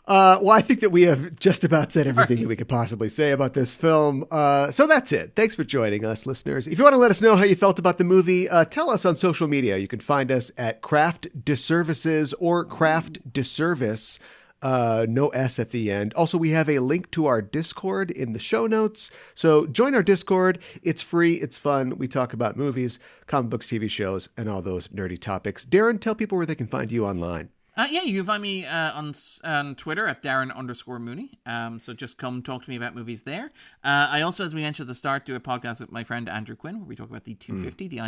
Well, I think that we have just about said everything that we could possibly say about this film. So that's it. Thanks for joining us, listeners. If you want to let us know how you felt about the movie, tell us on social media. You can find us at Craft Disservices or Craft Disservice. No S at the end. Also, we have a link to our Discord in the show notes. So join our Discord. It's free. It's fun. We talk about movies, comic books, TV shows, and all those nerdy topics. Darren, tell people where they can find you online. Yeah, you can find me on Twitter at Darren_Mooney. So just come talk to me about movies there. I also, as we mentioned at the start, do a podcast with my friend Andrew Quinn, where we talk about the 250, the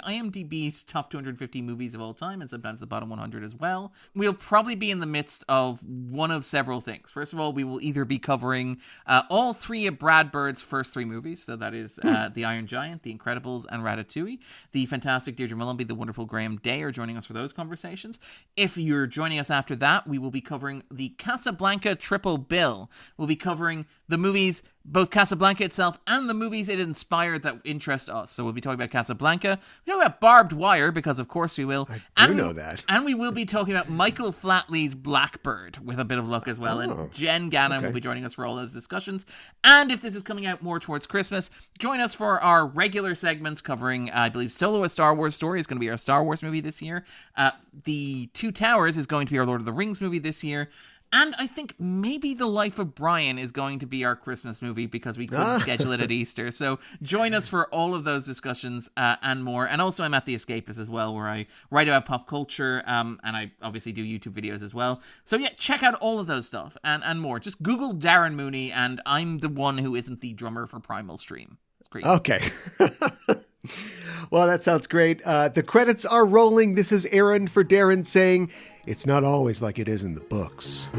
IMDb's top 250 movies of all time, and sometimes the bottom 100 as well. We'll probably be in the midst of one of several things. First of all, we will either be covering all three of Brad Bird's first three movies. So that is The Iron Giant, The Incredibles, and Ratatouille. The fantastic Deirdre Mullenby, the wonderful Graham Day are joining us for those conversations. If you're joining us after that, we will be covering the Casablanca triple bill. We'll be covering the movies, both Casablanca itself and the movies it inspired that interest us. So we'll be talking about Casablanca. We know about Barbed Wire, because of course we will. I do know that. And we will be talking about Michael Flatley's Blackbird, with a bit of luck as well. And Jen Gannon will be joining us for all those discussions. And if this is coming out more towards Christmas, join us for our regular segments covering, I believe, Solo: A Star Wars Story is going to be our Star Wars movie this year. The Two Towers is going to be our Lord of the Rings movie this year. And I think maybe The Life of Brian is going to be our Christmas movie, because we couldn't schedule it at Easter. So join us for all of those discussions and more. And also I'm at The Escapist as well, where I write about pop culture and I obviously do YouTube videos as well. So yeah, check out all of those stuff and more. Just Google Darren Mooney and I'm the one who isn't the drummer for Primal Stream. It's great. Okay. Well, that sounds great. The credits are rolling. This is Aaron for Darren saying, it's not always like it is in the books.